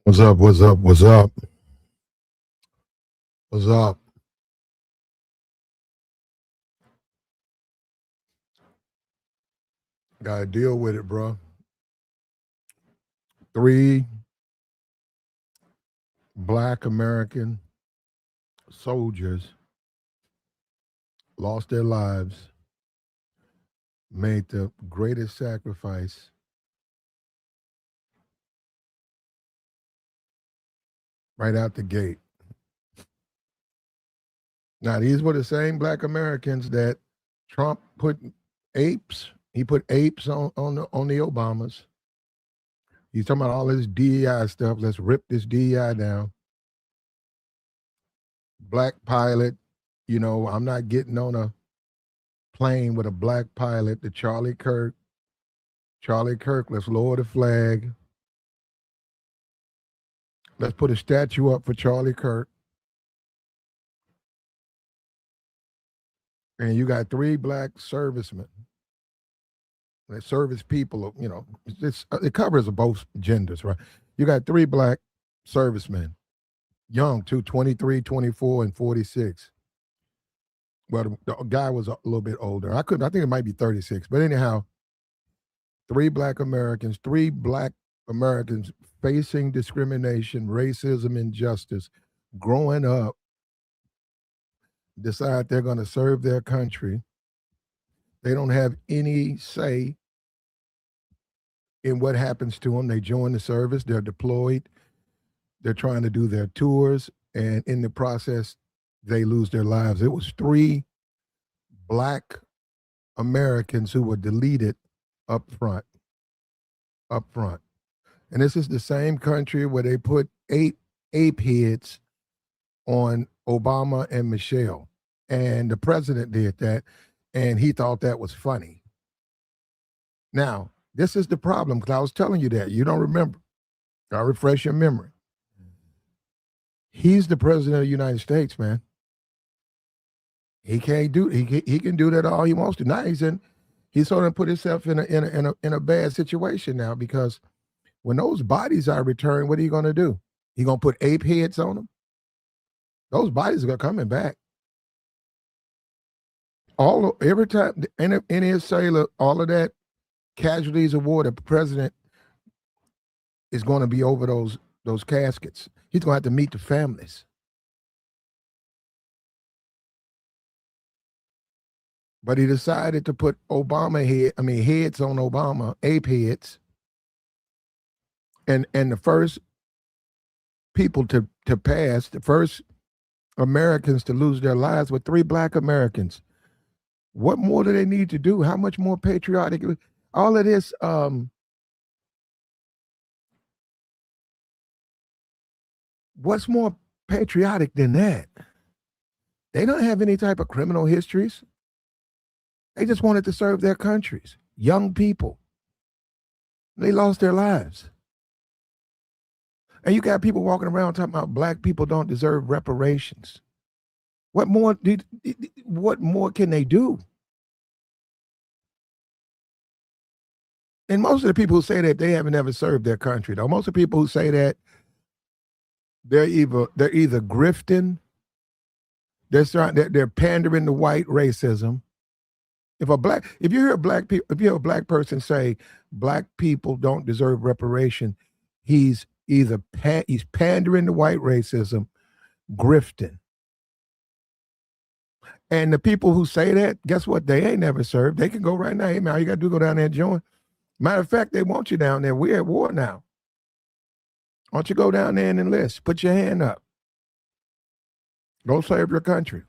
What's up? What's up? What's up? What's up? Gotta deal with it, bro. 3 Black American soldiers lost their lives, made the greatest sacrifice. Right out the gate. Now, these were the same Black Americans that Trump put apes. He put apes on the Obamas. He's talking about all this DEI stuff. Let's rip this DEI down. Black pilot, I'm not getting on a plane with a black pilot. The Charlie Kirk, let's lower the flag. Let's put a statue up for Charlie Kirk. And you got 3 black servicemen. They service people, it covers both genders, right? You got 3 black servicemen, young too, 23, 24, and 46. Well, the guy was a little bit older. I think it might be 36. But anyhow, 3 black Americans facing discrimination, racism, injustice, growing up, decide they're going to serve their country. They don't have any say in what happens to them. They join the service, they're deployed, they're trying to do their tours, and in the process, they lose their lives. It was 3 black Americans who were deleted up front. And this is the same country where they put 8 ape heads on Obama and Michelle. And the president did that, and he thought that was funny. Now, this is the problem, because I was telling you that. You don't remember. I'll refresh your memory. He's the president of the United States, man. He can't do. He can do that all he wants to. Now he's sort of put himself in a bad situation now, because when those bodies are returned, what are you going to do? You going to put ape heads on them? Those bodies are coming back. Every time in his sailor, all of that casualties of war, the president is going to be over those caskets. He's going to have to meet the families. But he decided to put heads on Obama, ape heads. And the first people to pass, the first Americans to lose their lives were 3 black Americans. What more do they need to do? How much more patriotic? All of this, what's more patriotic than that? They don't have any type of criminal histories. They just wanted to serve their countries. Young people. They lost their lives. And you got people walking around talking about black people don't deserve reparations. What more can they do? And most of the people who say that, they haven't ever served their country, though. Most of the people who say that, they're either grifting, they're pandering to white racism. If you hear a black person say black people don't deserve reparation, he's pandering to white racism, grifting. And the people who say that, guess what? They ain't never served. They can go right now. Hey, man, all you got to do is go down there and join. Matter of fact, they want you down there. We're at war now. Why don't you go down there and enlist? Put your hand up. Go serve your country.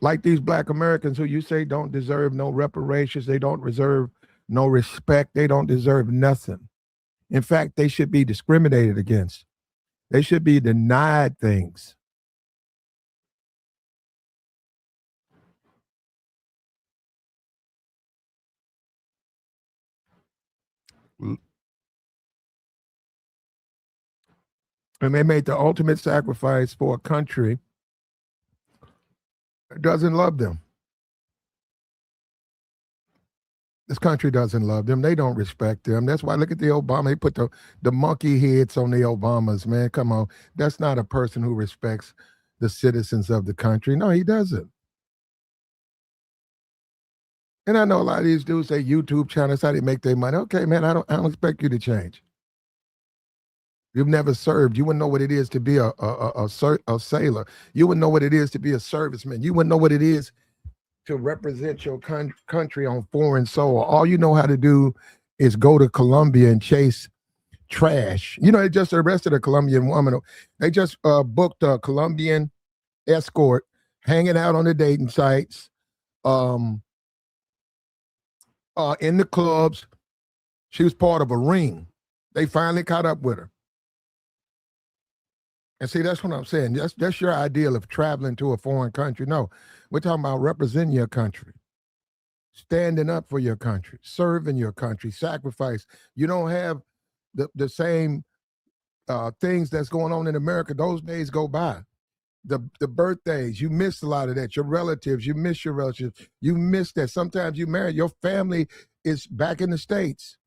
Like these black Americans who you say don't deserve no reparations. They don't deserve no respect. They don't deserve nothing. In fact, they should be discriminated against. They should be denied things. And they made the ultimate sacrifice for a country that doesn't love them. This country doesn't love them. They don't respect them. That's why look at the Obama. They put the monkey heads on the Obamas, man. Come on. That's not a person who respects the citizens of the country. No, he doesn't. And I know a lot of these dudes say YouTube channels, how they make their money. Okay, man, I don't expect you to change. You've never served. You wouldn't know what it is to be a sailor. You wouldn't know what it is to be a serviceman. You wouldn't know what it is to represent your country on foreign soil. All you know how to do is go to Colombia and chase trash. You know, they just arrested a Colombian woman. They just booked a Colombian escort hanging out on the dating sites, in the clubs. She was part of a ring. They finally caught up with her. And see, that's what I'm saying. That's your ideal of traveling to a foreign country. No, we're talking about representing your country, standing up for your country, serving your country, sacrifice. You don't have the same things that's going on in America. Those days go by. The birthdays, you miss a lot of that. Your relatives, you miss your relatives. You miss that. Sometimes you marry, your family is back in the States.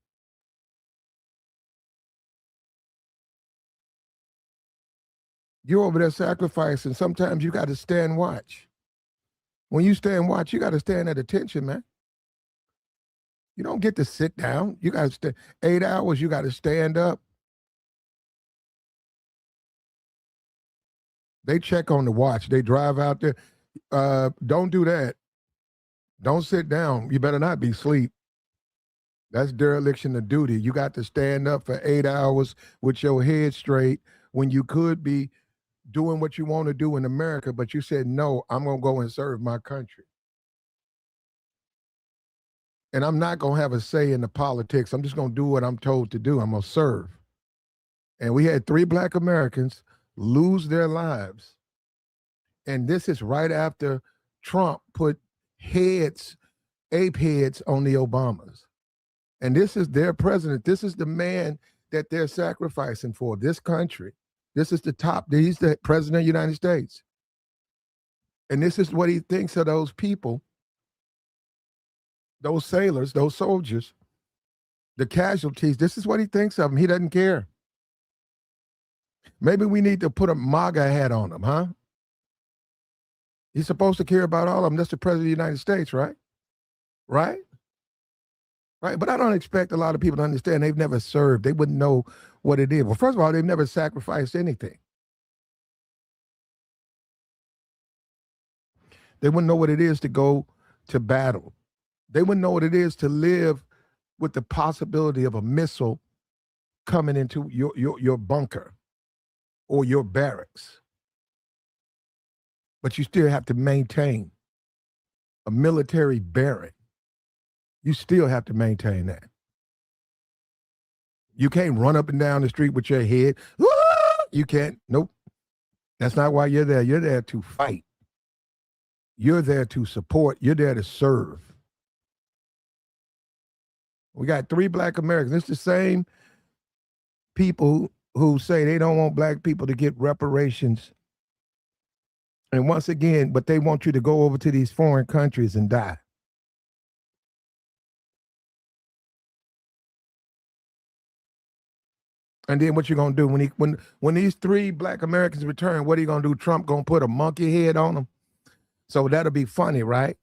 You're over there sacrificing. Sometimes you got to stand watch. When you stand watch, you got to stand at attention, man. You don't get to sit down. You got to stay 8 hours. You got to stand up. They check on the watch. They drive out there. Don't do that. Don't sit down. You better not be asleep. That's dereliction of duty. You got to stand up for 8 hours with your head straight when you could be doing what you want to do in America, but you said, no, I'm going to go and serve my country. And I'm not going to have a say in the politics. I'm just going to do what I'm told to do. I'm going to serve. And we had 3 Black Americans lose their lives. And this is right after Trump put ape heads on the Obamas. And this is their president. This is the man that they're sacrificing for this country. This is the top. He's the president of the United States. And this is what he thinks of those people, those sailors, those soldiers, the casualties. This is what he thinks of them. He doesn't care. Maybe we need to put a MAGA hat on him, huh? He's supposed to care about all of them. That's the president of the United States, right? Right? Right. But I don't expect a lot of people to understand. They've never served. They wouldn't know what it is. Well, first of all, they've never sacrificed anything. They wouldn't know what it is to go to battle. They wouldn't know what it is to live with the possibility of a missile coming into your bunker or your barracks. But you still have to maintain a military barrack. You still have to maintain that. You can't run up and down the street with your head. You can't. Nope. That's not why you're there. You're there to fight. You're there to support. You're there to serve. We got 3 Black Americans. It's the same people who say they don't want Black people to get reparations. And once again, but they want you to go over to these foreign countries and die. And then what you gonna do when these 3 Black Americans return? What are you gonna do? Trump gonna put a monkey head on them? So that'll be funny, right?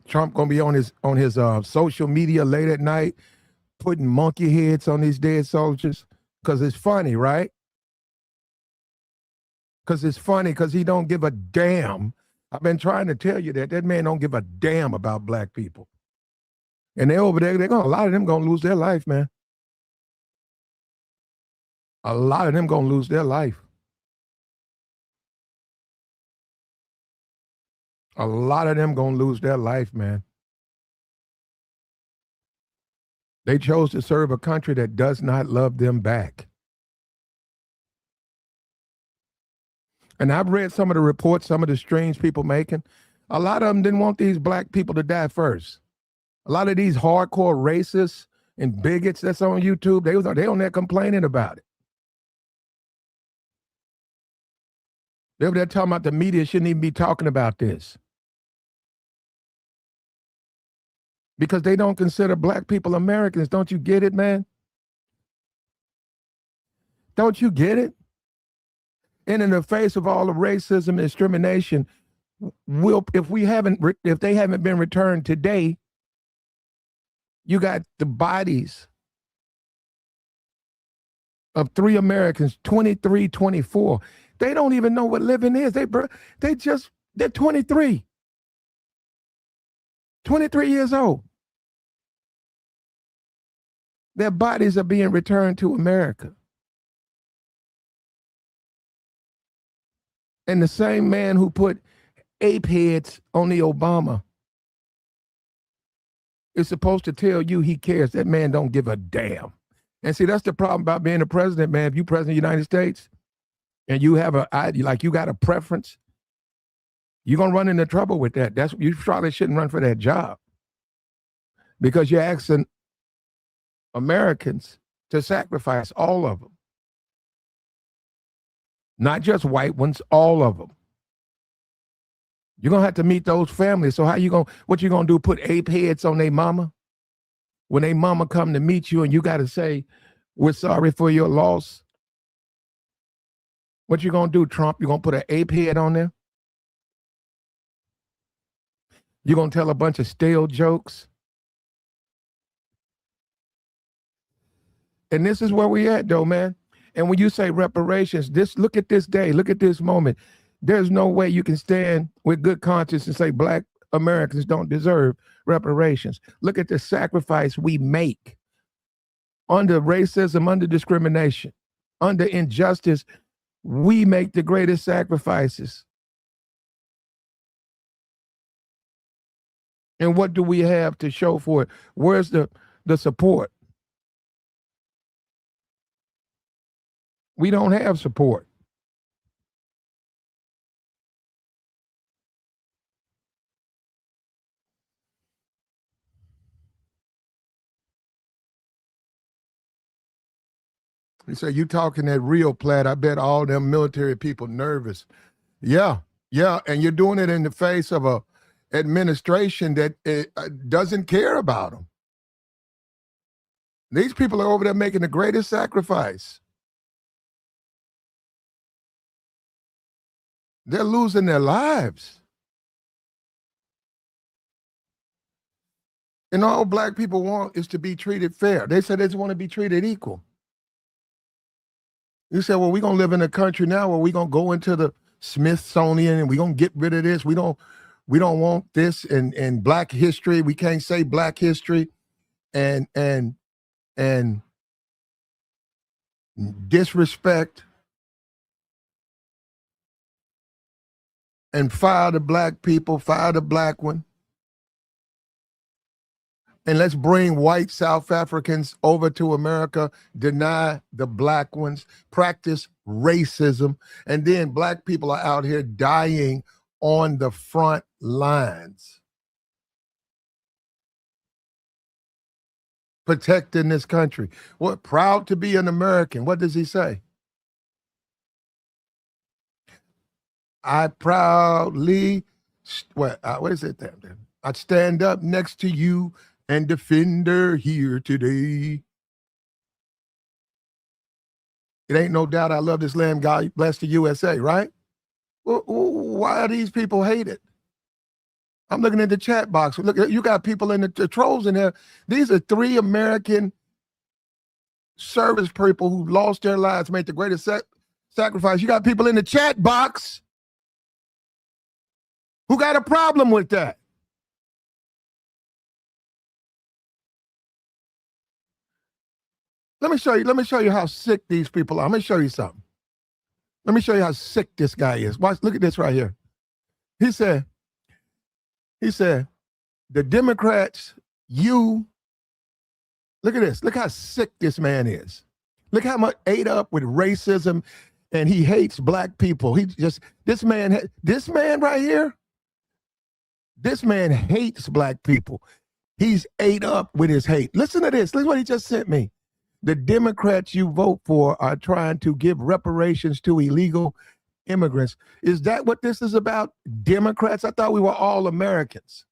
Trump gonna be on his social media late at night, putting monkey heads on these dead soldiers because it's funny, right? Because it's funny because he don't give a damn. I've been trying to tell you that man don't give a damn about Black people. And they're over there, a lot of them gonna lose their life, man. A lot of them gonna lose their life. A lot of them gonna lose their life, man. They chose to serve a country that does not love them back. And I've read some of the reports, some of the streams people making. A lot of them didn't want these black people to die first. A lot of these hardcore racists and bigots that's on YouTube, they on there complaining about it. They were there talking about the media shouldn't even be talking about this. Because they don't consider black people Americans. Don't you get it, man? Don't you get it? And in the face of all the racism and discrimination, if they haven't been returned today, you got the bodies of 3 Americans, 23, 24. They don't even know what living is. They're 23. 23 years old. Their bodies are being returned to America. And the same man who put ape heads on the Obama is supposed to tell you he cares. That man don't give a damn. And see, that's the problem about being a president, man. If you president of the United States and you have you got a preference, you're going to run into trouble with that. You probably shouldn't run for that job because you're asking Americans to sacrifice, all of them. Not just white ones, all of them. You're going to have to meet those families. So what you going to do, put ape heads on their mama? When their mama come to meet you and you got to say, we're sorry for your loss. What you going to do, Trump? You going to put an ape head on there? You going to tell a bunch of stale jokes? And this is where we at, though, man. And when you say reparations, look at this day, look at this moment. There's no way you can stand with good conscience and say black Americans don't deserve reparations. Look at the sacrifice we make under racism, under discrimination, under injustice. We make the greatest sacrifices. And what do we have to show for it? Where's the support? We don't have support. You say, you talking that real Platt, I bet all them military people nervous. Yeah. And you're doing it in the face of a administration that doesn't care about them. These people are over there making the greatest sacrifice. They're losing their lives. And all black people want is to be treated fair. They said they just want to be treated equal. You said, well, we're going to live in a country now where we're going to go into the Smithsonian and we're going to get rid of this. We don't want this in black history. We can't say black history and disrespect and fire the black people, fire the black one. And let's bring white South Africans over to America, deny the black ones, practice racism, and then black people are out here dying on the front lines, protecting this country. What, proud to be an American. What does he say? I proudly, what is it there? I stand up next to you and defend her here today. It ain't no doubt I love this land. God bless the USA, right? Well, why are these people hated? I'm looking at the chat box. Look, you got people in the trolls in there. These are 3 American service people who lost their lives, made the greatest sacrifice. You got people in the chat box who got a problem with that. Let me show you how sick these people are. Let me show you something. Let me show you how sick this guy is. Watch, look at this right here. He said, the Democrats, you Look at this. Look how sick this man is. Look how much ate up with racism, and he hates black people. He just this man right here. This man hates black people. He's ate up with his hate. Listen to this. Listen to what he just sent me. The Democrats you vote for are trying to give reparations to illegal immigrants. Is that what this is about? Democrats? I thought we were all Americans.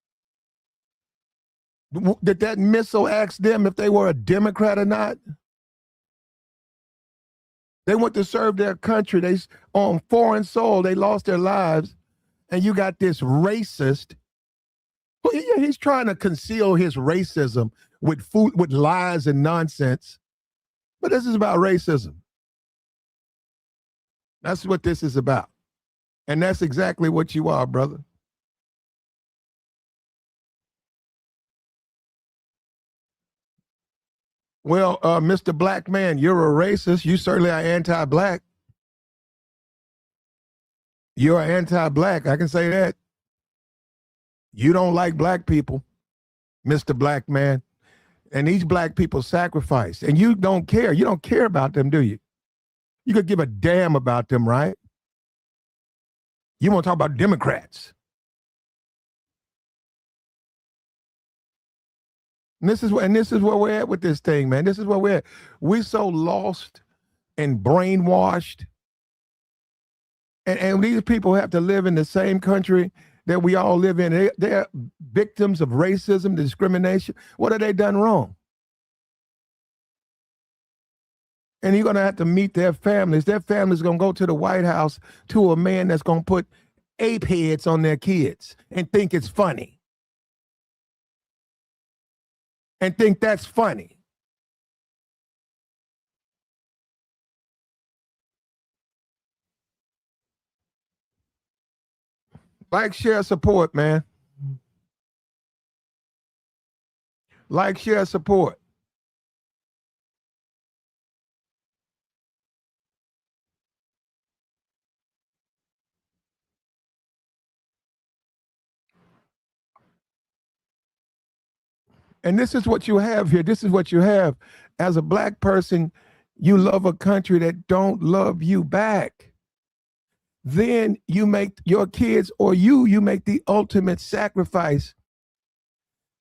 Did that missile ask them if they were a Democrat or not? They went to serve their country. They on foreign soil. They lost their lives, and you got this racist. Well, yeah, he's trying to conceal his racism with lies and nonsense. But this is about racism. That's what this is about, and that's exactly what you are, brother. Well, Mr. Black Man, you're a racist. You certainly are anti-black. You're anti-black. I can say that. You don't like black people, Mr. Black Man. And these black people sacrifice. And you don't care. You don't care about them, do you? You could give a damn about them, right? You want to talk about Democrats. And this is where we're at with this thing, man. This is where we're at. We're so lost and brainwashed. And these people have to live in the same country that we all live in. They're victims of racism, discrimination. What have they done wrong? And you're going to have to meet their families. Their families going to go to the White House to a man that's going to put ape heads on their kids and think it's funny. And think that's funny. Like, share, support, man. Like, share, support. And this is what you have here. This is what you have. As a black person, you love a country that don't love you back. Then you make your kids or you make the ultimate sacrifice.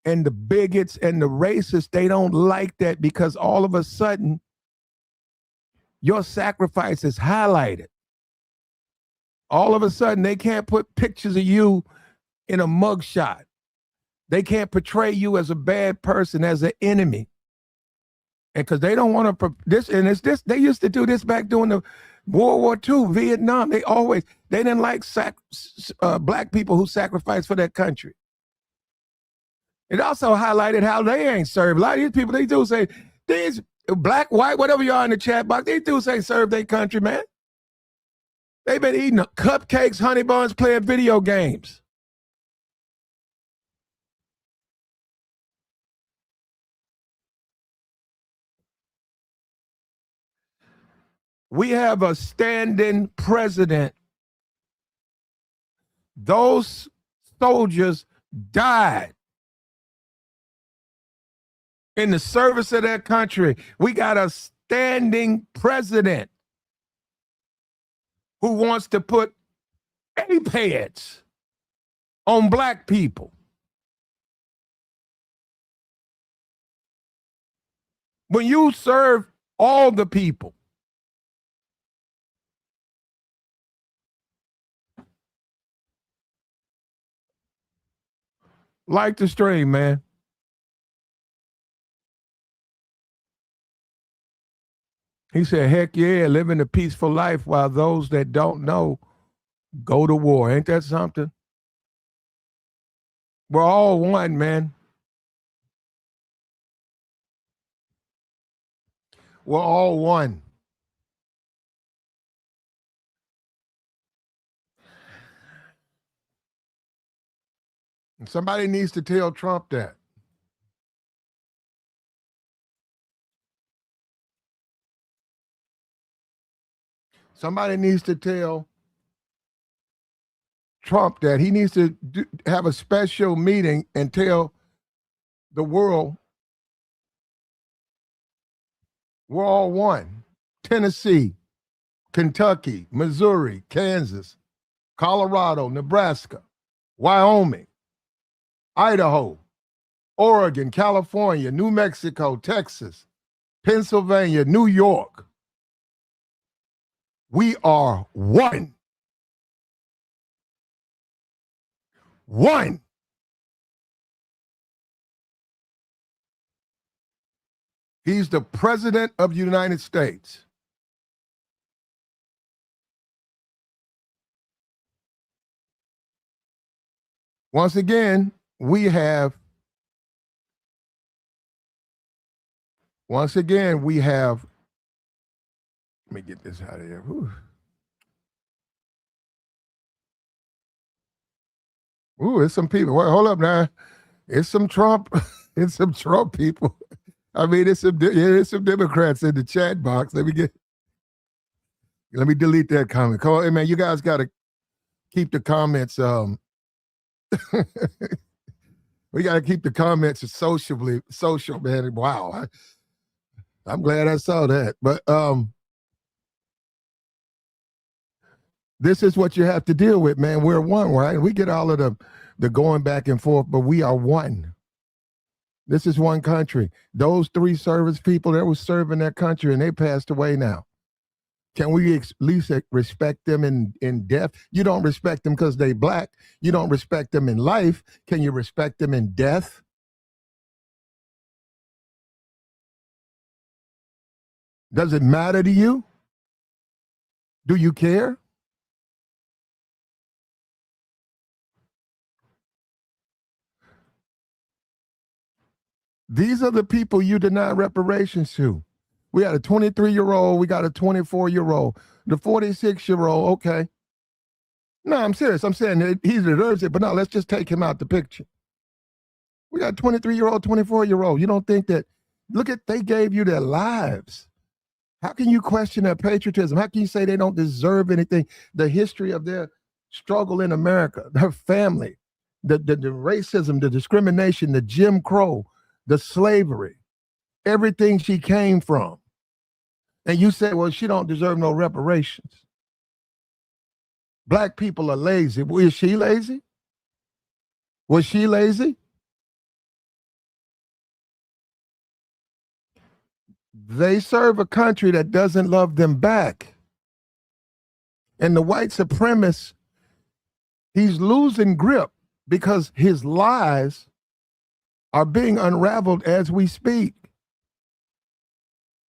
And the bigots and the racists, they don't like that because all of a sudden your sacrifice is highlighted. All of a sudden they can't put pictures of you in a mugshot. They can't portray you as a bad person, as an enemy. And because they don't want to this, and it's this, they used to do this back during the World War II, Vietnam. They didn't like black people who sacrificed for their country. It also highlighted how they ain't served. A lot of these people, they do say, these black, white, whatever you are in the chat box, they do say serve their country, man. They've been eating cupcakes, honey buns, playing video games. We have a standing president. Those soldiers died in the service of their country. We got a standing president who wants to put ape heads on black people. When you serve all the people, like the stream, man. He said, heck yeah, living a peaceful life while those that don't know go to war. Ain't that something? We're all one, man. We're all one. And somebody needs to tell Trump that. Somebody needs to tell Trump that. He needs to have a special meeting and tell the world We're all one. Tennessee, Kentucky, Missouri, Kansas, Colorado, Nebraska, Wyoming, Idaho, Oregon, California, New Mexico, Texas, Pennsylvania, New York. We are one. One. He's the president of the United States. Once again, we have let me get this out of here. Whew. Ooh, it's some people. Well, hold up now. It's some Trump. It's some Trump people. I mean, it's some Democrats in the chat box. Let me delete that comment. Come on, hey man, you guys got to keep the comments. We got to keep the comments social, man. Wow, I'm glad I saw that. But this is what you have to deal with, man. We're one, right? We get all of the going back and forth, but we are one. This is one country. Those 3 service people that were serving their country and they passed away now. Can we at least respect them in death? You don't respect them because they black. You don't respect them in life. Can you respect them in death? Does it matter to you? Do you care? These are the people you deny reparations to. We got a 23-year-old. We got a 24-year-old. The 46-year-old, okay. No, I'm serious. I'm saying that he deserves it, but no, let's just take him out the picture. We got 23-year-old, 24-year-old. You don't think that, look at, they gave you their lives. How can you question their patriotism? How can you say they don't deserve anything? The history of their struggle in America, their family, the racism, the discrimination, the Jim Crow, the slavery, everything she came from. And you say, well, she don't deserve no reparations. Black people are lazy. Is she lazy? Was she lazy? They serve a country that doesn't love them back. And the white supremacist, he's losing grip because his lies are being unraveled as we speak.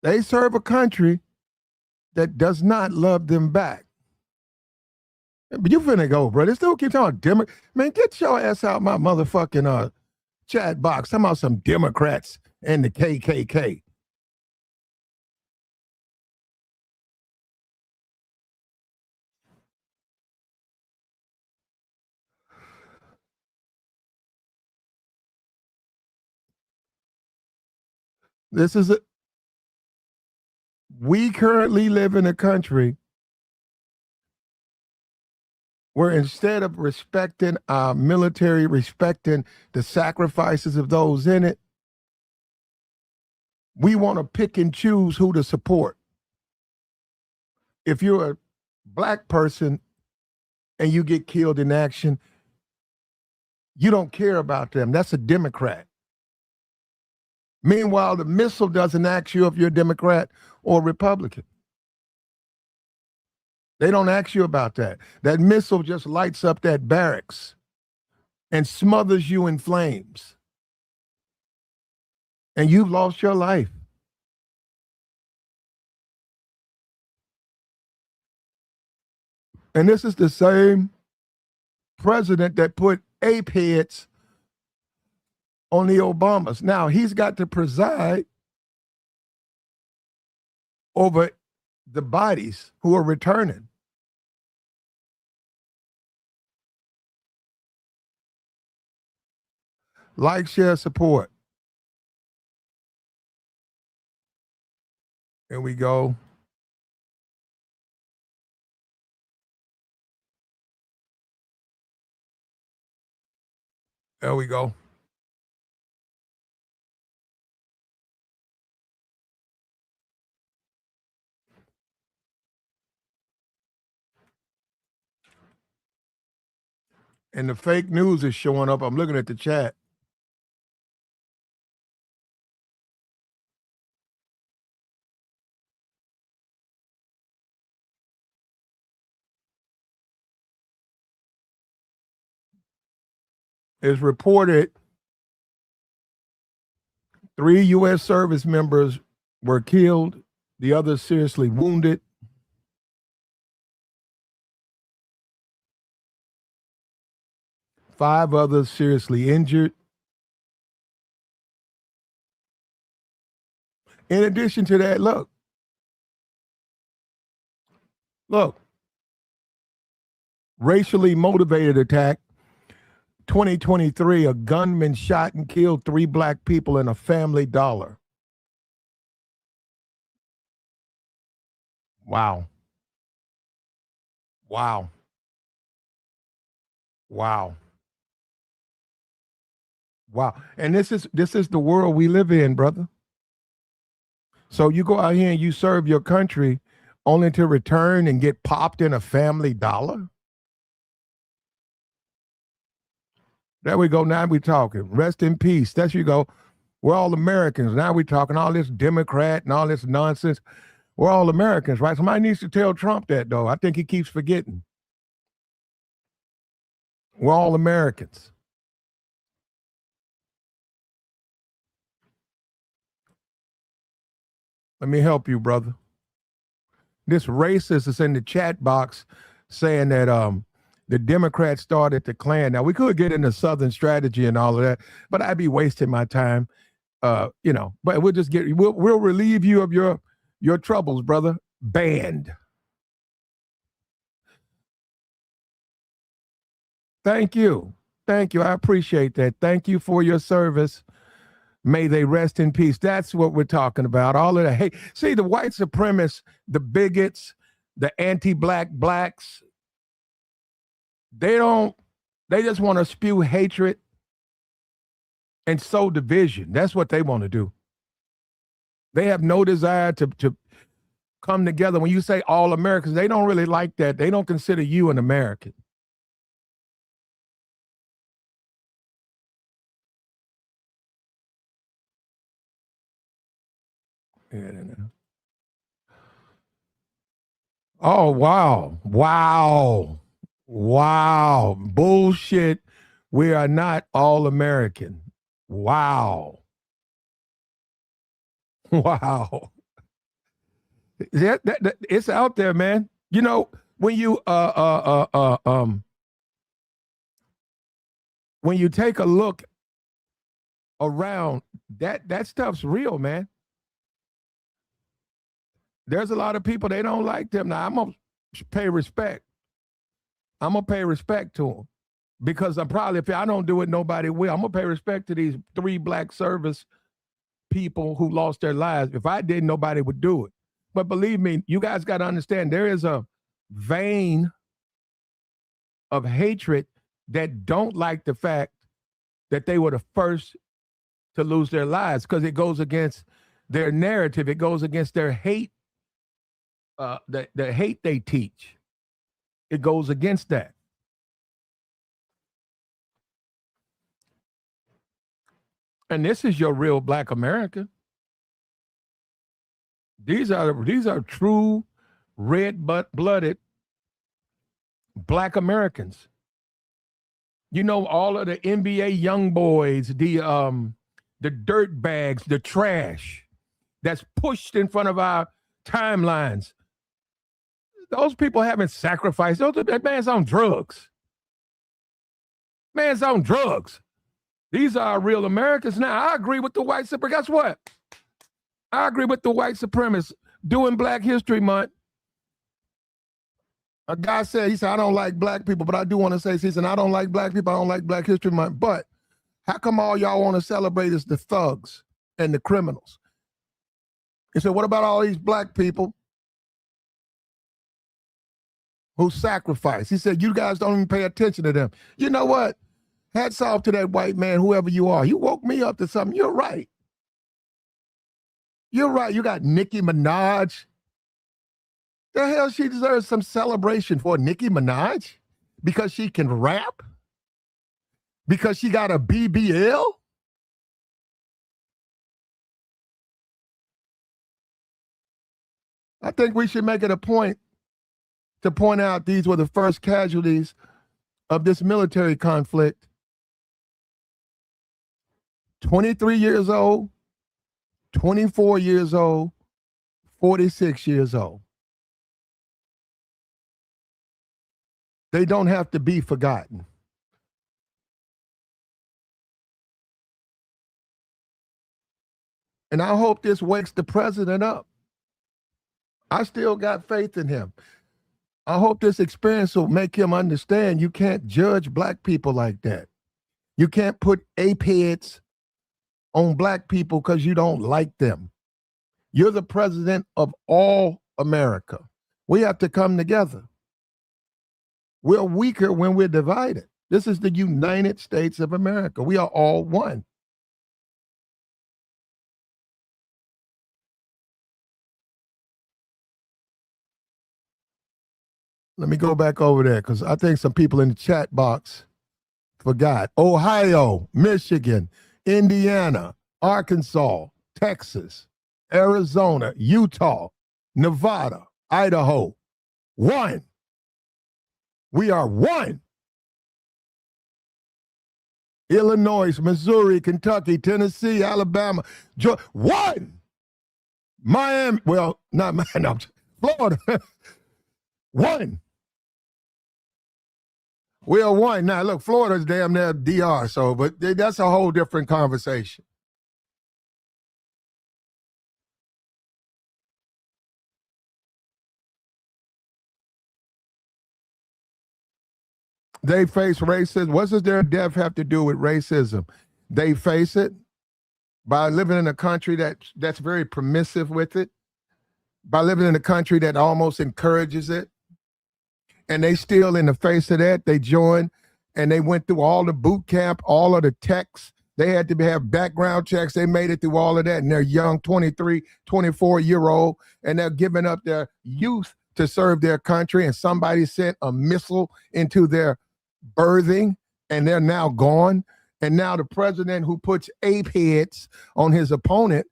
They serve a country that does not love them back. But you finna go, bro. They still keep talking Democrat. Man, get your ass out my motherfucking chat box. Talking about some Democrats and the KKK. We currently live in a country where instead of respecting our military, respecting the sacrifices of those in it, we want to pick and choose who to support. If you're a black person and you get killed in action, you don't care about them. That's a Democrat. Meanwhile, the missile doesn't ask you if you're a Democrat or Republican. They don't ask you about that. That missile just lights up that barracks and smothers you in flames. And you've lost your life. And this is the same president that put ape heads on the Obamas. Now he's got to preside over the bodies who are returning. Like, share, support. Here we go. There we go. And the fake news is showing up. I'm looking at the chat. It's reported 3 U.S. service members were killed, the others seriously wounded. Five others seriously injured. In addition to that, look, racially motivated attack. 2023, a gunman shot and killed 3 black people in a Family Dollar. Wow. Wow. Wow. Wow. And this is the world we live in, brother. So you go out here and you serve your country only to return and get popped in a Family Dollar? There we go. Now we talking. Rest in peace. There you go. We're all Americans. Now we talking all this Democrat and all this nonsense. We're all Americans, right? Somebody needs to tell Trump that, though. I think he keeps forgetting. We're all Americans. Let me help you, brother. This racist is in the chat box saying that the Democrats started the Klan. Now, we could get into Southern strategy and all of that, but I'd be wasting my time. But we'll just we'll relieve you of your troubles, brother. Banned. Thank you. I appreciate that. Thank you for your service. May they rest in peace. That's what we're talking about. All of the hate. See, the white supremacists, the bigots, the anti-black blacks, they just want to spew hatred and sow division. That's what they want to do. They have no desire to come together. When you say all Americans, they don't really like that. They don't consider you an American. Oh, wow. Bullshit. We are not all American. Wow. It's out there, man. You know, when you take a look around, that stuff's real, man. There's a lot of people, they don't like them. Now, I'm going to pay respect. I'm going to pay respect to them. Because I'm probably, if I don't do it, nobody will. I'm going to pay respect to these 3 black service people who lost their lives. If I didn't, nobody would do it. But believe me, you guys got to understand, there is a vein of hatred that don't like the fact that they were the first to lose their lives, because it goes against their narrative. It goes against their hate. The hate they teach, it goes against that. And this is your real black America. These are true red-blooded black Americans. You know, all of the NBA young boys, the dirt bags, the trash that's pushed in front of our timelines. Those people haven't sacrificed. That man's on drugs. Man's on drugs. These are real Americans. Now, I agree with the white supremacists. Guess what? I agree with the white supremacists doing Black History Month. A guy said, he said, I don't like black people, but I do want to say, he said, I don't like black people. I don't like Black History Month. But how come all y'all want to celebrate is the thugs and the criminals? He said, what about all these black people who sacrifice? He said, you guys don't even pay attention to them. You know what? Hats off to that white man, whoever you are. You woke me up to something. You're right. You're right. You got Nicki Minaj. The hell, she deserves some celebration for Nicki Minaj because she can rap? because she got a BBL? I think we should make it a point to point out these were the first casualties of this military conflict. 23 years old, 24 years old, 46 years old. They don't have to be forgotten. And I hope this wakes the president up. I still got faith in him. I hope this experience will make him understand you can't judge black people like that. You can't put ape heads on black people because you don't like them. You're the president of all America. We have to come together. We're weaker when we're divided. This is the United States of America. We are all one. Let me go back over there because I think some people in the chat box forgot. Ohio, Michigan, Indiana, Arkansas, Texas, Arizona, Utah, Nevada, Idaho. One. We are one. Illinois, Missouri, Kentucky, Tennessee, Alabama, Georgia. One. Miami, well, not Miami, no, Florida. One. We are one. Now, look, Florida's damn near DR, so, but that's a whole different conversation. They face racism. What does their death have to do with racism? They face it by living in a country that's very permissive with it, by living in a country that almost encourages it. And they still, in the face of that, they joined and they went through all the boot camp, all of the techs. They had to have background checks. They made it through all of that. And they're young, 23, 24-year-old, and they're giving up their youth to serve their country. And somebody sent a missile into their birthing, and they're now gone. And now the president who puts ape heads on his opponent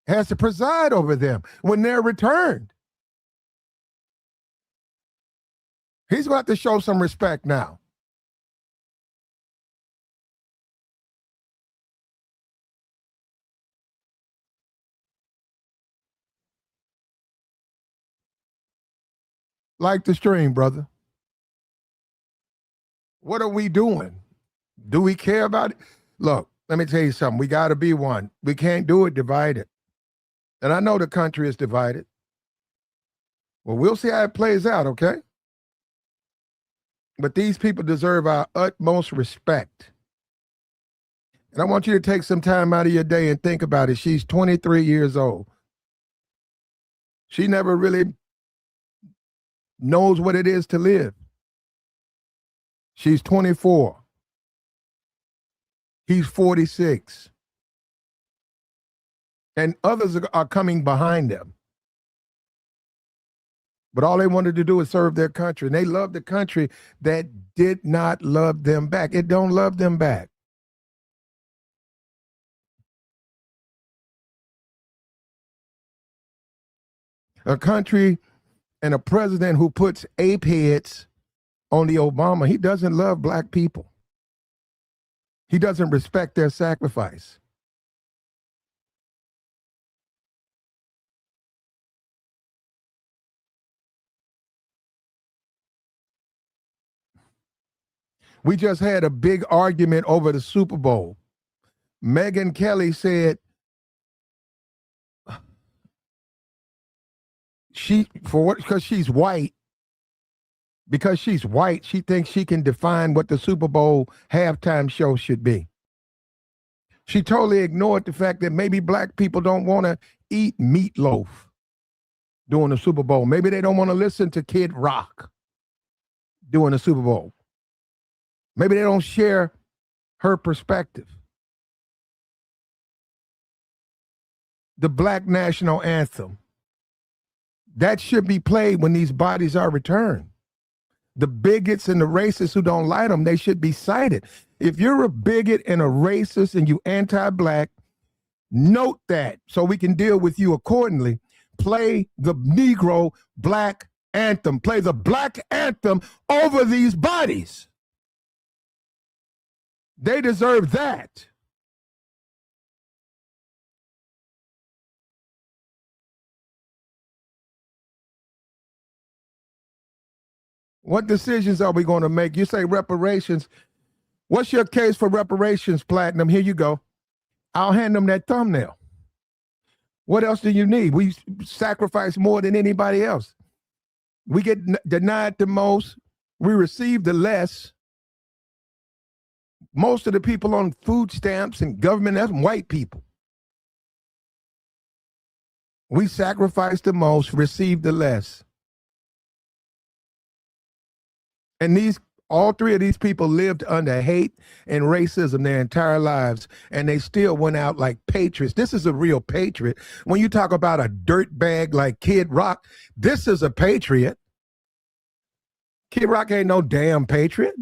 has to preside over them when they're returned. He's going to have to show some respect now. Like the stream, brother. What are we doing? Do we care about it? Look, let me tell you something. We got to be one. We can't do it divided. And I know the country is divided. Well, we'll see how it plays out, okay? But these people deserve our utmost respect. And I want you to take some time out of your day and think about it. She's 23 years old. She never really knows what it is to live. She's 24. He's 46. And others are coming behind them. But all they wanted to do is serve their country. And they loved the country that did not love them back. It don't love them back. A country and a president who puts ape heads on the Obama, he doesn't love black people. He doesn't respect their sacrifice. We just had a big argument over the Super Bowl. Megyn Kelly said because she's white, she thinks she can define what the Super Bowl halftime show should be. She totally ignored the fact that maybe black people don't want to eat meatloaf during the Super Bowl. Maybe they don't want to listen to Kid Rock during the Super Bowl. Maybe they don't share her perspective. The Black National Anthem. That should be played when these bodies are returned. The bigots and the racists who don't like them, they should be cited. If you're a bigot and a racist and you anti-black, note that so we can deal with you accordingly. Play the Negro black anthem. Play the black anthem over these bodies. They deserve that. What decisions are we going to make? You say reparations. What's your case for reparations, Platinum? Here you go. I'll hand them that thumbnail. What else do you need? We sacrifice more than anybody else. We get denied the most. We receive the less. Most of the people on food stamps and government, that's white people. We sacrifice the most, receive the less. And all three of these people lived under hate and racism their entire lives, and they still went out like patriots. This is a real patriot. When you talk about a dirtbag like Kid Rock, this is a patriot. Kid Rock ain't no damn patriot.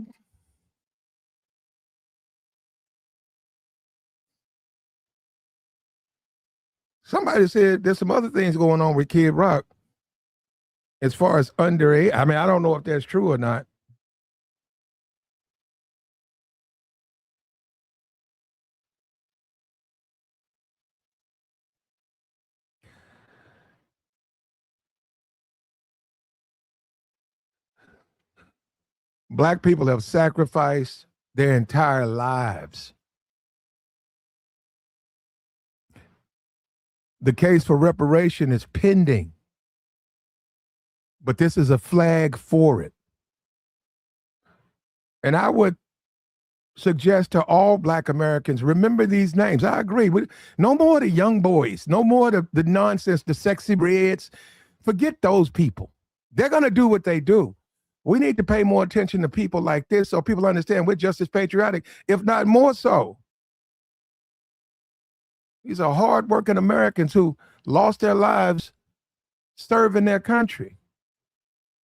Somebody said there's some other things going on with Kid Rock as far as underage. I mean, I don't know if that's true or not. Black people have sacrificed their entire lives. The case for reparation is pending, but this is a flag for it. And I would suggest to all Black Americans, remember these names. I agree. No more the young boys, no more the nonsense, the sexy reds. Forget those people. They're going to do what they do. We need to pay more attention to people like this so people understand we're just as patriotic, if not more so. These are hardworking Americans who lost their lives serving their country.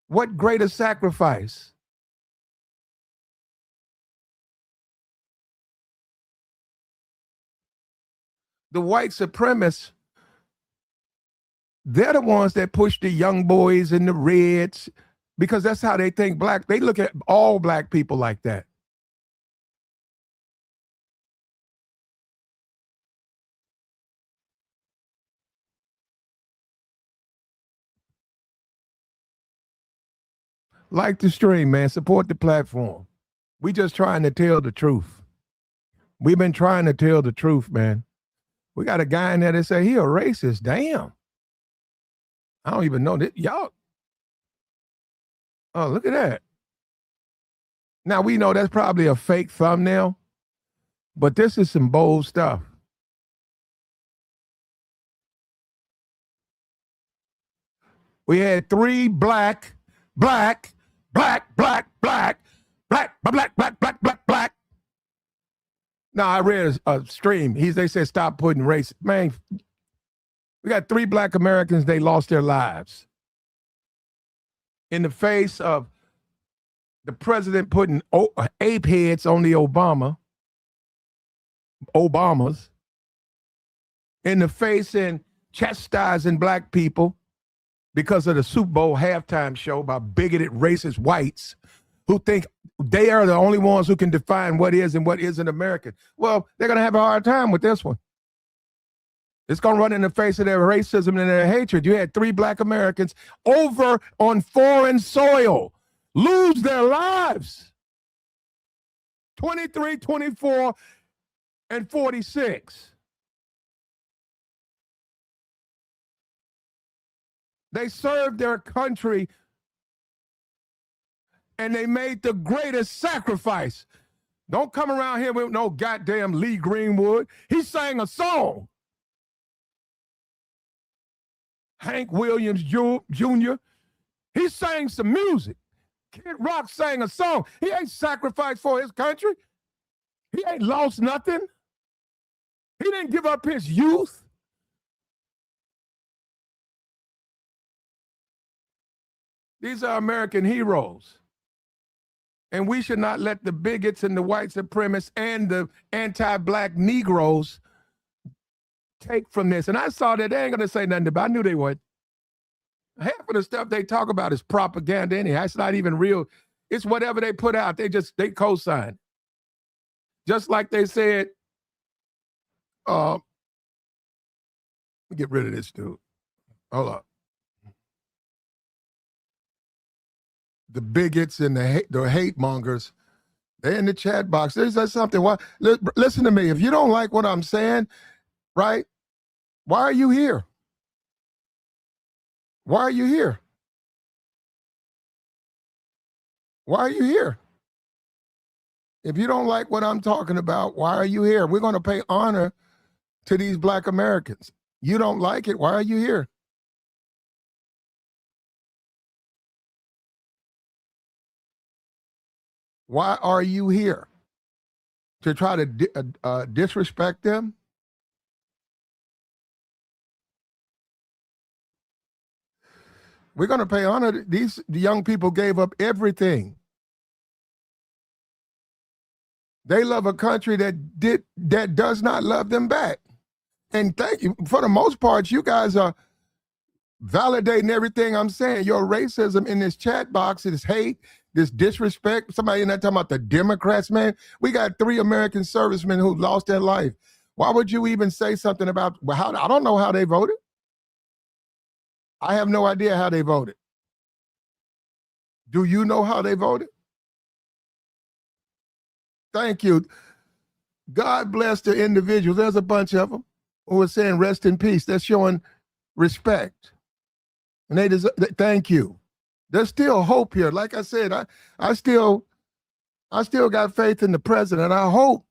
What greater sacrifice? The white supremacists, they're the ones that push the young boys and the reds because that's how they think black. They look at all black people like that. Like the stream, man. Support the platform. We just trying to tell the truth. We've been trying to tell the truth, man. We got a guy in there that say he a racist. Damn. I don't even know that. Y'all. Oh, look at that. Now we know that's probably a fake thumbnail, but this is some bold stuff. We had three black, black, black, black, black, black, black, black, black, black, black. Now I read a stream. They said stop putting race. Man, we got three black Americans. They lost their lives in the face of the president putting ape heads on the Obamas, in the face and chastising black people because of the Super Bowl halftime show by bigoted racist whites who think they are the only ones who can define what is and what isn't American. Well, they're going to have a hard time with this one. It's going to run in the face of their racism and their hatred. You had three black Americans over on foreign soil lose their lives. 23, 24, and 46. They served their country and they made the greatest sacrifice. Don't come around here with no goddamn Lee Greenwood. He sang a song. Hank Williams Jr., he sang some music. Kid Rock sang a song. He ain't sacrificed for his country. He ain't lost nothing. He didn't give up his youth. These are American heroes. And we should not let the bigots and the white supremacists and the anti-black Negroes take from this. And I saw that they ain't going to say nothing about it. I knew they would. Half of the stuff they talk about is propaganda anyhow. It's not even real. It's whatever they put out. They co-sign. Just like they said, get rid of this dude. Hold up. The bigots and the hate mongers, they're in the chat box. They said something. Why? Listen to me. If you don't like what I'm saying, right? Why are you here? Why are you here? Why are you here? If you don't like what I'm talking about, why are you here? We're going to pay honor to these Black Americans. You don't like it. Why are you here? Why are you here? To try to disrespect them? We're going to pay honor. The young people gave up everything. They love a country that does not love them back. And thank you. For the most part, you guys are validating everything I'm saying. Your racism in this chat box, this hate, this disrespect. Somebody in there talking about the Democrats, man. We got 3 American servicemen who lost their life. Why would you even say something about how? I don't know how they voted. I have no idea how they voted. Do you know how they voted? Thank you. God bless the individuals. There's a bunch of them who are saying rest in peace. They're showing respect. And they deserve, thank you. There's still hope here. Like I said, I still got faith in the president. I hope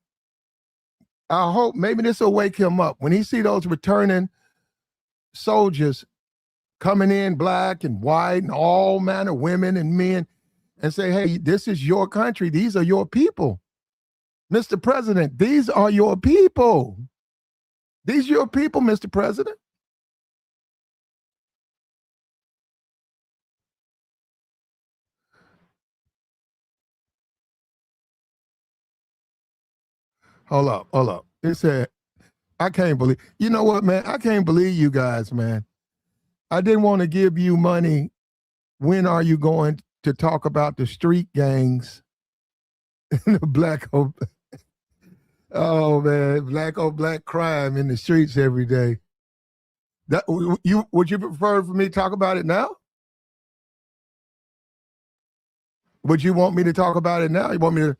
maybe this will wake him up. When he see those returning soldiers coming in, black and white and all manner of women and men, and say, hey, this is your country. These are your people. Mr. President, these are your people. These are your people, Mr. President. Hold up. It said, I can't believe, you know what, man? I can't believe you guys, man. I didn't want to give you money. When are you going to talk about the street gangs and the black on, oh man, black on black crime in the streets every day? That would you prefer for me to talk about it now? Would you want me to talk about it now? You want me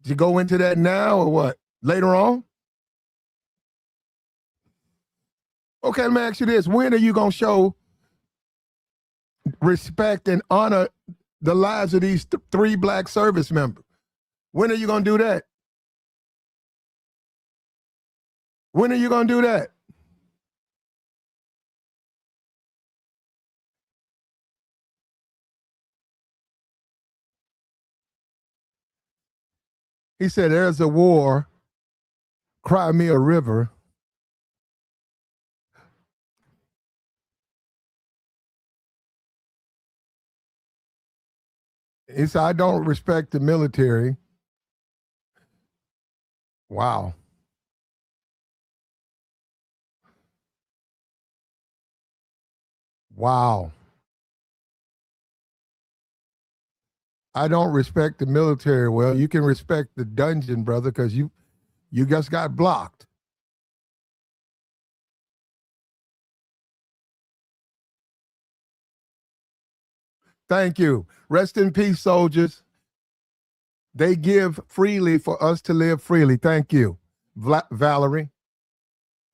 to go into that now or what? Later on? Okay, let me ask you this. When are you going to show respect and honor the lives of these 3 black service members? When are you going to do that? When are you going to do that? He said, there's a war, cry me a river. He said, I don't respect the military. Wow. Wow. I don't respect the military. Well, you can respect the dungeon, brother, because you just got blocked. Thank you. Rest in peace, soldiers. They give freely for us to live freely. Thank you, Valerie.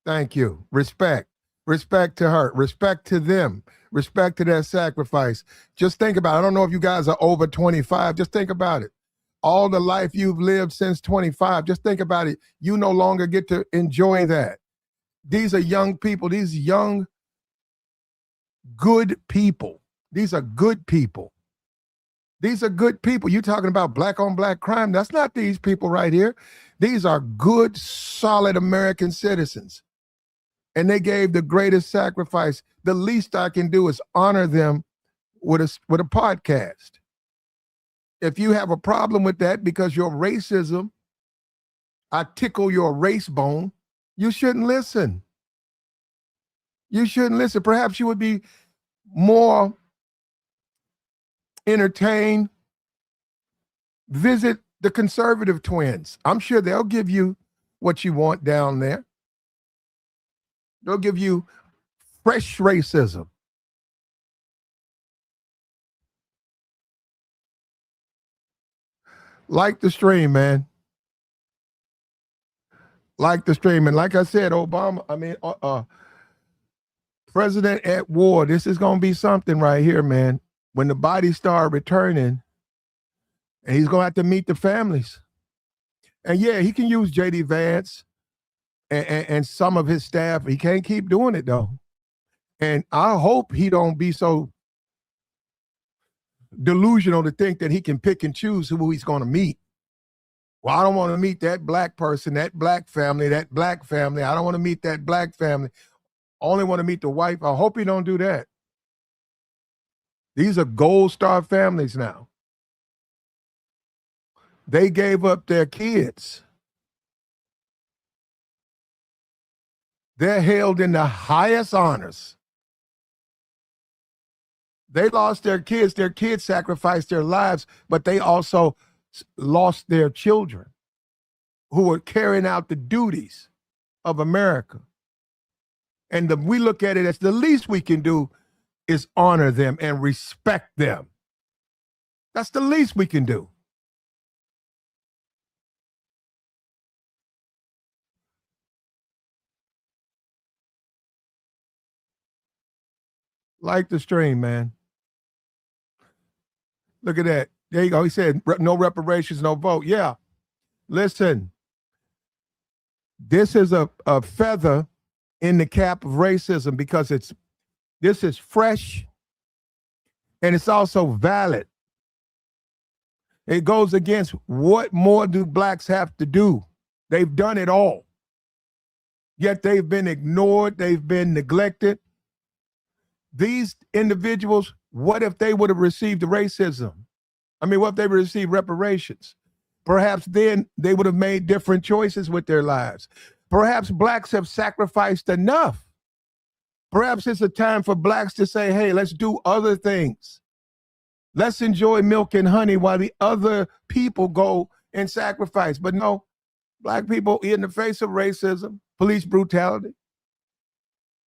Thank you. Respect. Respect to her. Respect to them. Respect to their sacrifice. Just think about it. I don't know if you guys are over 25. Just think about it. All the life you've lived since 25, just think about it. You no longer get to enjoy that. These are young people. These young, good people. These are good people. These are good people. You're talking about black on black crime. That's not these people right here. These are good, solid American citizens. And they gave the greatest sacrifice. The least I can do is honor them with a podcast. If you have a problem with that because your racism, I tickle your race bone, you shouldn't listen. You shouldn't listen. Perhaps you would be more entertained. Visit the conservative twins. I'm sure they'll give you what you want down there. They'll give you fresh racism. Like the stream, man. Like the stream. And like I said, President at war. This is going to be something right here, man. When the bodies start returning, and he's going to have to meet the families. And yeah, he can use J.D. Vance and some of his staff. He can't keep doing it, though. And I hope he don't be so delusional to think that he can pick and choose who he's going to meet. Well, I don't want to meet that black person, that black family, that black family. I don't want to meet that black family. I only want to meet the white. I hope he don't do that. These are gold star families now. They gave up their kids. They're held in the highest honors. They lost their kids. Their kids sacrificed their lives, but they also lost their children who were carrying out the duties of America. And we look at it as the least we can do is honor them and respect them. That's the least we can do. Like the stream, man. Look at that. There you go. He said, no reparations, no vote. Yeah. Listen, this is a feather in the cap of racism because this is fresh and it's also valid. It goes against what more do blacks have to do? They've done it all. Yet they've been ignored. They've been neglected. These individuals, what if they would have received racism? What if they would have received reparations? Perhaps then they would have made different choices with their lives. Perhaps blacks have sacrificed enough. Perhaps it's a time for blacks to say, hey, let's do other things. Let's enjoy milk and honey while the other people go and sacrifice. But no, black people in the face of racism, police brutality,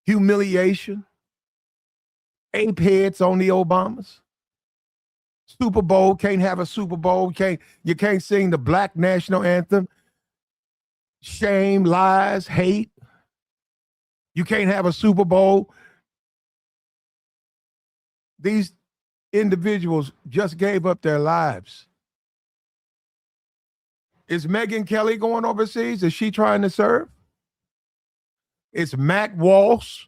humiliation, ape heads on the Obamas. Super Bowl, can't have a Super Bowl. You can't sing the black national anthem. Shame, lies, hate. You can't have a Super Bowl. These individuals just gave up their lives. Is Megyn Kelly going overseas? Is she trying to serve? Is Matt Walsh?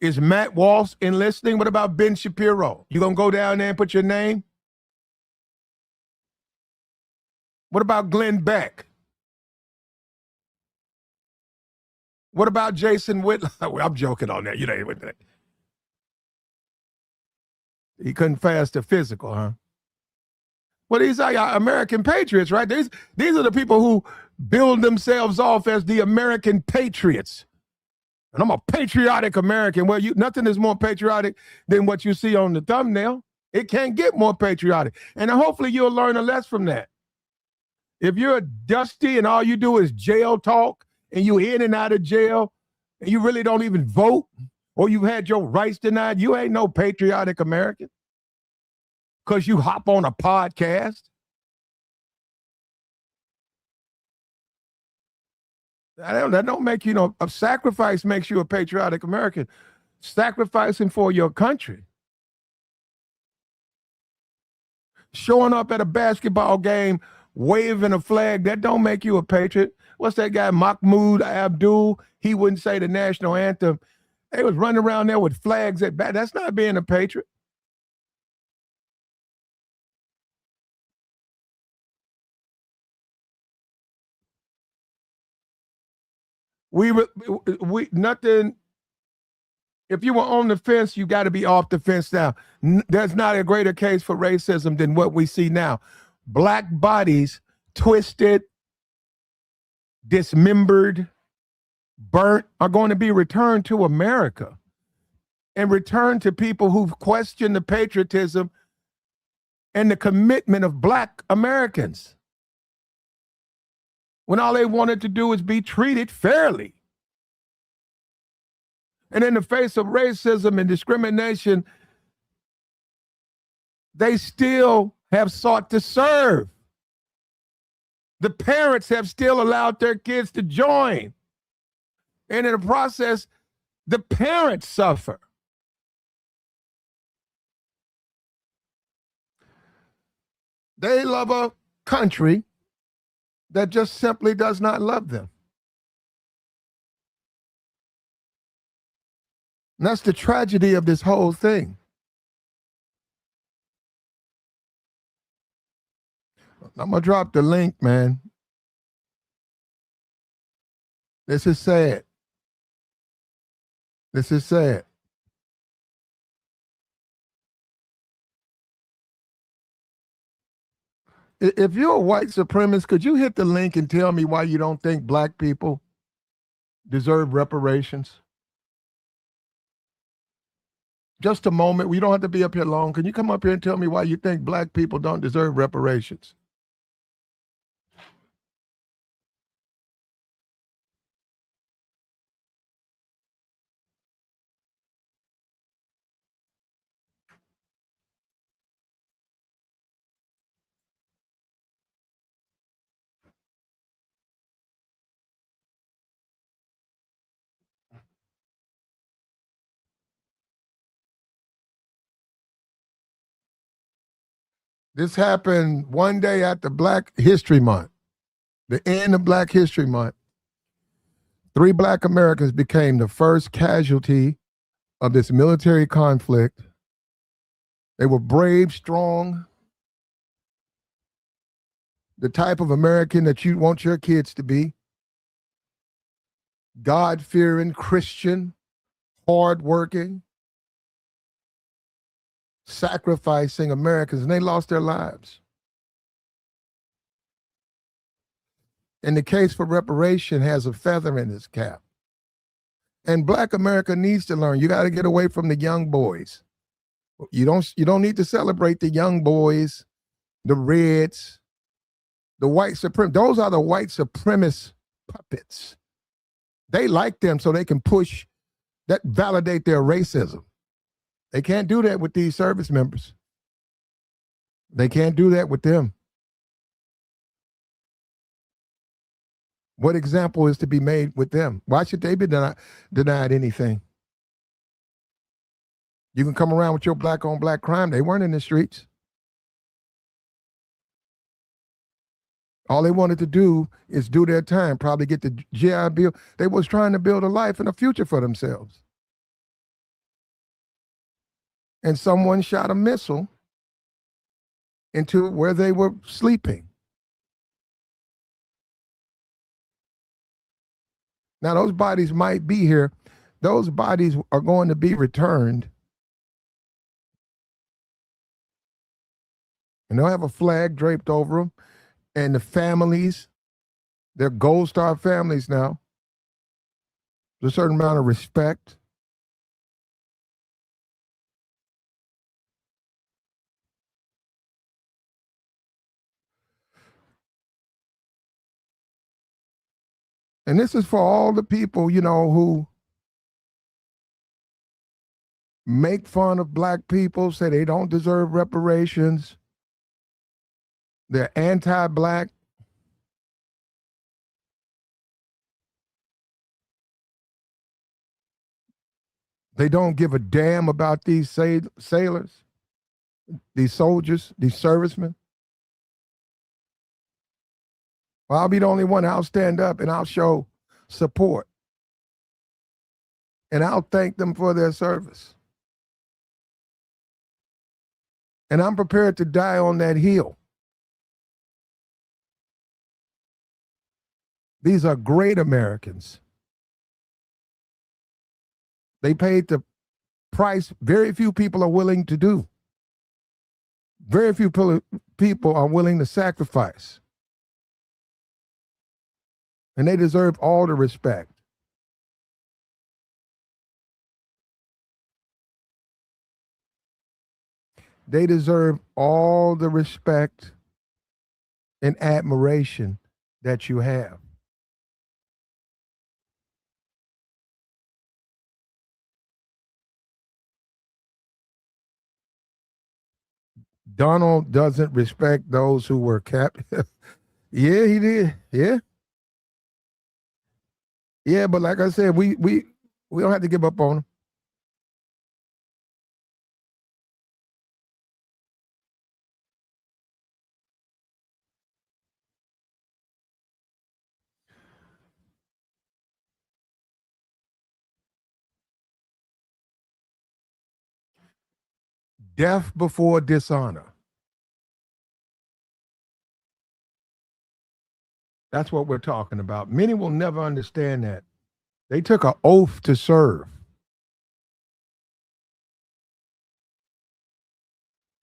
Is Matt Walsh enlisting? What about Ben Shapiro? You gonna go down there and put your name? What about Glenn Beck? What about Jason Whitlock? I'm joking on that. You know, he couldn't fast the physical, huh? Well, these are American patriots, right? These are the people who build themselves off as the American patriots. And I'm a patriotic American. Well, nothing is more patriotic than what you see on the thumbnail. It can't get more patriotic. And hopefully you'll learn a lesson from that. If you're dusty and all you do is jail talk and you in and out of jail and you really don't even vote or you've had your rights denied, you ain't no patriotic American because you hop on a podcast. That don't make you, a sacrifice makes you a patriotic American. Sacrificing for your country. Showing up at a basketball game, waving a flag, that don't make you a patriot. What's that guy, Mahmoud Abdul? He wouldn't say the national anthem. They was running around there with flags at back. That's not being a patriot. We nothing If you were on the fence, you got to be off the fence now. There's not a greater case for racism than what we see now. Black bodies twisted, dismembered, burnt are going to be returned to America and returned to people who've questioned the patriotism and the commitment of Black Americans, when all they wanted to do is be treated fairly. And in the face of racism and discrimination, they still have sought to serve. The parents have still allowed their kids to join. And in the process, the parents suffer. They love a country that just simply does not love them. And that's the tragedy of this whole thing. I'm going to drop the link, man. This is sad. This is sad. If you're a white supremacist, could you hit the link and tell me why you don't think Black people deserve reparations? Just a moment. We don't have to be up here long. Can you come up here and tell me why you think Black people don't deserve reparations? This happened one day after Black History Month, the end of Black History Month. 3 Black Americans became the first casualty of this military conflict. They were brave, strong, the type of American that you want your kids to be. God-fearing, Christian, hardworking, sacrificing Americans, and they lost their lives. And the case for reparation has a feather in its cap. And Black America needs to learn. You got to get away from the young boys. You don't need to celebrate the young boys, the Reds, the white supremacists. Those are the white supremacist puppets. They like them so they can push that, validate their racism. They can't do that with these service members. They can't do that with them. What example is to be made with them? Why should they be denied anything? You can come around with your black on black crime. They weren't in the streets. All they wanted to do is do their time, probably get the GI Bill. They was trying to build a life and a future for themselves. And someone shot a missile into where they were sleeping. Now, those bodies might be here. Those bodies are going to be returned. And they'll have a flag draped over them. And the families, they're Gold Star families now. There's a certain amount of respect. And this is for all the people, who make fun of black people, say they don't deserve reparations. They're anti-black. They don't give a damn about these sailors, these soldiers, these servicemen. Well, I'll be the only one. I'll stand up and I'll show support. And I'll thank them for their service. And I'm prepared to die on that hill. These are great Americans. They paid the price very few people are willing to do. Very few people are willing to sacrifice. And they deserve all the respect. They deserve all the respect and admiration that you have. Donald doesn't respect those who were captive. Yeah, he did. Yeah. Yeah, but like I said, we don't have to give up on him. Death before dishonor. That's what we're talking about. Many will never understand that. They took an oath to serve.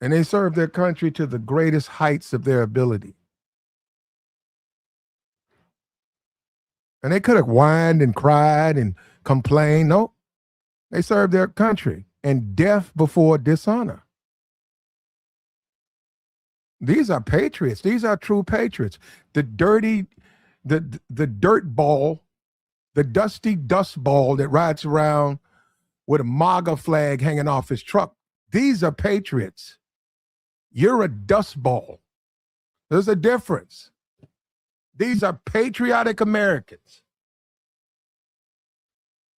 And they served their country to the greatest heights of their ability. And they could have whined and cried and complained. No, they served their country. And death before dishonor. These are patriots. These are true patriots. The dirty, the dirt ball, the dusty dust ball that rides around with a MAGA flag hanging off his truck. These are patriots. You're a dust ball. There's a difference. These are patriotic Americans.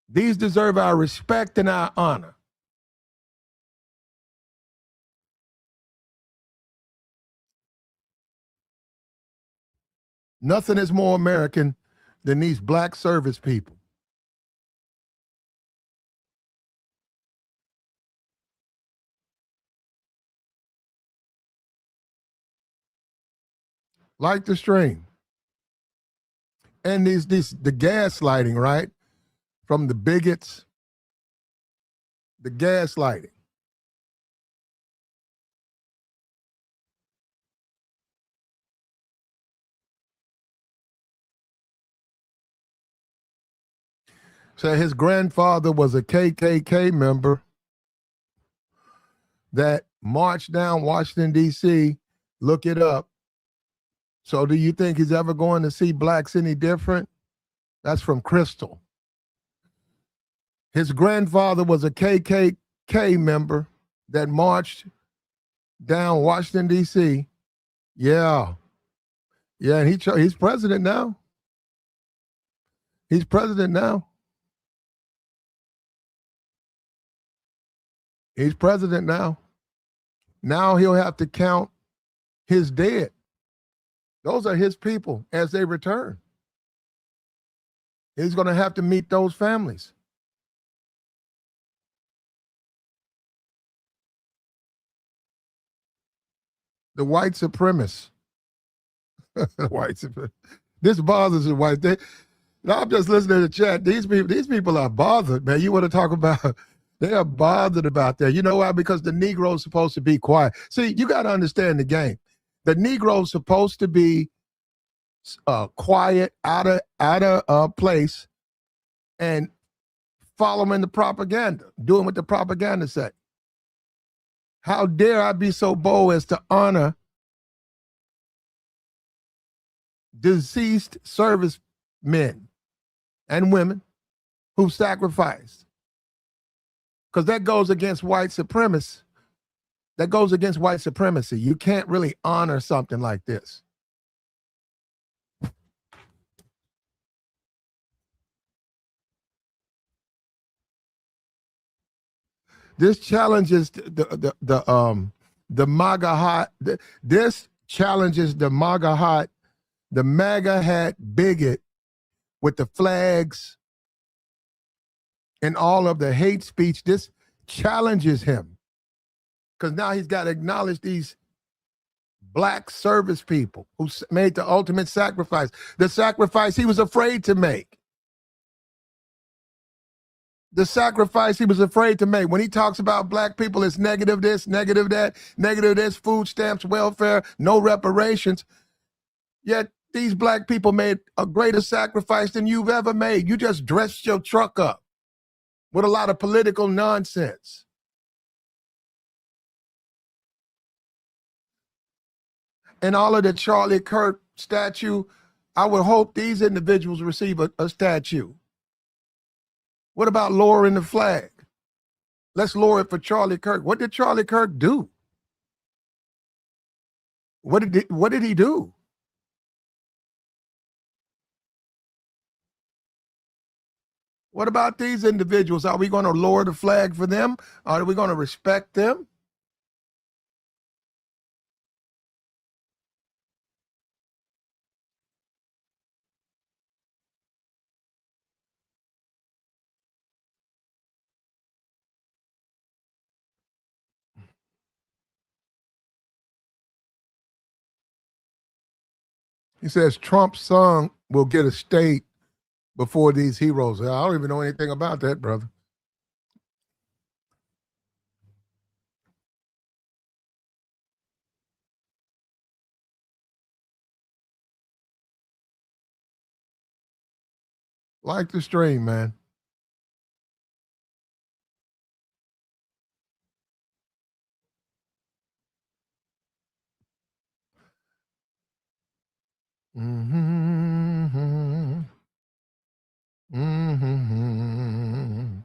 These deserve our respect and our honor. Nothing is more American than these black service people. Like the stream. And the gaslighting, right? From the bigots, the gaslighting. So his grandfather was a KKK member that marched down Washington, D.C. Look it up. So do you think he's ever going to see blacks any different? That's from Crystal. His grandfather was a KKK member that marched down Washington, D.C. Yeah. Yeah, and he's president now. He's president now. He's president now. Now he'll have to count his dead. Those are his people as they return. He's going to have to meet those families. The white supremacists. This bothers the white. I'm just listening to the chat. These people are bothered, man. You want to talk about, they are bothered about that. You know why? Because the Negro is supposed to be quiet. See, you got to understand the game. The Negro is supposed to be quiet, out of place, and following the propaganda, doing what the propaganda say. How dare I be so bold as to honor deceased servicemen and women who sacrificed? Because that goes against white supremacy. That goes against white supremacy. You can't really honor something like this. This challenges the MAGA hat. This challenges the MAGA hat, the MAGA hat bigot with the flags and all of the hate speech. This challenges him because now he's got to acknowledge these black service people who made the ultimate sacrifice, the sacrifice he was afraid to make. The sacrifice he was afraid to make. When he talks about black people, it's negative this, negative that, negative this, food stamps, welfare, no reparations. Yet these black people made a greater sacrifice than you've ever made. You just dressed your truck up with a lot of political nonsense. And all of the Charlie Kirk statue, I would hope these individuals receive a statue. What about lowering the flag? Let's lower it for Charlie Kirk. What did Charlie Kirk do? What did he do? What about these individuals? Are we going to lower the flag for them? Are we going to respect them? He says Trump's son will get a state before these heroes. I don't even know anything about that, brother. Like the stream, man. Mm-hmm. Mm-hmm.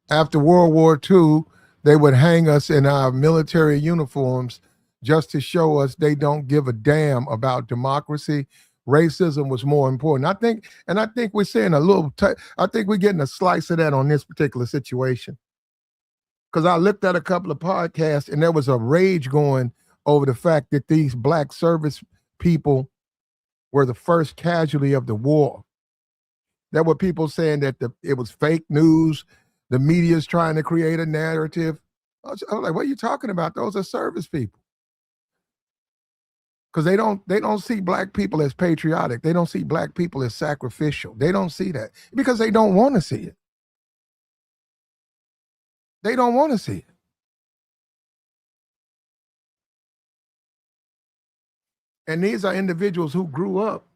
After World War II, they would hang us in our military uniforms just to show us they don't give a damn about democracy. Racism was more important. I think we're seeing I think we're getting a slice of that on this particular situation. Because I looked at a couple of podcasts and there was a rage going over the fact that these black service people were the first casualty of the war. There were people saying that it was fake news. The media's trying to create a narrative. I was like, what are you talking about? Those are service people. Because they don't see black people as patriotic. They don't see black people as sacrificial. They don't see that because they don't want to see it. They don't want to see it. And these are individuals who grew up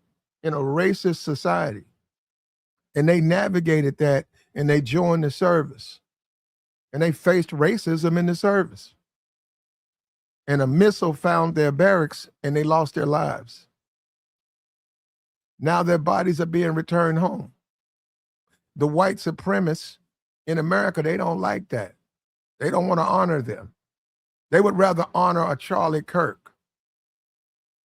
in a racist society and they navigated that and they joined the service and they faced racism in the service. And a missile found their barracks and they lost their lives. Now their bodies are being returned home. The white supremacists in America, they don't like that. They don't want to honor them. They would rather honor a Charlie Kirk.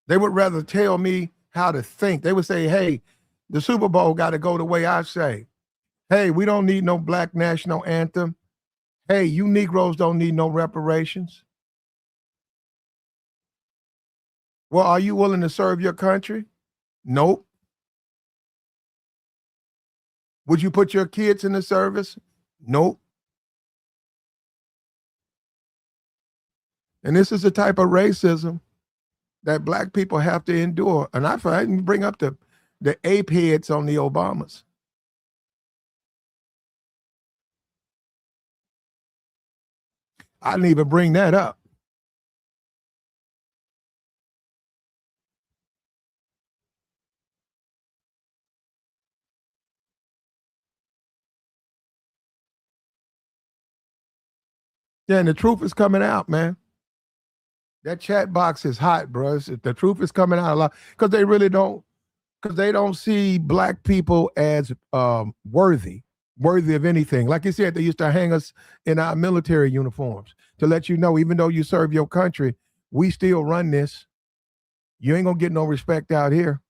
They would rather tell me how to think. They would say, hey, the Super Bowl got to go the way I say. Hey, we don't need no black national anthem. Hey, you Negroes don't need no reparations. Well, are you willing to serve your country? Nope. Would you put your kids in the service? Nope. And this is the type of racism that black people have to endure. And I didn't bring up the ape heads on the Obamas. I didn't even bring that up. Yeah, and the truth is coming out, man. That chat box is hot, bro. The truth is coming out a lot because they really don't, because they don't see black people as worthy of anything. Like you said, they used to hang us in our military uniforms to let you know, even though you serve your country, we still run this. You ain't gonna get no respect out here.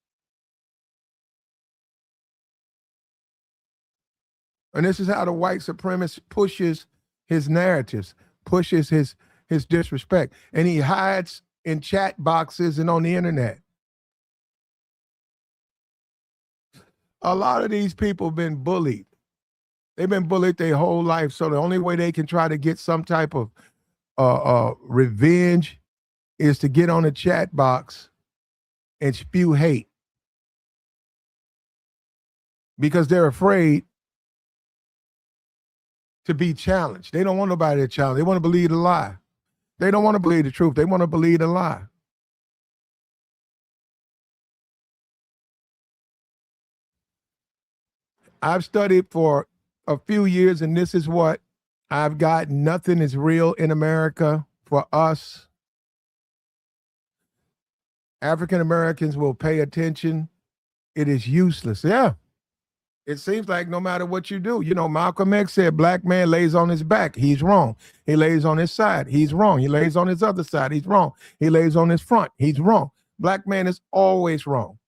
And this is how the white supremacist pushes his narratives, pushes his disrespect, and he hides in chat boxes and on the internet. A lot of these people have been bullied. They've been bullied their whole life, so the only way they can try to get some type of revenge is to get on a chat box and spew hate because they're afraid to be challenged. They don't want nobody to challenge. They want to believe the lie. They don't want to believe the truth. They want to believe the lie. I've studied for a few years, and this is what I've got. Nothing is real in America for us. African Americans will pay attention. It is useless. Yeah. It seems like no matter what you do, Malcolm X said, black man lays on his back. He's wrong. He lays on his side. He's wrong. He lays on his other side. He's wrong. He lays on his front. He's wrong. Black man is always wrong.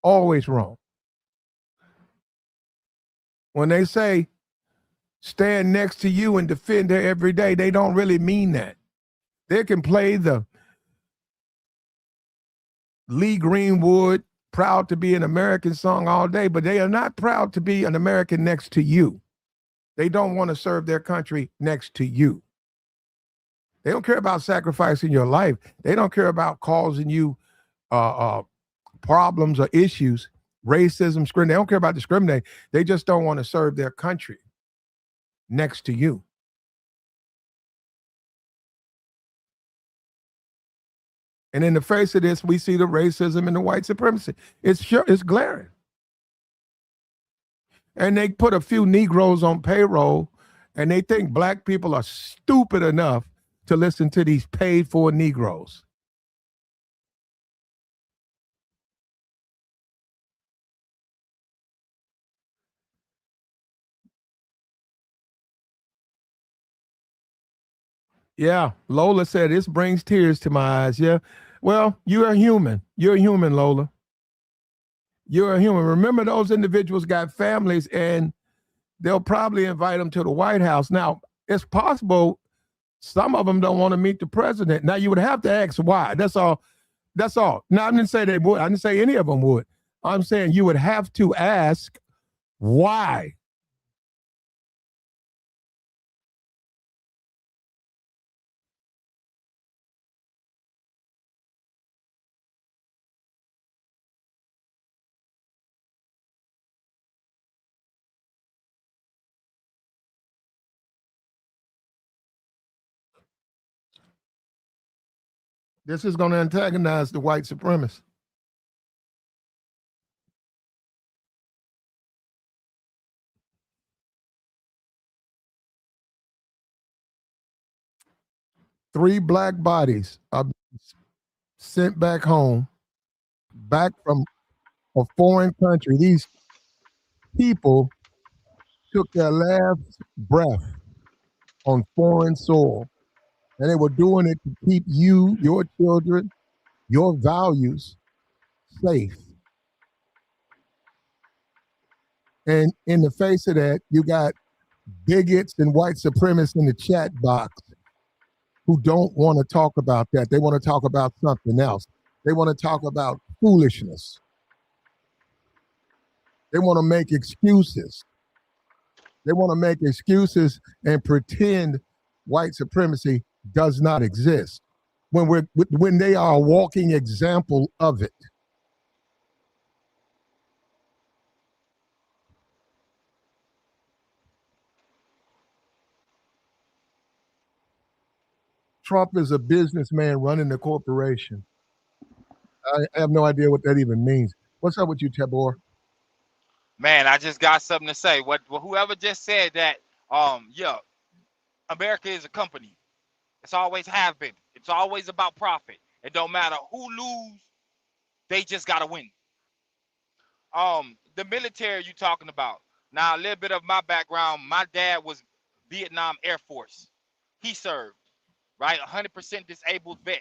Always wrong. When they say stand next to you and defend her every day, they don't really mean that. They can play the Lee Greenwood proud to be an American song all day, but they are not proud to be an American next to you. They don't want to serve their country next to you. They don't care about sacrificing your life. They don't care about causing you problems or issues, racism, discrimination. They don't care about discriminating. They just don't want to serve their country next to you. And in the face of this, we see the racism and the white supremacy. It's glaring. And they put a few Negroes on payroll, and they think black people are stupid enough to listen to these paid-for Negroes. Yeah, Lola said, this brings tears to my eyes. Yeah, well, you're a human. You're a human, Lola. You're a human. Remember, those individuals got families, and they'll probably invite them to the White House. Now, it's possible some of them don't want to meet the president. Now, you would have to ask why. That's all. That's all. Now, I didn't say they would. I didn't say any of them would. I'm saying you would have to ask why. This is going to antagonize the white supremacists. Three black bodies are sent back home, back from a foreign country. These people took their last breath on foreign soil, and they were doing it to keep you, your children, your values safe. And in the face of that, you got bigots and white supremacists in the chat box who don't want to talk about that. They want to talk about something else. They want to talk about foolishness. They want to make excuses. They want to make excuses and pretend white supremacy does not exist when they are a walking example of it. Trump is a businessman running a corporation. I have no idea what that even means. What's up with you, Tabor? Man, I just got something to say. Whoever just said that, yeah, America is a company. It's always have been. It's always about profit. It don't matter who lose, they just gotta win. The military you talking about. Now, a little bit of my background. My dad was Vietnam Air Force. He served, right? 100% disabled vet.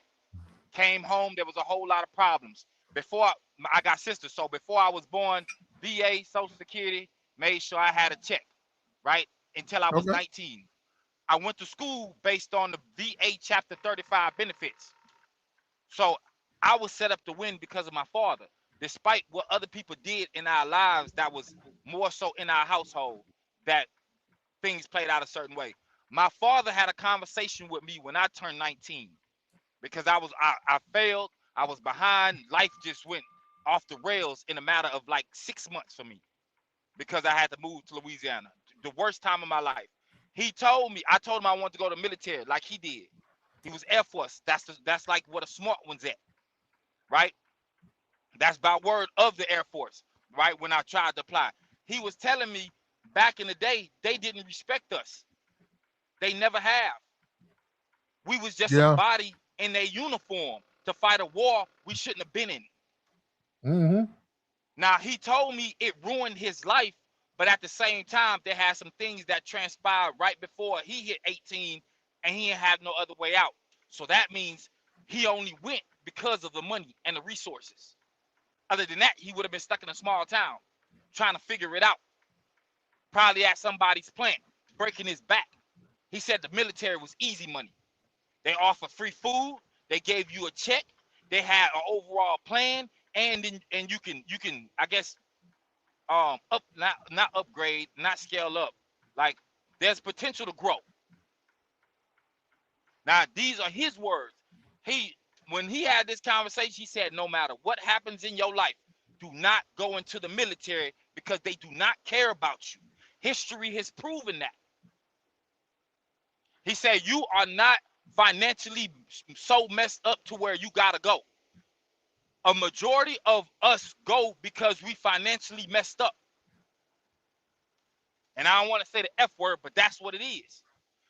Came home, there was a whole lot of problems. Before I got sisters, so before I was born, VA, Social Security, made sure I had a check, right? Until I was 19. I went to school based on the VA Chapter 35 benefits. So I was set up to win because of my father. Despite what other people did in our lives, that was more so in our household, that things played out a certain way. My father had a conversation with me when I turned 19 because I failed. I was behind. Life just went off the rails in a matter of like 6 months for me because I had to move to Louisiana. The worst time of my life. He told me, I told him I wanted to go to the military like he did. He was Air Force. That's like what a smart one's at, right? That's by word of the Air Force, right? When I tried to apply, he was telling me back in the day they didn't respect us. They never have. We was just Yeah. somebody in their uniform to fight a war we shouldn't have been in. Mm-hmm. Now he told me it ruined his life, but at the same time, there had some things that transpired right before he hit 18, and he didn't have no other way out. So that means he only went because of the money and the resources. Other than that, he would have been stuck in a small town trying to figure it out, probably at somebody's plant, breaking his back. He said the military was easy money. They offer free food, they gave you a check, they had an overall plan, and then and you can I guess up not upgrade, not scale up. Like there's potential to grow. Now these are his words. He when he had this conversation, he said, no matter what happens in your life, do not go into the military because they do not care about you. History has proven that. He said you are not financially so messed up to where you gotta go. A majority of us go because we financially messed up. And I don't want to say the F word, but that's what it is.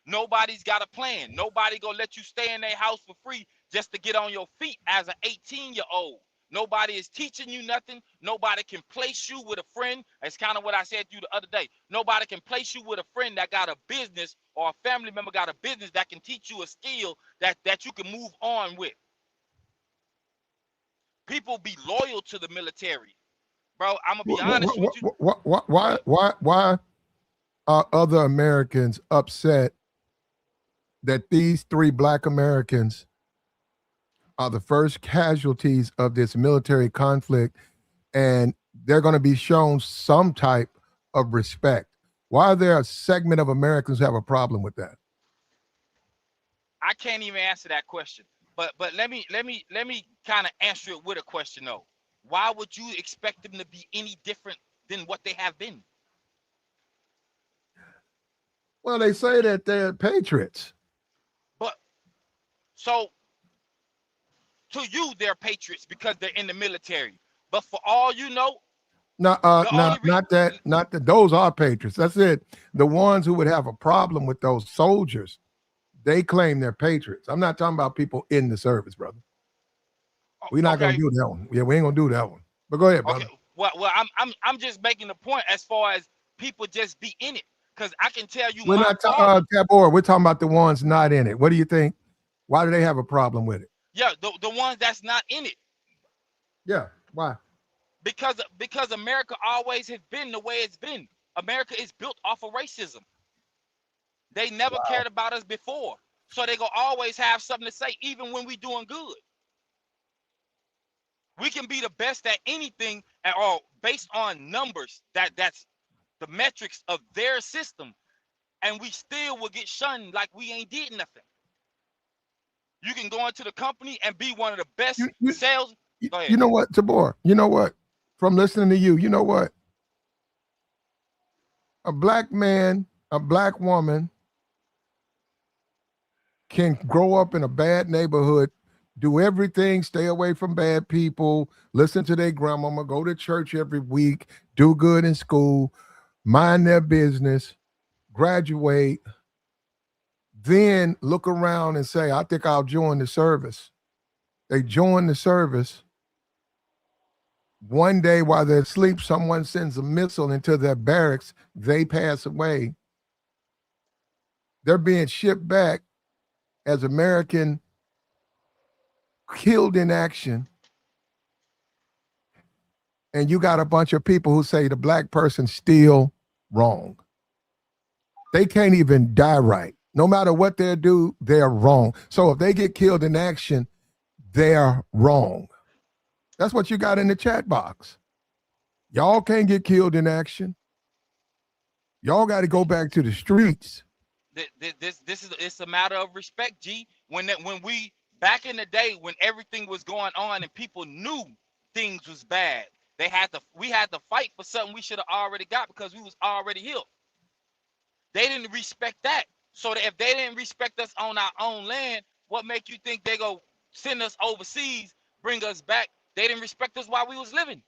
Nobody's got a plan. Nobody gonna let you stay in their house for free just to get on your feet as an 18-year-old. Nobody is teaching you nothing. Nobody can place you with a friend. That's kind of what I said to you the other day. Nobody can place you with a friend that got a business or a family member got a business that can teach you a skill that you can move on with. People be loyal to the military, bro. I'm gonna be honest with you. Go ahead. Why are other Americans upset that these three black Americans are the first casualties of this military conflict and they're going to be shown some type of respect? Why are there a segment of Americans who have a problem with that? I can't even answer that question. But let me kind of answer it with a question though. Why would you expect them to be any different than what they have been? Well, they say that they're patriots. But so to you, they're patriots because they're in the military. But for all you know, No, the no, only not that. Those are patriots. That's it. The ones who would have a problem with those soldiers, they claim they're patriots. I'm not talking about people in the service, brother. We're not gonna okay, do that one. Yeah, we ain't gonna do that one. But go ahead, okay. brother. Well, I'm just making the point as far as people just be in it. Because I can tell you, We're my not father, Tabor. We're talking about the ones not in it. What do you think? Why do they have a problem with it? yeah, the ones that's not in it, Yeah. Why? because America always has been the way it's been. America is built off of racism. They never Wow. cared about us before. So they gonna always have something to say, even when we doing good. We can be the best at anything at all based on numbers. That's the metrics of their system, and we still will get shunned like we ain't did nothing. You can go into the company and be one of the You, best you, sales. you Go you ahead. know what, Tabor? You know what? From listening to you, you know what? A black man, a black woman can grow up in a bad neighborhood, do everything, stay away from bad people, listen to their grandmama, go to church every week, do good in school, mind their business, graduate, then look around and say, I think I'll join the service. They join the service. One day while they're asleep, someone sends a missile into their barracks. They pass away. They're being shipped back as American killed in action. And you got a bunch of people who say the black person's still wrong. They can't even die right. No matter what they do, they're wrong. So if they get killed in action, they're wrong. That's what you got in the chat box. Y'all can't get killed in action. Y'all got to go back to the streets. This is it's a matter of respect, G. When we back in the day when everything was going on and people knew things was bad, we had to fight for something we should have already got because we was already healed. They didn't respect that. So that if they didn't respect us on our own land, what make you think they go send us overseas, bring us back? They didn't respect us while we was living.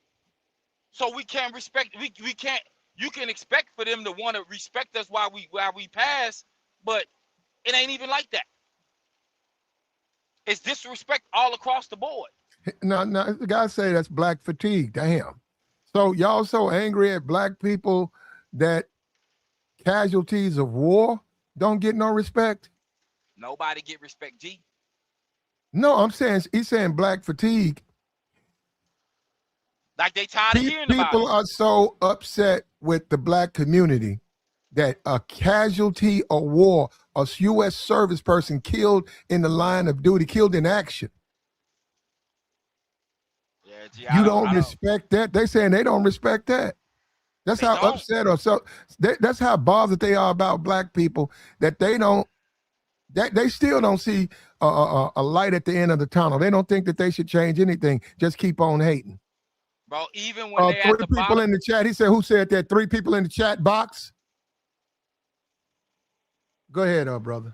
So we can't respect, we can't, you can expect for them to want to respect us while we pass, but it ain't even like that. It's disrespect all across the board. Now, the guy say that's black fatigue. Damn. So y'all so angry at black people that casualties of war don't get no respect? Nobody get respect, G. No, I'm saying he's saying black fatigue. Like they tired of hearing about People it. are so upset with the black community that a casualty of war, a U.S. service person killed in the line of duty, killed in action. Yeah, G, You don't respect that? They saying they don't respect that. That's how upset or so. That's how bothered they are about black people, that they don't. That they still don't see a light at the end of the tunnel. They don't think that they should change anything. Just keep on hating. Bro, even when they at the 3 people bottom, in the chat. He said, "Who said that?" 3 people in the chat box. Go ahead, brother.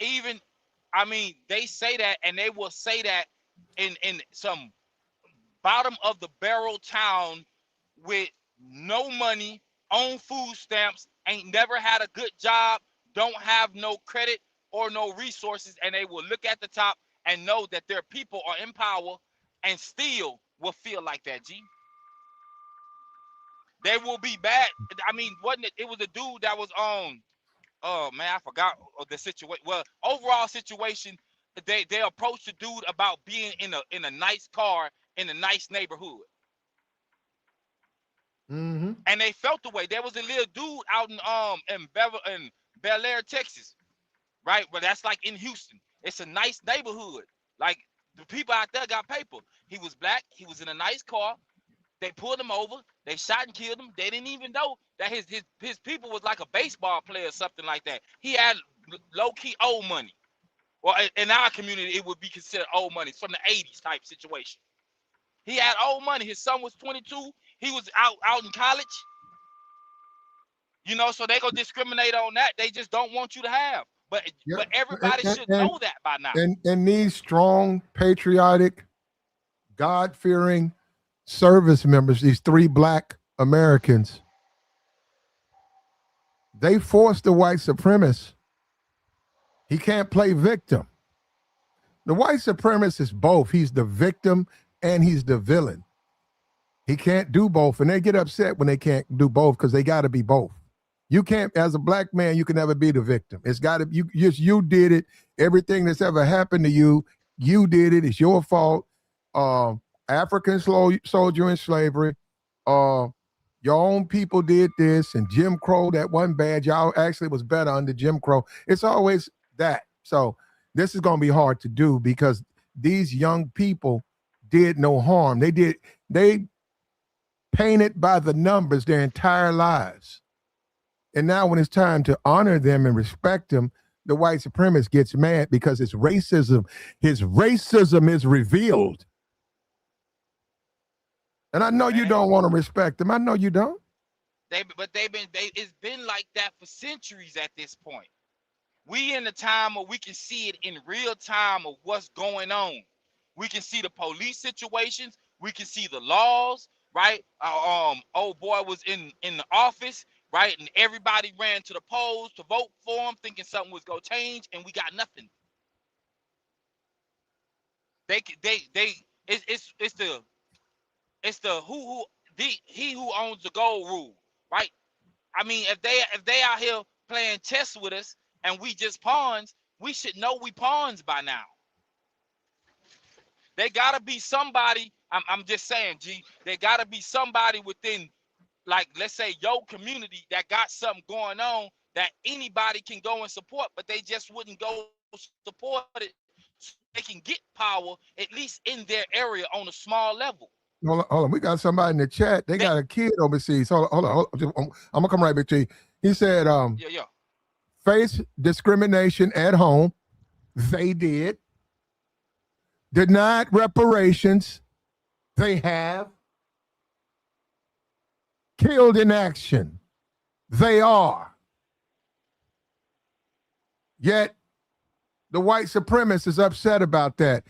even, I mean, they say that, and they will say that in some bottom of the barrel town with no money, on food stamps, ain't never had a good job, don't have no credit or no resources, and they will look at the top and know that their people are in power and still will feel like that, G. They will be bad. I mean, wasn't it? It was a dude that was on. Oh man, I forgot the situation. Well, overall situation, they approached the dude about being in a nice car in a nice neighborhood. Mm-hmm. And they felt the way. There was a little dude out in Bel Air, Texas, right? But that's like in Houston. It's a nice neighborhood. Like the people out there got paper. He was black. He was in a nice car. They pulled him over. They shot and killed him. They didn't even know that his people was like a baseball player or something like that. He had low key old money. Well, in our community, it would be considered old money. It's from the 80s type situation. He had old money. His son was 22. He was out in college. You know, so they go discriminate on that. They just don't want you to have. But everybody should know that by now. And these strong, patriotic, God-fearing service members, these 3 black Americans, they forced the white supremacist. He can't play victim. The white supremacist is both. He's the victim and he's the villain. He can't do both, and they get upset when they can't do both because they got to be both. You can't, as a black man, you can never be the victim. It's got to, you did it. Everything that's ever happened to you, you did it. It's your fault. African soldier in slavery. Your own people did this, and Jim Crow, that wasn't bad. Y'all actually was better under Jim Crow. It's always that. So this is going to be hard to do because these young people did no harm. They painted by the numbers their entire lives. And now when it's time to honor them and respect them, the white supremacist gets mad because his racism is revealed. And I know you don't want to respect them. I know you don't. It's been like that for centuries at this point. We in the time where we can see it in real time of what's going on. We can see the police situations. We can see the laws, right? Old boy was in the office, right? And everybody ran to the polls to vote for him, thinking something was gonna change, and we got nothing. It's the he who owns the gold rule, right? I mean, if they out here playing chess with us and we just pawns, we should know we pawns by now. They gotta be somebody. I'm just saying, G. They gotta be somebody within, like, let's say your community that got something going on that anybody can go and support, but they just wouldn't go support it so they can get power at least in their area on a small level. Hold on. We got somebody in the chat. They got a kid overseas. Hold on. I'm gonna come right back to you. He said, face discrimination at home. They did. Denied reparations. They have. Killed in action. They are. Yet the white supremacist is upset about that.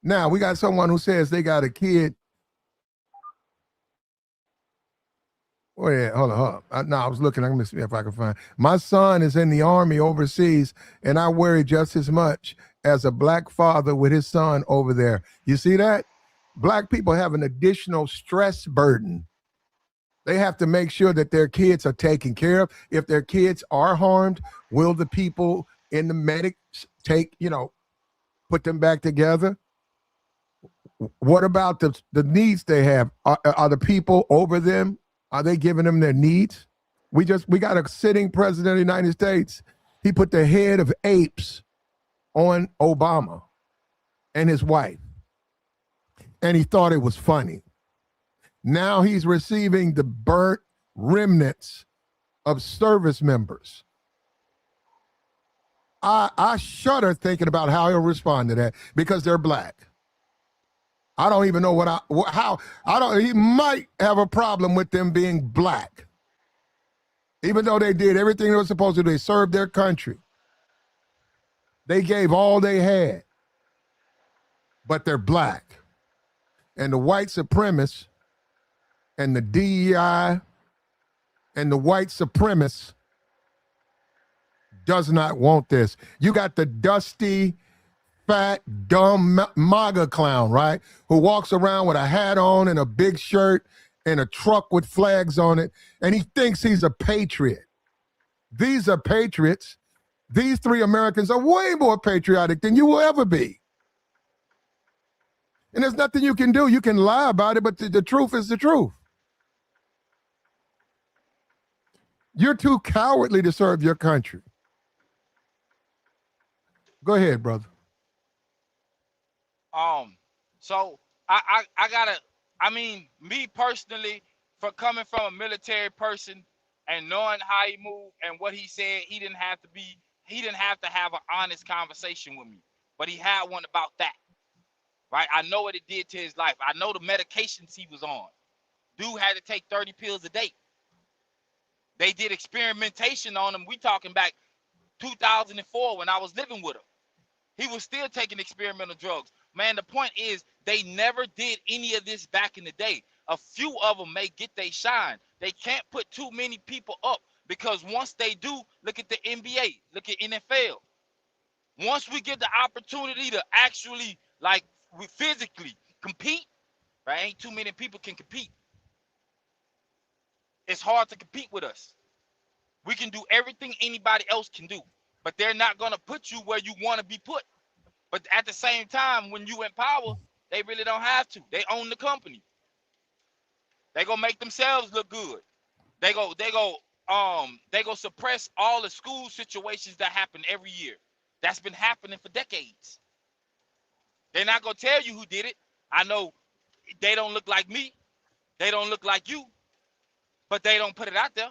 Now we got someone who says they got a kid. Oh yeah, hold on. No, I was looking. Let me see if I can find. My son is in the Army overseas, and I worry just as much as a black father with his son over there. You see that? Black people have an additional stress burden. They have to make sure that their kids are taken care of. If their kids are harmed, will the people in the medics put them back together? What about the needs they have? Are the people over them? Are they giving them their needs? We got a sitting president of the United States. He put the head of apes on Obama and his wife, and he thought it was funny. Now he's receiving the burnt remnants of service members. I shudder thinking about how he'll respond to that because they're black. I don't even know he might have a problem with them being black. Even though they did everything they were supposed to do, they served their country. They gave all they had, but they're black. And the white supremacists and the DEI and the white supremacists does not want this. You got the dusty, fat, dumb MAGA clown, right? Who walks around with a hat on and a big shirt and a truck with flags on it, and he thinks he's a patriot. These are patriots. These three Americans are way more patriotic than you will ever be. And there's nothing you can do. You can lie about it, but the truth is the truth. You're too cowardly to serve your country. Go ahead, brother. So me personally, for coming from a military person and knowing how he moved and what he said, he didn't have to have an honest conversation with me, but he had one about that. Right? I know what it did to his life. I know the medications he was on. Dude had to take 30 pills a day. They did experimentation on him. We talking back 2004 when I was living with him. He was still taking experimental drugs. Man, the point is they never did any of this back in the day. A few of them may get they shine. They can't put too many people up because once they do, look at the NBA, look at NFL. Once we get the opportunity to actually we physically compete, right? Ain't too many people can compete. It's hard to compete with us. We can do everything anybody else can do, but they're not going to put you where you want to be put. But at the same time, when you in power, they really don't have to. They own the company. They gonna make themselves look good. They go suppress all the school situations that happen every year. That's been happening for decades. They're not gonna tell you who did it. I know they don't look like me. They don't look like you, but they don't put it out there.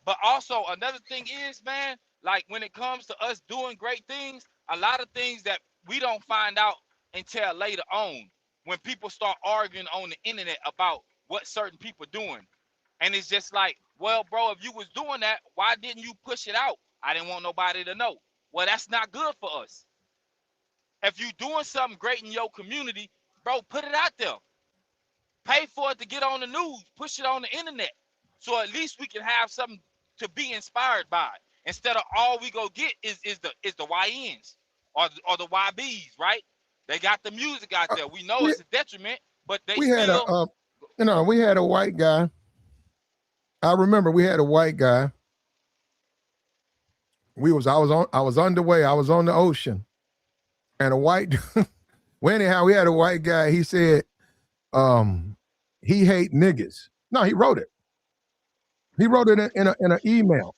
But also another thing is, man, like when it comes to us doing great things, a lot of things that we don't find out until later on when people start arguing on the internet about what certain people are doing. And it's just like, well, bro, if you was doing that, why didn't you push it out? I didn't want nobody to know. Well, that's not good for us. If you doing something great in your community, bro, put it out there. Pay for it to get on the news. Push it on the internet. So at least we can have something to be inspired by. Instead of all we go get is the YNs or the YBs, right? They got the music out there. We know it's a detriment, but we had a white guy. I remember we had a white guy. I was underway. I was on the ocean, and a white. Well, anyhow, we had a white guy. He said, he hate niggas. No, he wrote it. He wrote it in an email.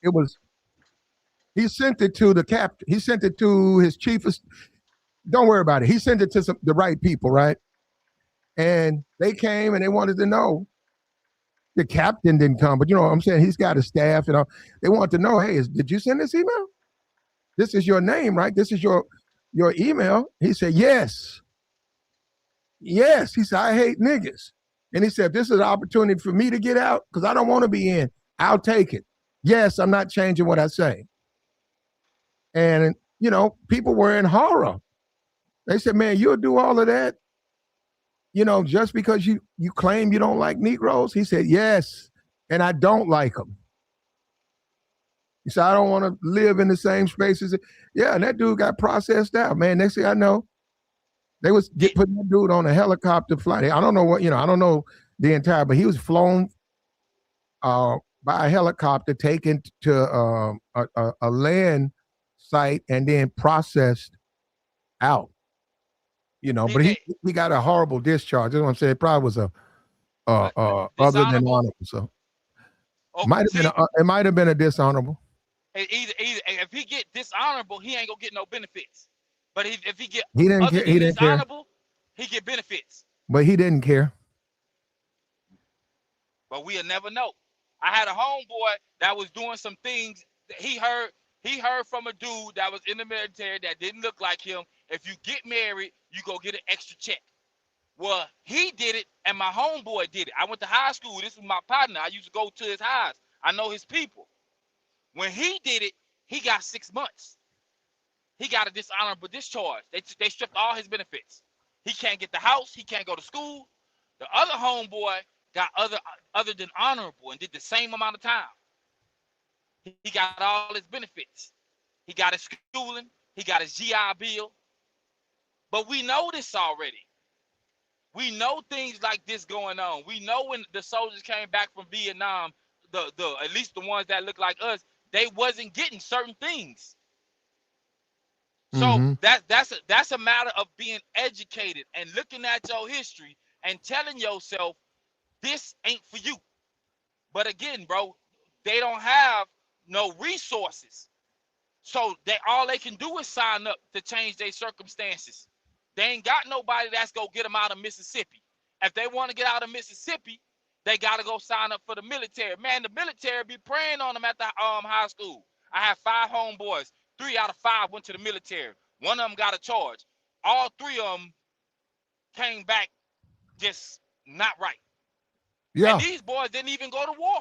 He sent it to the captain. He sent it to his chief. Don't worry about it. He sent it to the right people, right? And they came and they wanted to know. The captain didn't come, but you know what I'm saying? He's got a staff, and they want to know, hey, did you send this email? This is your name, right? This is your email. He said, yes. Yes. He said, I hate niggas. And he said, if this is an opportunity for me to get out, because I don't want to be in, I'll take it. Yes, I'm not changing what I say. And people were in horror. They said, "Man, you'll do all of that, just because you claim you don't like Negroes?" He said, "Yes, and I don't like them." He said, "I don't want to live in the same spaces." Yeah, and that dude got processed out, man. Next thing I know, they was putting that dude on a helicopter flight. I don't know I don't know the entire, but he was flown by a helicopter, taken to a land site, and then processed out. But he got a horrible discharge. That's what I'm saying. It probably was a other than dishonorable. honorable. So Okay, it might have been a dishonorable. Either if he get dishonorable, he ain't gonna get no benefits. But if he get He didn't other care. He than didn't care. dishonorable, he get benefits. But he didn't care. But we'll never know. I had a homeboy that was doing some things that he heard from a dude that was in the military that didn't look like him. If you get married, you go get an extra check. Well, he did it, and my homeboy did it. I went to high school. This was my partner. I used to go to his house. I know his people. When he did it, he got 6 months. He got a dishonorable discharge. They stripped all his benefits. He can't get the house. He can't go to school. The other homeboy got other than honorable and did the same amount of time. He got all his benefits. He got his schooling. He got his GI Bill. But we know this already. We know things like this going on. We know when the soldiers came back from Vietnam, the at least the ones that look like us, they wasn't getting certain things. So that's a matter of being educated and looking at your history and telling yourself this ain't for you. But again, bro, they don't have no resources. So all they can do is sign up to change their circumstances. They ain't got nobody that's gonna get them out of Mississippi. If they want to get out of Mississippi, they gotta go sign up for the military. Man, the military be preying on them at the high school. I have 5 homeboys. 3 out of 5 went to the military. One of them got a charge. All 3 of them came back just not right. Yeah. And these boys didn't even go to war.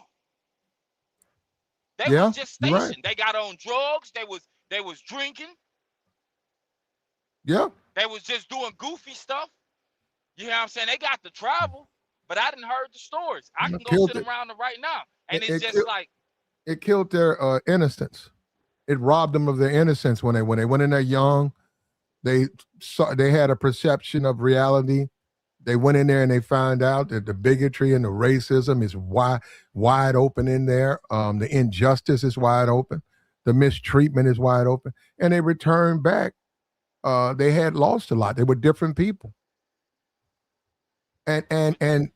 They was just stationed. Right. They got on drugs. They was drinking. Yeah. They was just doing goofy stuff. You know what I'm saying? They got to travel, but I didn't heard the stories. I can go sit around them right now. And it's just like it killed their innocence. It robbed them of their innocence when they went in there young. They had a perception of reality. They went in there and they found out that the bigotry and the racism is wide open in there. The injustice is wide open. The mistreatment is wide open. And they returned back. They had lost a lot. They were different people. And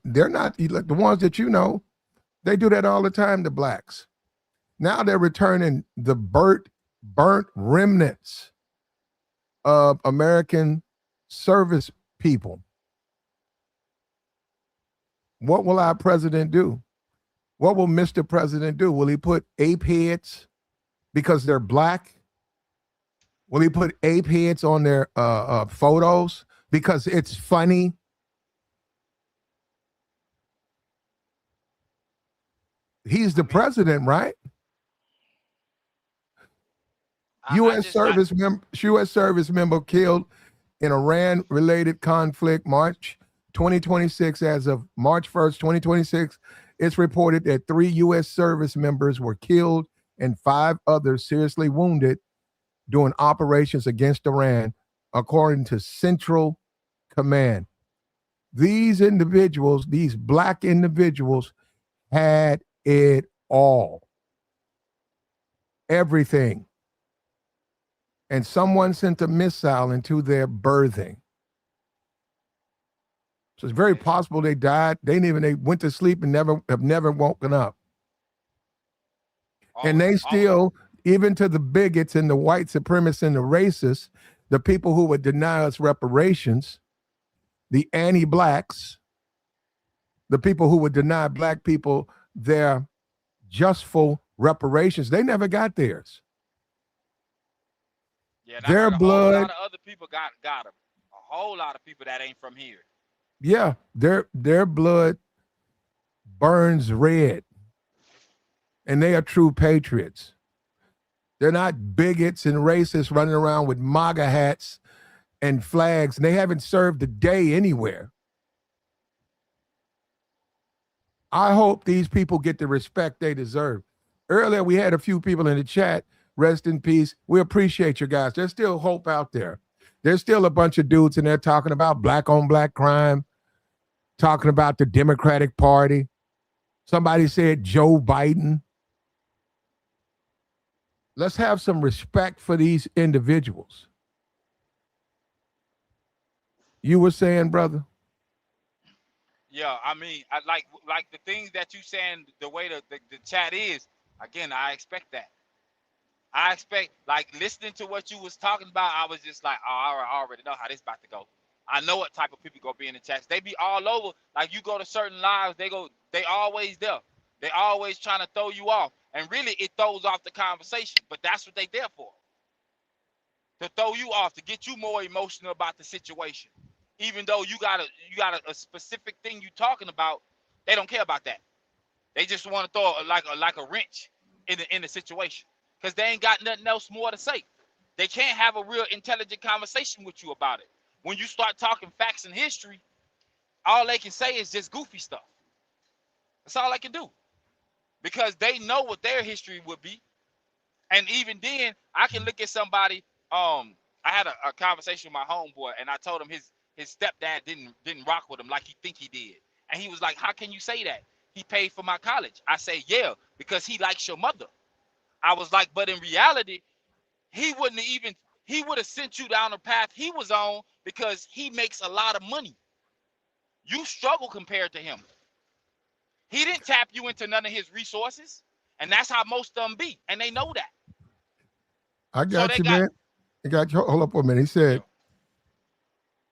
they're not the ones that they do that all the time, the blacks. Now they're returning the burnt remnants of American service people. What will our president do? What will Mr. President do? Will he put ape heads because they're black? Will he put ape heads on their photos because it's funny? He's the president, right? U.S. service member killed in Iran-related conflict, March 2026. As of March 1st, 2026, it's reported that 3 U.S. service members were killed and 5 others seriously wounded during operations against Iran, according to Central Command. These individuals, these black individuals, had it all. Everything. And someone sent a missile into their birthing. So it's very possible they died. They went to sleep and have never woken up. And they still, even to the bigots and the white supremacists and the racists, the people who would deny us reparations, the anti-blacks, the people who would deny black people their justful reparations, they never got theirs. Yeah, their blood. A whole lot of other people got them. A whole lot of people that ain't from here. Yeah, their blood burns red, and they are true patriots. They're not bigots and racists running around with MAGA hats and flags, and they haven't served a day anywhere. I hope these people get the respect they deserve. Earlier, we had a few people in the chat. Rest in peace. We appreciate you guys. There's still hope out there. There's still a bunch of dudes in there talking about black on black crime, talking about the Democratic Party. Somebody said Joe Biden. Let's have some respect for these individuals. You were saying, brother? Yeah, I mean, I like the things that you saying, the way the chat is. Again, I expect that. I expect, like, listening to what you was talking about, I was just like, oh, I already know how this about to go. I know what type of people gonna be in the chats. They be all over. Like, you go to certain lives, they always there. They always trying to throw you off. And really, it throws off the conversation. But that's what they there for. To throw you off, to get you more emotional about the situation. Even though you got a specific thing you talking about, they don't care about that. They just want to throw like a wrench in the situation, because they ain't got nothing else more to say. They can't have a real intelligent conversation with you about it. When you start talking facts and history, all they can say is just goofy stuff. That's all they can do, because they know what their history would be. And even then, I can look at somebody. I had a conversation with my homeboy, and I told him his stepdad didn't rock with him like he think he did. And he was like, how can you say that? He paid for my college. I say, yeah, because he likes your mother. I was like, but in reality, he would have sent you down the path he was on because he makes a lot of money. You struggle compared to him. He didn't tap you into none of his resources. And that's how most of them be. And they know that. I got you, man. I got you. Hold up for a minute. He said,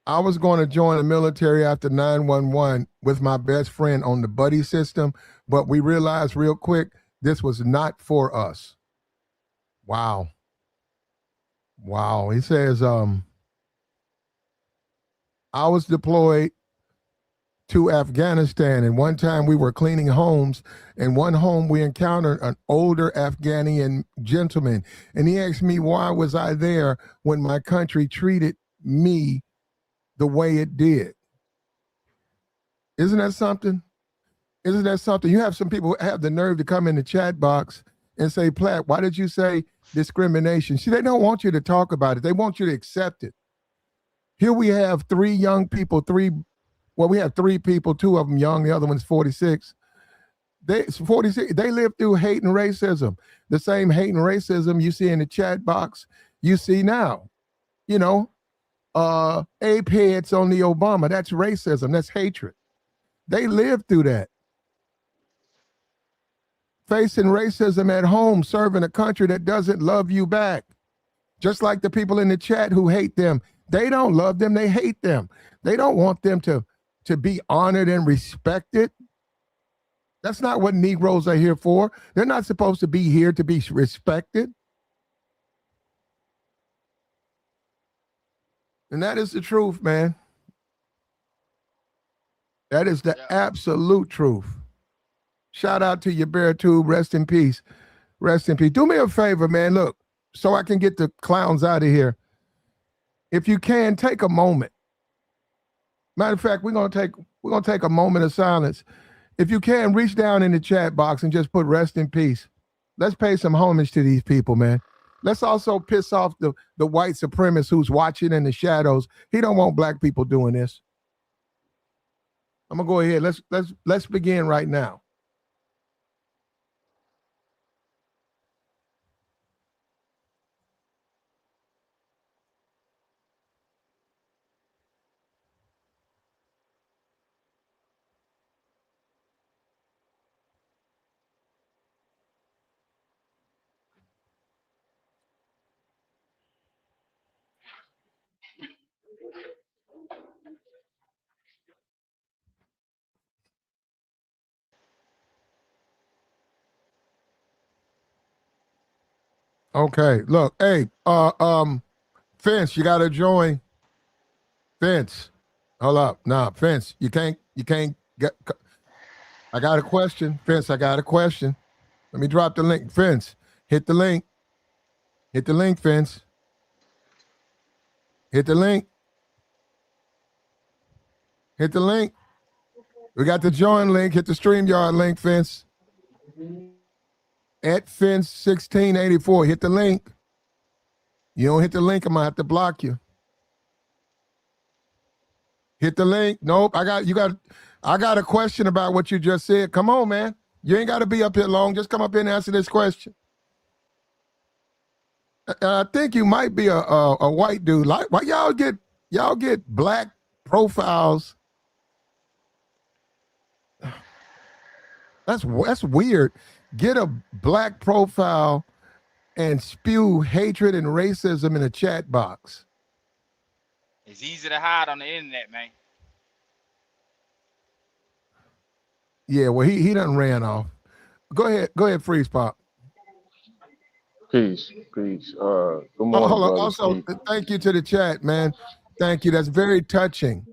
I was going to join the military after 9/11 with my best friend on the buddy system, but we realized real quick this was not for us. Wow. He says, I was deployed to Afghanistan, and one time we were cleaning homes. In one home, we encountered an older Afghani gentleman, and he asked me why was I there when my country treated me the way it did. Isn't that something? Isn't that something? You have some people who have the nerve to come in the chat box and say, Platt, why did you say discrimination? See, they don't want you to talk about it. They want you to accept it. Here we have three young people, we have three people, two of them young, the other one's 46. They live through hate and racism. The same hate and racism you see in the chat box, you see now. You know, ape heads on the Obama. That's racism. That's hatred. They live through that. Facing racism at home, serving a country that doesn't love you back. Just like the people in the chat who hate them. They don't love them. They hate them. They don't want them to be honored and respected. That's not what Negroes are here for. They're not supposed to be here to be respected. And that is the truth, man. That is the absolute truth. Shout out to your bear tube. Rest in peace. Rest in peace. Do me a favor, man. Look, so I can get the clowns out of here. If you can, take a moment. Matter of fact, we're gonna take a moment of silence. If you can, reach down in the chat box and just put rest in peace. Let's pay some homage to these people, man. Let's also piss off the white supremacist who's watching in the shadows. He don't want black people doing this. I'm gonna go ahead. Let's begin right now. Okay, look, hey, Vince, you gotta join. Vince, hold up, nah, Vince, you can't get. I got a question, Vince. I got a question. Let me drop the link, Vince. Hit the link. Hit the link, Vince. Hit the link. Hit the link. We got the join link. Hit the StreamYard link, Vince. At Vince1684. Hit the link. You don't hit the link, I'm gonna have to block you. Hit the link. Nope. I got a question about what you just said. Come on, man. You ain't got to be up here long. Just come up here and answer this question. I think you might be a white dude. Like, why y'all get black profiles? That's weird. Get a black profile and spew hatred and racism in a chat box. It's easy to hide on the internet, man. Yeah, well, he done ran off. Go ahead, Freeze Pop. Peace. Good morning, Hold on. brother. Also, thank you to the chat, man. Thank you. That's very touching.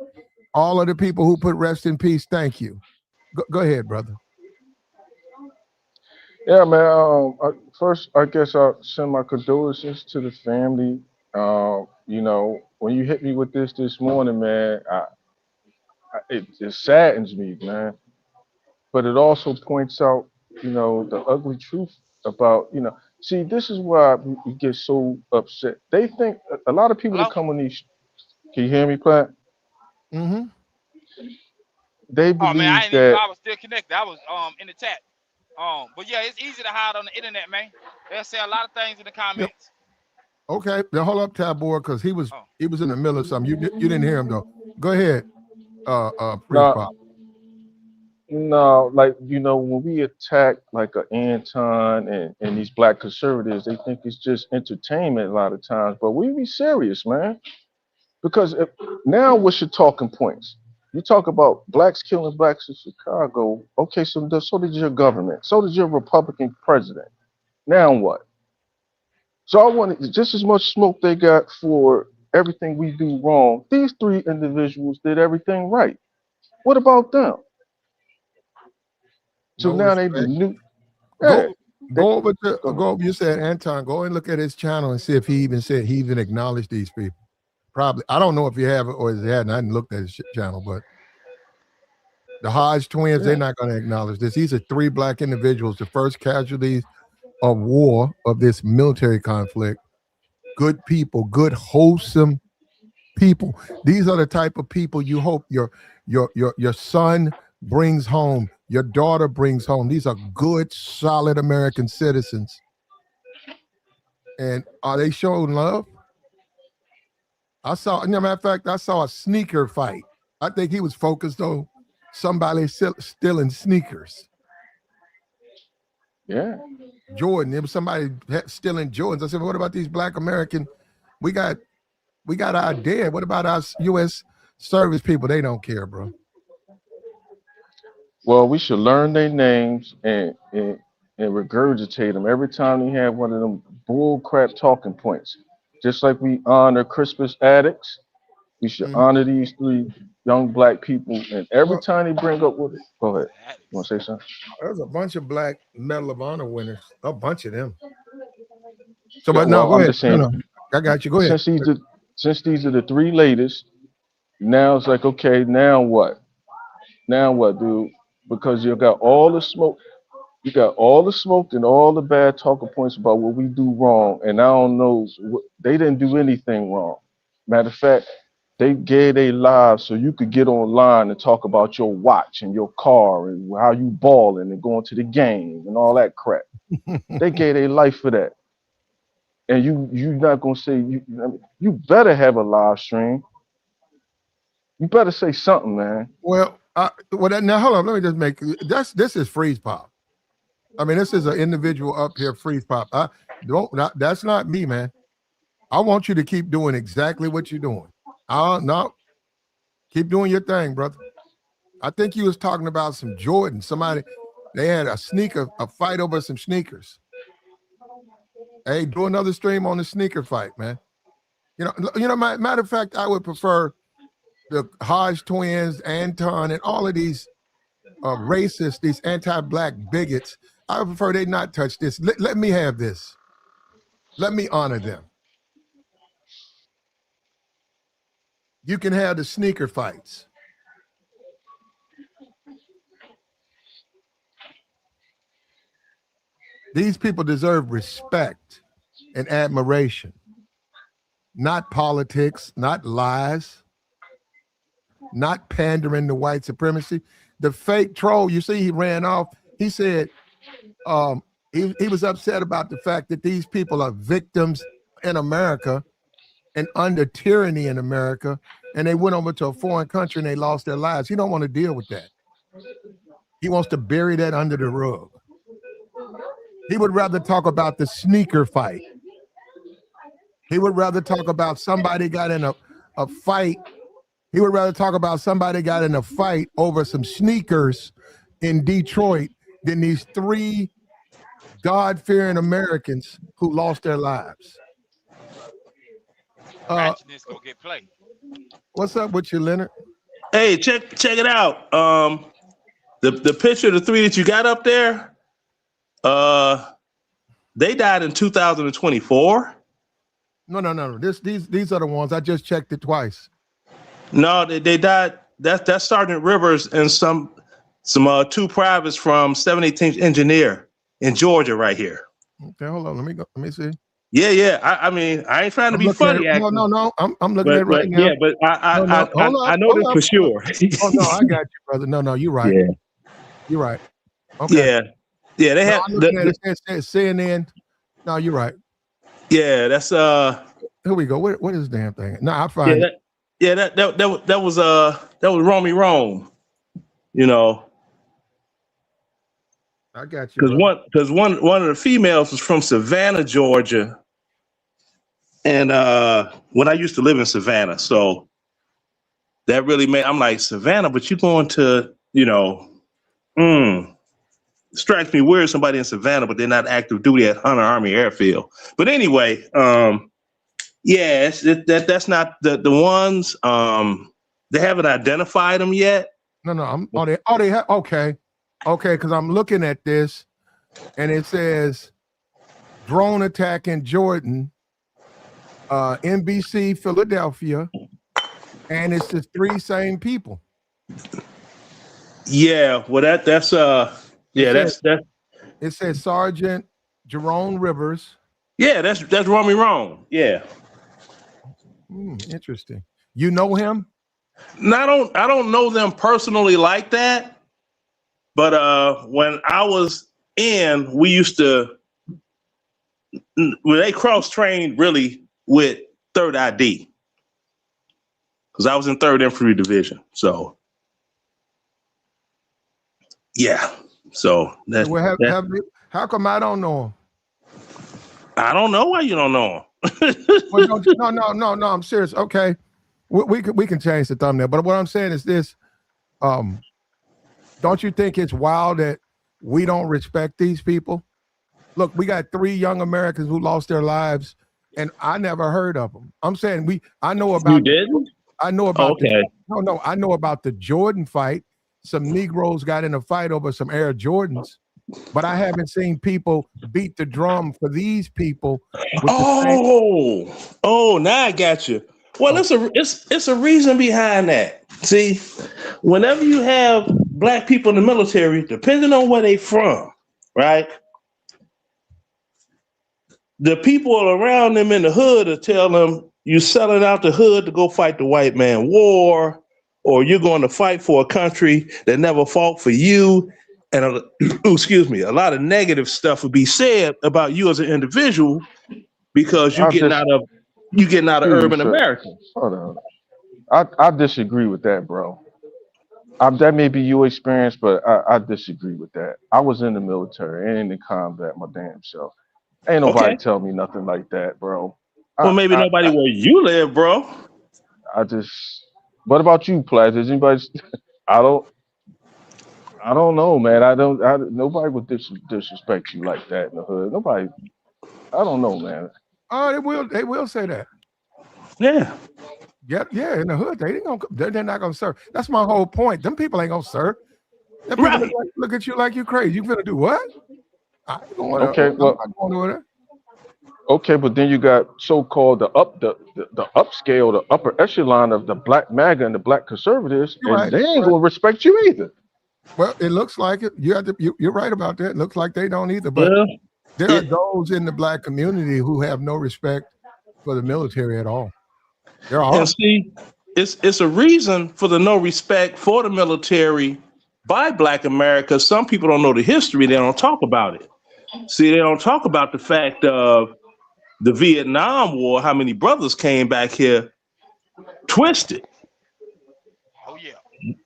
All of the people who put rest in peace, thank you. Go ahead, brother. Yeah, man. First, I guess I'll send my condolences to the family. You know, when you hit me with this morning, man, it saddens me, man. But it also points out, you know, the ugly truth about, you know. See, this is why we get so upset. They think a lot of people that come on these. Can you hear me, Platt? Mm-hmm. They Oh man, believe that. I was still connected. I was in the chat. But yeah, it's easy to hide on the internet, man. They'll say a lot of things in the comments. Yep. Okay, now hold up, Tabor, because he was in the middle of something. You didn't hear him though. Go ahead, Freeze Pop. No, like, you know, when we attack like a Anton and these black conservatives, they think it's just entertainment a lot of times. But we be serious, man. Because now what's your talking points? You talk about blacks killing blacks in Chicago. Okay, so did your government. So did your Republican president. Now what? So I wanted just as much smoke they got for everything we do wrong. These three individuals did everything right. What about them? So No now they respect. new. Go Yeah, over to you said Anton. Go and look at his channel and see if he even acknowledged these people. Probably. I don't know if you have it or if he hadn't. I hadn't looked at his channel, but the Hodge twins, they're not going to acknowledge this. These are three black individuals, the first casualties of war, of this military conflict. Good people, good, wholesome people. These are the type of people you hope your son brings home, your daughter brings home. These are good, solid American citizens. And are they showing love? Matter of fact, I saw a sneaker fight. I think he was focused on somebody stealing sneakers. Yeah. Jordan. It was somebody stealing Jordans. I said, what about these black American? We got our dead. What about our U.S. service people? They don't care, bro. Well, we should learn their names and regurgitate them every time they have one of them bull crap talking points. Just like we honor Christmas addicts, we should honor these three young black people. And every time they bring up what, go ahead. You want to say something? There's a bunch of black Medal of Honor winners. A bunch of them. So, Yeah, but no, well, go I'm ahead. just saying. No, I got you. Go ahead. Since these are the three latest, now it's like, okay, now what? Now what, dude? Because you got all the smoke. You got all the smoke and all the bad talking points about what we do wrong. And I don't know, they didn't do anything wrong. Matter of fact, they gave their lives so you could get online and talk about your watch and your car and how you balling and going to the game and all that crap. They gave their life for that. And you not gonna say you better have a live stream. You better say something, man. Well, now hold on. Let me just make this is Freeze Pop. I mean, this is an individual up here, Freeze Pop. That's not me, man. I want you to keep doing exactly what you're doing. No, keep doing your thing, brother. I think you was talking about some Jordan. They had a fight over some sneakers. Hey, do another stream on the sneaker fight, man. You know. Matter of fact, I would prefer the Hodge twins, Anton, and all of these racists, these anti-black bigots. I would prefer they not touch this. Let me have this. Let me honor them. You can have the sneaker fights. These people deserve respect and admiration, not politics, not lies, not pandering to white supremacy. The fake troll, you see, he ran off. He said he was upset about the fact that these people are victims in America and under tyranny in America, and they went over to a foreign country and they lost their lives. He don't want to deal with that. He wants to bury that under the rug. He would rather talk about the sneaker fight. He would rather talk about somebody got in a fight. He would rather talk about somebody got in a fight over some sneakers in Detroit than these 3 God-fearing Americans who lost their lives. Ratchetness go get played. What's up with you, Leonard? Hey, check it out. The picture of the 3 that you got up there, they died in 2024. No. These are the ones. I just checked it twice. No, they died. That's Sergeant Rivers and some 2 privates from 718th Engineer in Georgia, right here. Okay, hold on. Let me see. Yeah. I mean, I ain't trying to be funny. No. I'm looking at it right now. Yeah, but I know this for sure. Oh no, I got you, brother. No, you're right. Yeah. You're right. Okay. Yeah. They have. I'm looking at it says CNN. No, you're right. Yeah, that's Here we go. What is the damn thing? No, I find it. That was Romy Rome. You know. I got you. Because one of the females was from Savannah, Georgia, and when I used to live in Savannah, so that really made. I'm like, Savannah, but you going to, strikes me weird, somebody in Savannah, but they're not active duty at Hunter Army Airfield. But anyway, that's not the ones. They haven't identified them yet. No. They have. Okay, because I'm looking at this, and it says drone attack in Jordan, NBC Philadelphia, and it's the 3 same people. Yeah, well that's It says Sergeant Jerome Rivers. Yeah, that's Romy Rome. Yeah. Interesting. You know him? No, I don't know them personally like that. But when I was in, we used to, when they cross-trained really with 3rd ID, because I was in 3rd Infantry Division. So, yeah. So that's how come I don't know him? I don't know why you don't know him. Well, no. I'm serious. Okay, we can change the thumbnail. But what I'm saying is this: don't you think it's wild that we don't respect these people? Look, we got 3 young Americans who lost their lives, and I never heard of them. I'm saying I know about. You didn't? I know about. Okay. I know about the Jordan fight. Some Negroes got in a fight over some Air Jordans, but I haven't seen people beat the drum for these people. Now I got you. Well, it's a reason behind that. See, whenever you have Black people in the military, depending on where they from, right? The people around them in the hood will tell them you selling out the hood to go fight the white man war, or you're going to fight for a country that never fought for you. And a lot of negative stuff would be said about you as an individual because you're getting out of urban America. Hold on. I disagree with that, bro. That may be your experience, but I disagree with that. I was in the military and in the combat my damn self. Ain't nobody tell me nothing like that, bro. Well, maybe nobody where you live, bro. What about you, Plaz? Is anybody? I don't know, man. Nobody would disrespect you like that in the hood. Nobody. I don't know, man. Oh, they will say that. Yeah. Yeah. In the hood, they're not gonna serve. That's my whole point. Them people ain't gonna serve. Them Right. people look at you like you crazy. You finna do what? Okay. Well, I'm not going over there. Okay, but then you got so-called the upscale, the upper echelon of the black MAGA and the black conservatives, You're and right. they ain't Right. gonna respect you either. Well, it looks like it. You're right about that. It looks like they don't either. But Well, there are it, those in the black community who have no respect for the military at all. There are. and see, it's a reason for the no respect for the military by Black America. Some people don't know the history. They don't talk about it. See, they don't talk about the fact of the Vietnam War, how many brothers came back here twisted. Oh yeah.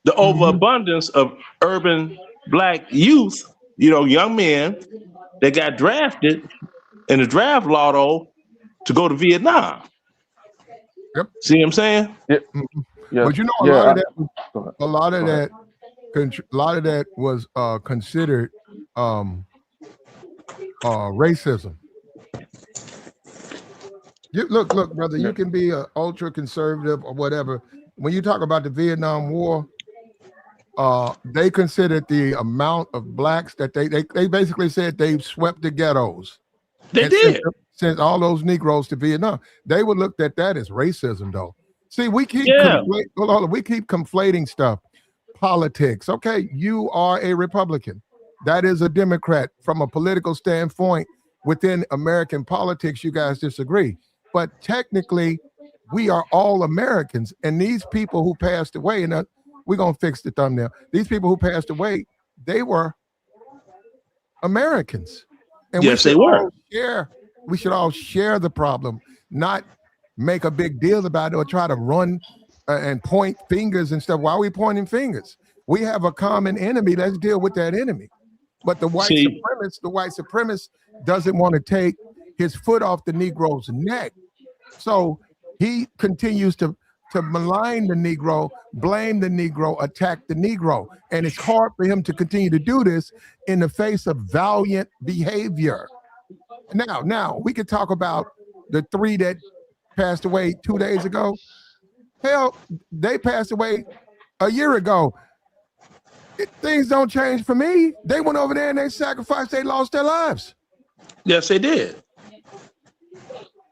The Mhm. overabundance of urban black youth, young men that got drafted in the draft lotto to go to Vietnam. Yep. See what I'm saying? Yeah, Mhm. yeah, But you know, a yeah. lot of I- that, go ahead. a lot of Go ahead. that was considered racism. Look, brother. Yeah. You can be a ultra conservative or whatever. When you talk about the Vietnam War, they considered the amount of blacks that they basically said they swept the ghettos They and did. sent all those Negroes to Vietnam. They would look at that as racism, though. See, we keep Yeah. hold on, we keep conflating stuff. Politics. Okay, you are a Republican. That is a Democrat. From a political standpoint, within American politics, you guys disagree. But technically, we are all Americans. And these people who passed away, and we're gonna fix the thumbnail. These people who passed away, they were Americans. And Yes, they were. we should all share the problem, not make a big deal about it or try to run and point fingers and stuff. Why are we pointing fingers? We have a common enemy. Let's deal with that enemy. But the white supremacist doesn't want to take his foot off the Negro's neck. So he continues to malign the Negro, blame the Negro, attack the Negro. And it's hard for him to continue to do this in the face of valiant behavior. Now we could talk about the 3 that passed away 2 days ago. Hell, they passed away a year ago. Things don't change for me. They went over there and they sacrificed, they lost their lives. Yes, they did.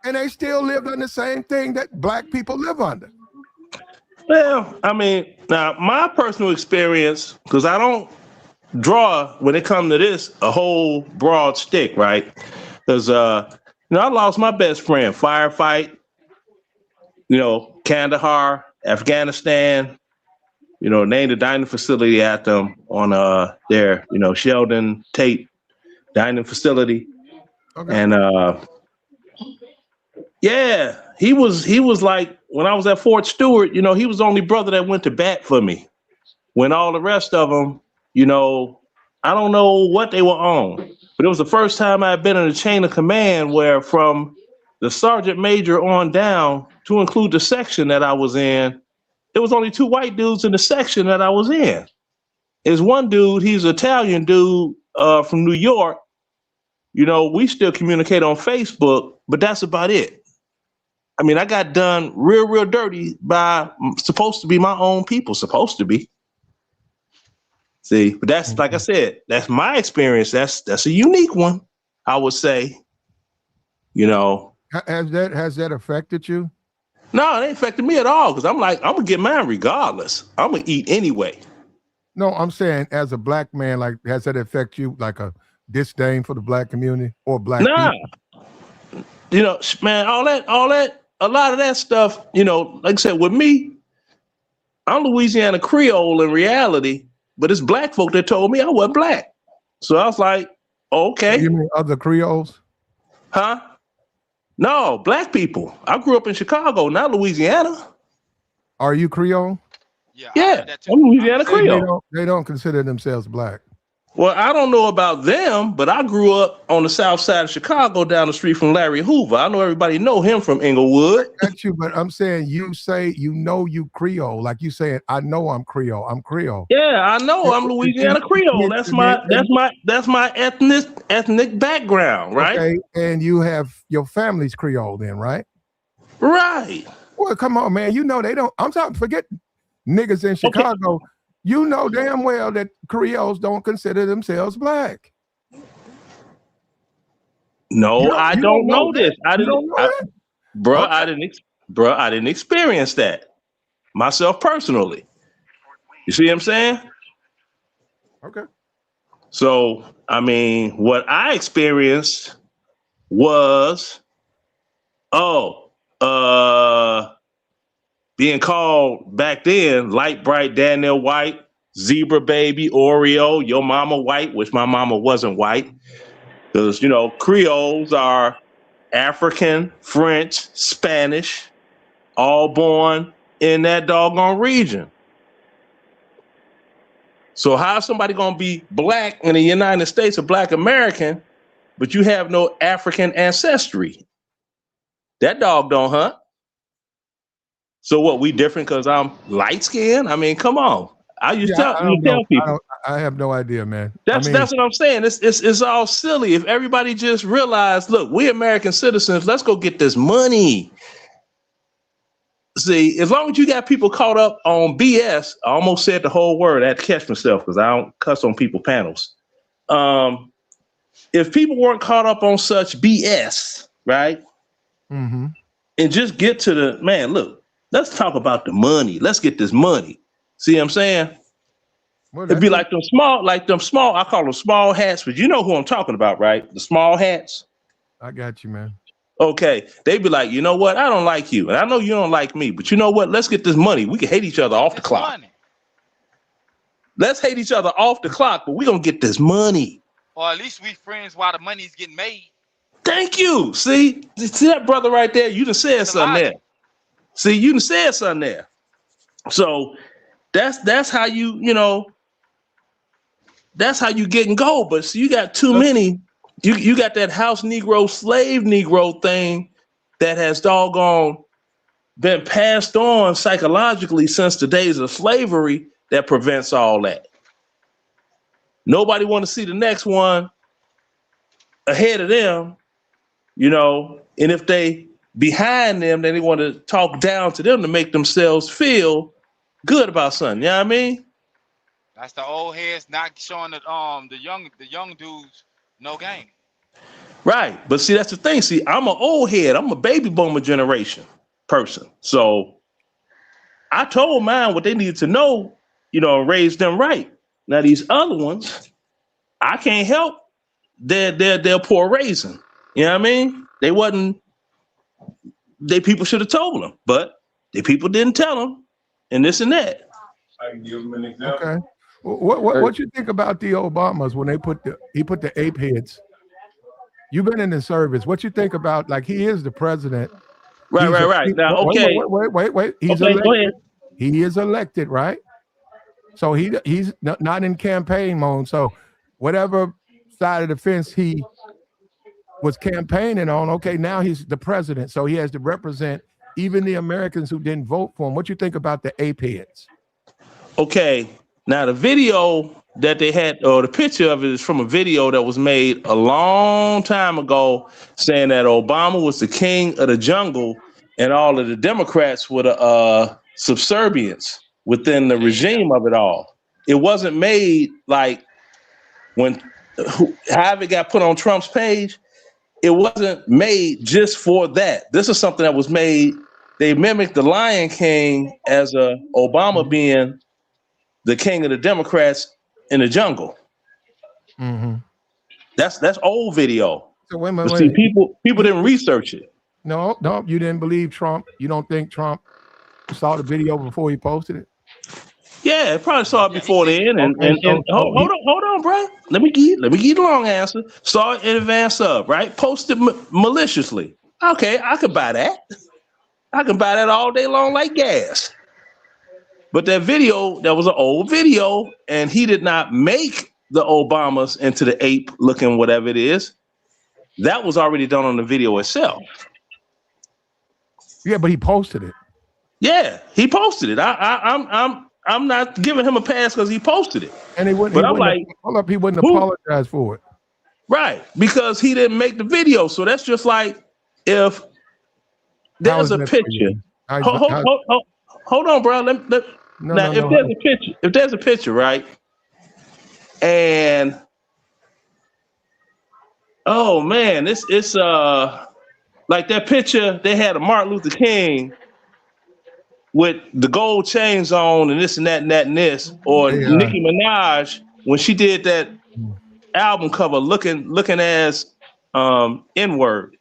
And they still lived on the same thing that black people live under. Well, I mean, now my personal experience, because I don't draw when it comes to this a whole broad stick, right? Because I lost my best friend, firefight, Kandahar, Afghanistan, named the dining facility after them on their, Sheldon Tate dining facility. Okay. And yeah, he was like, when I was at Fort Stewart, he was the only brother that went to bat for me. When all the rest of them, I don't know what they were on, but it was the first time I had been in a chain of command where from the sergeant major on down, to include the section that I was in, there was only 2 white dudes in the section that I was in. There's one dude, he's an Italian dude from New York. We still communicate on Facebook, but that's about it. I mean, I got done real dirty by supposed to be my own people, supposed to be. See, but that's, like I said, that's my experience. That's a unique one, I would say. Has that affected you? No, it ain't affected me at all, because I'm gonna get mine regardless. I'm gonna eat anyway. No, I'm saying as a black man, like, has that affect you, like a disdain for the black community or black Nah, people? Man, all that, a lot of that stuff, like I said, with me, I'm Louisiana Creole in reality, but it's black folk that told me I wasn't black. So I was like, okay. You mean other Creoles? Huh? No, black people. I grew up in Chicago, not Louisiana. Are you Creole? Yeah. I Yeah, heard that too. I'm Louisiana They Creole. don't consider themselves black. Well, I don't know about them, but I grew up on the south side of Chicago down the street from Larry Hoover. I know everybody know him from Inglewood. Got you, but I'm saying you say you Creole, like you saying I know I'm Creole. I'm Creole. Yeah, I know I'm Louisiana Creole. That's my ethnic background, right? Okay, and you have your family's Creole then, right? Right. Well, come on, man. They don't. I'm talking. Forget niggas in Chicago. Okay. You know damn well that Creoles don't consider themselves black. No, I You don't don't know know that? this. I You didn't, don't know that? bro. Okay. I didn't experience that myself personally. You see what I'm saying? Okay. So, I mean, what I experienced was, oh, being called back then light bright Daniel White, zebra baby, Oreo, your mama white, which my mama wasn't white. Because, Creoles are African, French, Spanish, all born in that doggone region. So how's somebody going to be black in the United States, a black American, but you have no African ancestry? That dog don't hunt. So what, we different because I'm light skinned? I mean, come on. Yeah, I You don't know. tell people. I have no idea, man. That's what I'm saying. It's all silly. If everybody just realized, look, we American citizens, let's go get this money. See, as long as you got people caught up on BS, I almost said the whole word. I had to catch myself because I don't cuss on people panels. If people weren't caught up on such BS, right? Mm-hmm. And just get to the man, look, let's talk about the money. Let's get this money. See what I'm saying? Well, It'd be like them small, I call them small hats, but you know who I'm talking about, right? The small hats. I got you, man. Okay. They'd be like, you know what? I don't like you. And I know you don't like me, but you know what? Let's get this money. We can hate each other off the clock. Money. Let's hate each other off the clock, but we're going to get this money. Or at least we friends while the money's getting made. Thank you. See that brother right there? You done said something there. See, you done said something there. So that's how that's how you get and go. But see, you got too many. You got that house Negro, slave Negro thing that has doggone been passed on psychologically since the days of slavery that prevents all that. Nobody want to see the next one ahead of them, and if they behind them, then they want to talk down to them to make themselves feel good about something. You know what I mean? That's the old heads not showing the young dudes no game. Right. But see, that's the thing. See, I'm an old head. I'm a baby boomer generation person. So I told mine what they needed to know, raise them right. Now these other ones, I can't help their poor raising. You know what I mean? They people should have told them, but the people didn't tell them, and this and that. I can give them an example. Okay. What you think about the Obamas when he put the ape heads? You've been in the service. What you think about, like, he is the president? Right. Now, okay. Wait. He's okay, elected. go ahead. He is elected, right? So he's not in campaign mode. So whatever side of the fence he was campaigning on, okay, now he's the president. So he has to represent even the Americans who didn't vote for him. What you think about the ape heads? Okay. Now the video that they had, or the picture of it, is from a video that was made a long time ago saying that Obama was the king of the jungle and all of the Democrats were the subservience within the regime of it all. It wasn't made like however it got put on Trump's page, it wasn't made just for that. This is something that was made. They mimicked the Lion King as Obama being the king of the Democrats in the jungle. Mm-hmm. That's old video. So wait. See, people didn't research it. No, you didn't believe Trump. You don't think Trump saw the video before he posted it? Yeah, probably saw it before then. And hold on, bro. Let me give you the long answer. Saw it in advance of, right? Posted maliciously. Okay, I could buy that. I can buy that all day long like gas. But that video, that was an old video, and he did not make the Obamas into the ape looking whatever it is. That was already done on the video itself. Yeah, but he posted it. Yeah, he posted it. I'm not giving him a pass because he posted it. And he wouldn't. But he I'm like, he wouldn't apologize for it. Right, because he didn't make the video. So that's just like if there's a picture. Hold on, bro. If there's a picture, right, and Oh man, it's like that picture they had of Martin Luther King with the gold chains on and this and that and that and this, or They, Nicki Minaj when she did that album cover looking as N-word.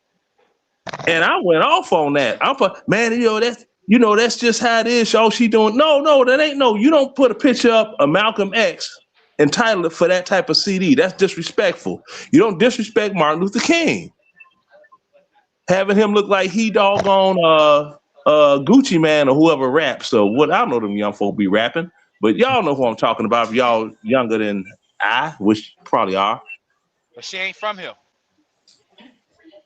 And I went off on that. Man, that's just how it is. All she doing. No, that ain't no. You don't put a picture up of Malcolm X and title it for that type of CD. That's disrespectful. You don't disrespect Martin Luther King. Having him look like he doggone Gucci Man or whoever raps. So what I know them young folk be rapping, but y'all know who I'm talking about. If y'all younger than I, which probably are. But she ain't from here.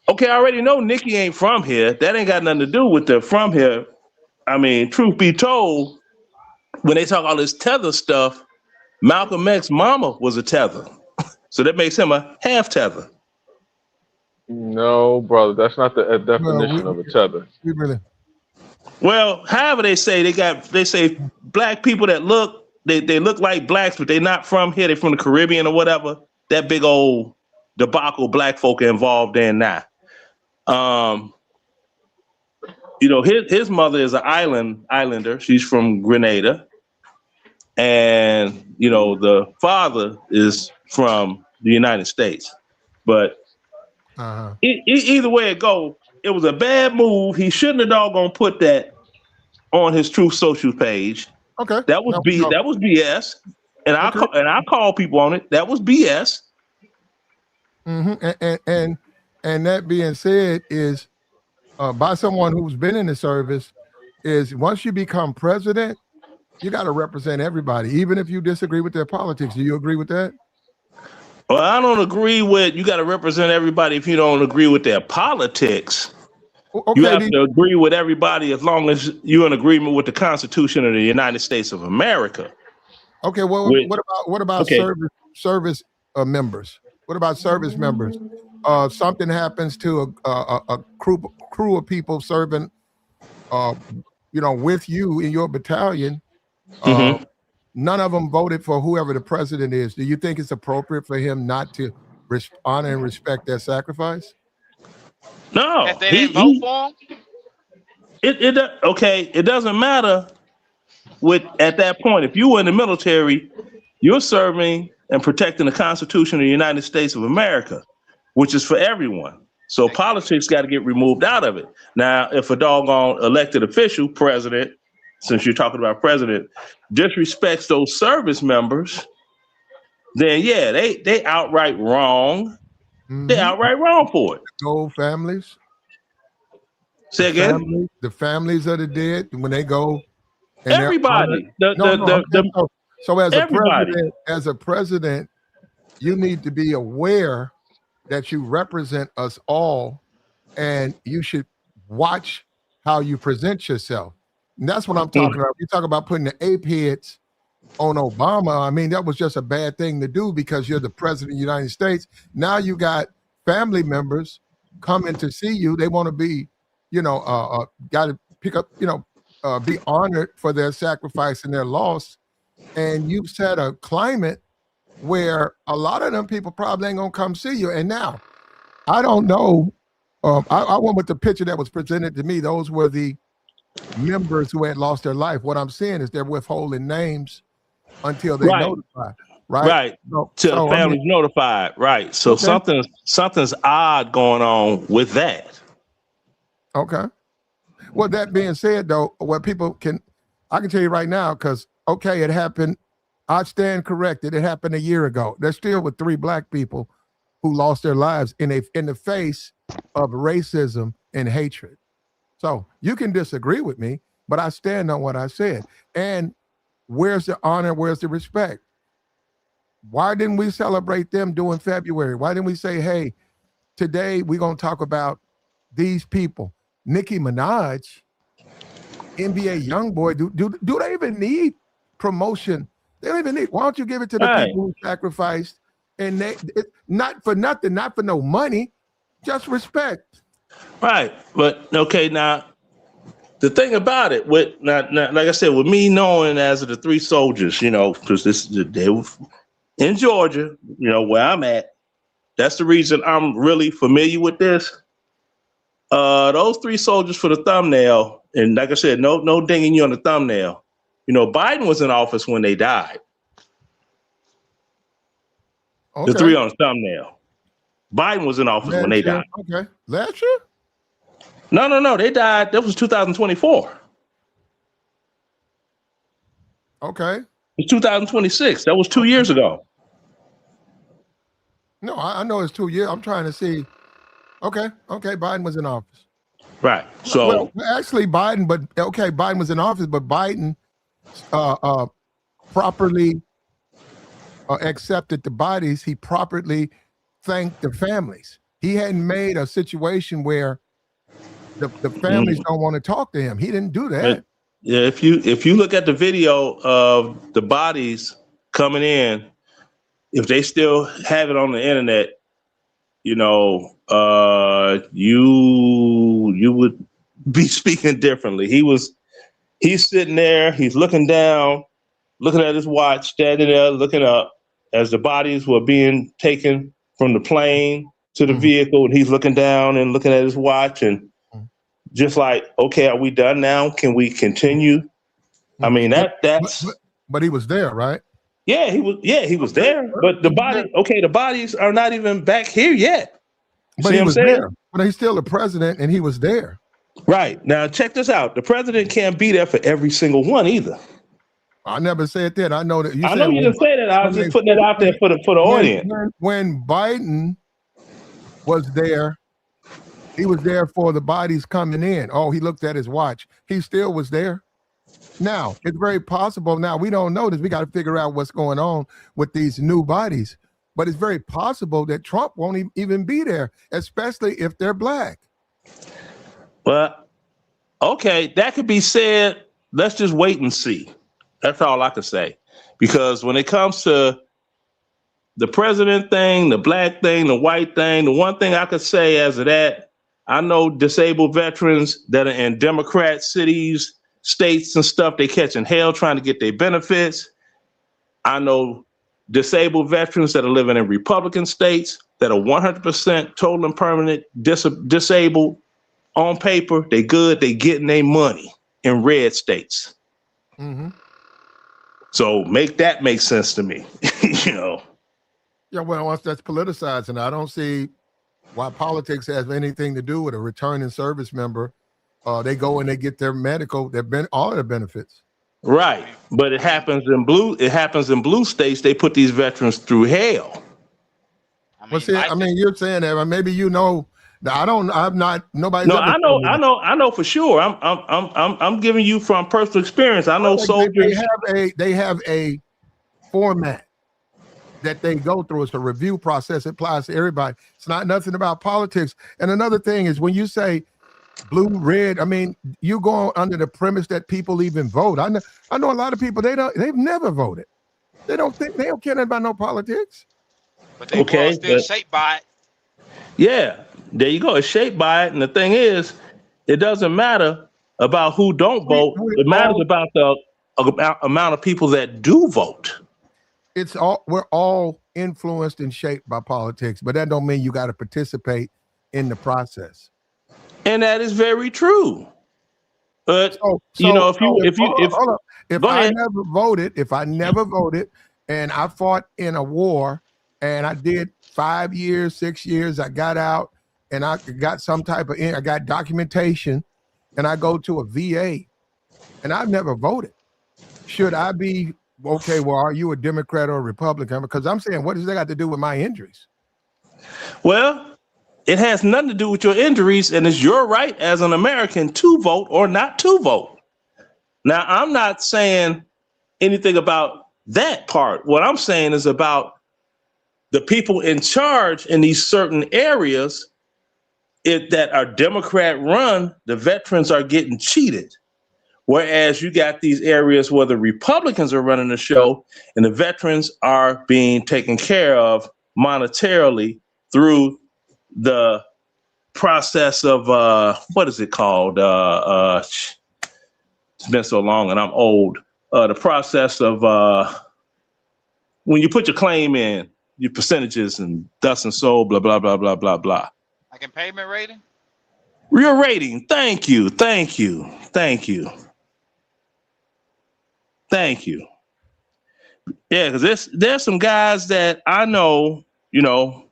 Okay, I already know Nikki ain't from here. That ain't got nothing to do with the from here. I mean, truth be told, when they talk all this tether stuff, Malcolm X's mama was a tether. So that makes him a half tether. No, brother, that's not the definition of a tether. We really. Well, however they say black people that they look like blacks, but they're not from here. They're from the Caribbean or whatever. That big old debacle black folk are involved in now. His mother is an islander. She's from Grenada. And, the father is from the United States. But either way it go, it was a bad move. He shouldn't have doggone put that on his Truth Social page. Okay. That was that was BS. And I call people on it. That was BS. Mm-hmm. And that being said is by someone who's been in the service is once you become president, you got to represent everybody, even if you disagree with their politics. Do you agree with that? Well, I don't agree with you got to represent everybody if you don't agree with their politics. Okay, you have to agree with everybody as long as you're in agreement with the Constitution of the United States of America. Okay, well, what about service members? What about service members? Something happens to a crew of people serving, with you in your battalion. None of them voted for whoever the president is. Do you think it's appropriate for him not to honor and respect their sacrifice? No. If they didn't vote for him? It doesn't matter at that point. If you were in the military, you're serving and protecting the Constitution of the United States of America, which is for everyone. So politics got to get removed out of it. Now, if a doggone elected official, president, since you're talking about president, disrespects those service members, then yeah, they outright wrong. Mm-hmm. They outright wrong for it. Go families. Say again? The families of the dead, when they go. Everybody. So as a president, you need to be aware that you represent us all, and you should watch how you present yourself. And that's what I'm talking about. You talk about putting the ape heads on Obama. I mean, that was just a bad thing to do because you're the president of the United States. Now you got family members coming to see you. They want to be, got to pick up, be honored for their sacrifice and their loss. And you've set a climate where a lot of them people probably ain't gonna come see you. And now, I don't know. I went with the picture that was presented to me. Those were the members who had lost their life. What I'm saying is they're withholding names until they notify. Right. Till the family's notified. Right. So something's odd going on with that. Okay. Well, that being said, though, I can tell you right now, because it happened. I stand corrected. It happened a year ago. There still were 3 black people who lost their lives in the face of racism and hatred. So you can disagree with me, but I stand on what I said. And where's the honor? Where's the respect? Why didn't we celebrate them during February? Why didn't we say, hey, today we're going to talk about these people? Nicki Minaj, NBA YoungBoy, do they even need promotion? They don't even need. Why don't you give it to the people who sacrificed? And not for nothing, not for no money, just respect. Right. But okay, now the thing about it, like I said, with me knowing as of the 3 soldiers, because they were in Georgia, where I'm at, That's the reason I'm really familiar with this. Those 3 soldiers for the thumbnail, and like I said, no dinging you on the thumbnail. You know, Biden was in office when they died. Okay. The 3 on the thumbnail. Biden was in office when they died. Okay. Last year? No. They died. That was 2024. Okay. It's 2026. That was 2 years ago. No, I know it's 2 years. I'm trying to see. Okay. Biden was in office. Right. So well, actually, Biden was in office, but Biden properly accepted the bodies. He properly thanked the families. He hadn't made a situation where the families don't want to talk to him. He didn't do that. Yeah, if you look at the video of the bodies coming in, if they still have it on the internet, you know, you would be speaking differently. He's sitting there, he's looking down, looking at his watch, standing there, looking up as the bodies were being taken from the plane to the vehicle, and he's looking down and looking at his watch and just like, okay, are we done now? Can we continue? I mean, that's. But he was there, right? Yeah, he was there. But the bodies are not even back here yet. But he was there. But he's still the president, and he was there. Right. Now, check this out. The president can't be there for every single one either. I never said that. I know that you. I know you didn't say that. I was just putting it out there for the audience. When Biden was there, he was there for the bodies coming in. Oh, he looked at his watch. He still was there. Now, it's very possible. Now, we don't know this. We got to figure out what's going on with these new bodies. But it's very possible that Trump won't even be there, especially if they're black. Well, okay, that could be said. Let's just wait and see. That's all I could say. Because when it comes to the president thing, the black thing, the white thing, the one thing I could say as of that, I know disabled veterans that are in Democrat cities, states and stuff, they catching hell trying to get their benefits. I know disabled veterans that are living in Republican states that are 100% total and permanent disabled on paper. They good. They getting their money in red states. Mm-hmm. So make sense to me, you know. Yeah, well, once that's politicized, and I don't see why politics has anything to do with a returning service member. They go and they get their medical, all of their benefits. Right, but it happens in blue states. They put these veterans through hell. I mean, you're saying that, maybe you know. I'm not. Nobody. No, I know for sure. I'm giving you from personal experience. I know soldiers. They have a format that they go through. It's a review process. It applies to everybody. It's not nothing about politics. And another thing is when you say blue, red, I mean, you go under the premise that people even vote. I know a lot of people, they've never voted. They don't care about no politics. But they were still shaped by it. Yeah, there you go. It's shaped by it. And the thing is, it doesn't matter about who don't vote. It matters about the amount of people that do vote. We're all influenced and shaped by politics, but that don't mean you got to participate in the process. And that is very true. But if I never voted and I fought in a war and I did 5 years, 6 years, I got out and I got I got documentation and I go to a VA and I've never voted. Should I be okay? Well, are you a Democrat or a Republican? Because I'm saying, what does that got to do with my injuries? Well, it has nothing to do with your injuries, and it's your right as an American to vote or not to vote. Now, I'm not saying anything about that part. What I'm saying is about the people in charge in these certain areas that are Democrat run. The veterans are getting cheated. Whereas you got these areas where the Republicans are running the show and the veterans are being taken care of monetarily through the process of what is it called? It's been so long and I'm old. The process of when you put your claim in your percentages and thus and so, blah, blah, blah, blah, blah, blah. Like in payment rating? Real rating. Thank you. Thank you. Thank you. Thank you. Yeah, because there's some guys that I know, you know,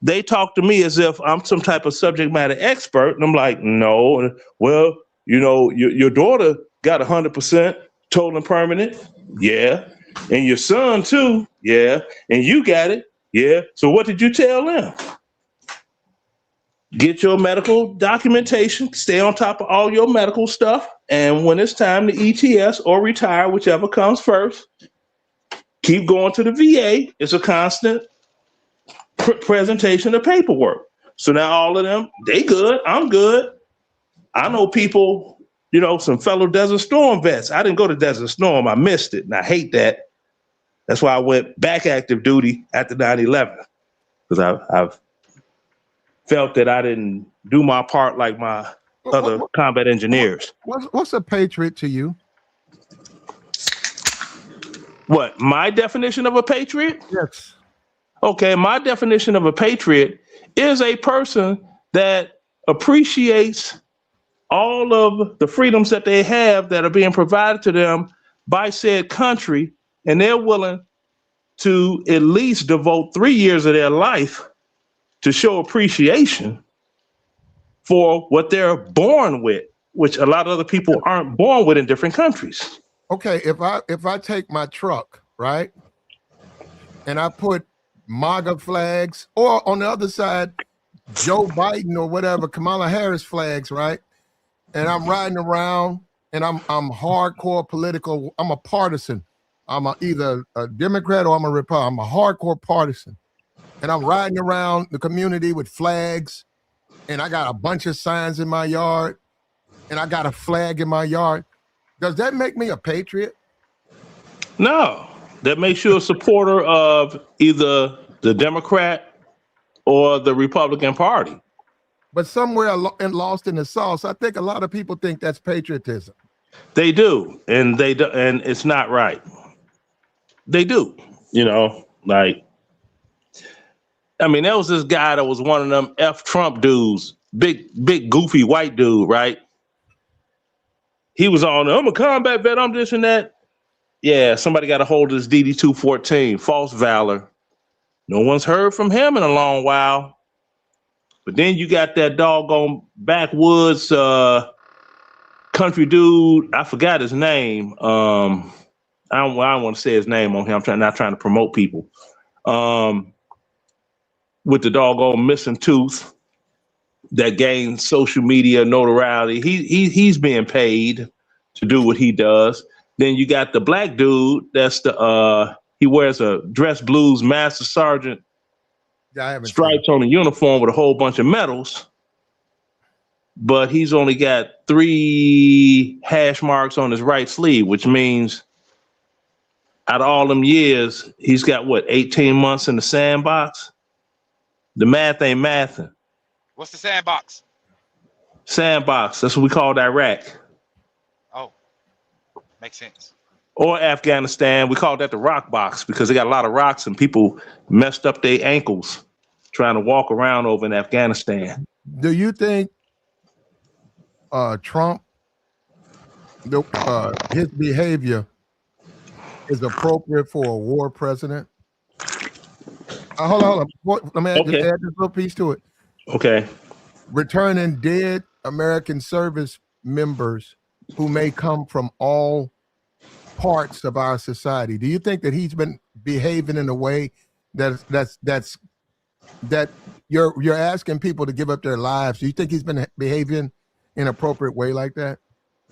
they talk to me as if I'm some type of subject matter expert. And I'm like, no, well, you know, your daughter got 100% total and permanent. Yeah. And your son too. Yeah. And you got it. Yeah. So what did you tell them? Get your medical documentation, stay on top of all your medical stuff. And when it's time to ETS or retire, whichever comes first, keep going to the VA. It's a constant presentation of paperwork. So now all of them, they good. I'm good. I know people, you know, some fellow Desert Storm vets. I didn't go to Desert Storm. I missed it. And I hate that. That's why I went back active duty after 9/11. Because I've felt that I didn't do my part like my other combat engineers. What's a patriot to you? What, my definition of a patriot? Yes. Okay, my definition of a patriot is a person that appreciates all of the freedoms that they have that are being provided to them by said country, and they're willing to at least devote 3 years of their life to show appreciation for what they're born with, which a lot of other people aren't born with in different countries. Okay, if I take my truck, right, and I put MAGA flags, or on the other side, Joe Biden or whatever, Kamala Harris flags, right, and I'm riding around and I'm hardcore political, I'm a partisan. I'm either a Democrat or I'm a Republican. I'm a hardcore partisan. And I'm riding around the community with flags, and I got a bunch of signs in my yard, and I got a flag in my yard. Does that make me a patriot? No, that makes you a supporter of either the Democrat or the Republican Party. But somewhere lost in the sauce, I think a lot of people think that's patriotism. They do, and they do, and it's not right. They do, you know, like, I mean, there was this guy that was one of them F Trump dudes, big goofy white dude, right? He was on, I'm a combat vet, I'm this and that. Yeah, somebody got a hold of this DD-214, false valor. No one's heard from him in a long while. But then you got that doggone backwoods country dude, I forgot his name. I don't want to say his name on here. I'm not trying to promote people. With the doggone missing tooth that gained social media notoriety. He's being paid to do what he does. Then you got the black dude that's he wears a dress blues master sergeant stripes on the uniform with a whole bunch of medals. But he's only got 3 hash marks on his right sleeve, which means out of all them years, he's got what, 18 months in the sandbox? The math ain't mathing. What's the sandbox? Sandbox. That's what we called Iraq. Oh, makes sense. Or Afghanistan. We called that the rock box because they got a lot of rocks and people messed up their ankles trying to walk around over in Afghanistan. Do you think Trump, his behavior is appropriate for a war president? Hold on. Let me just add this little piece to it. Okay. Returning dead American service members who may come from all parts of our society. Do you think that he's been behaving in a way that you're asking people to give up their lives? Do you think he's been behaving in an appropriate way like that?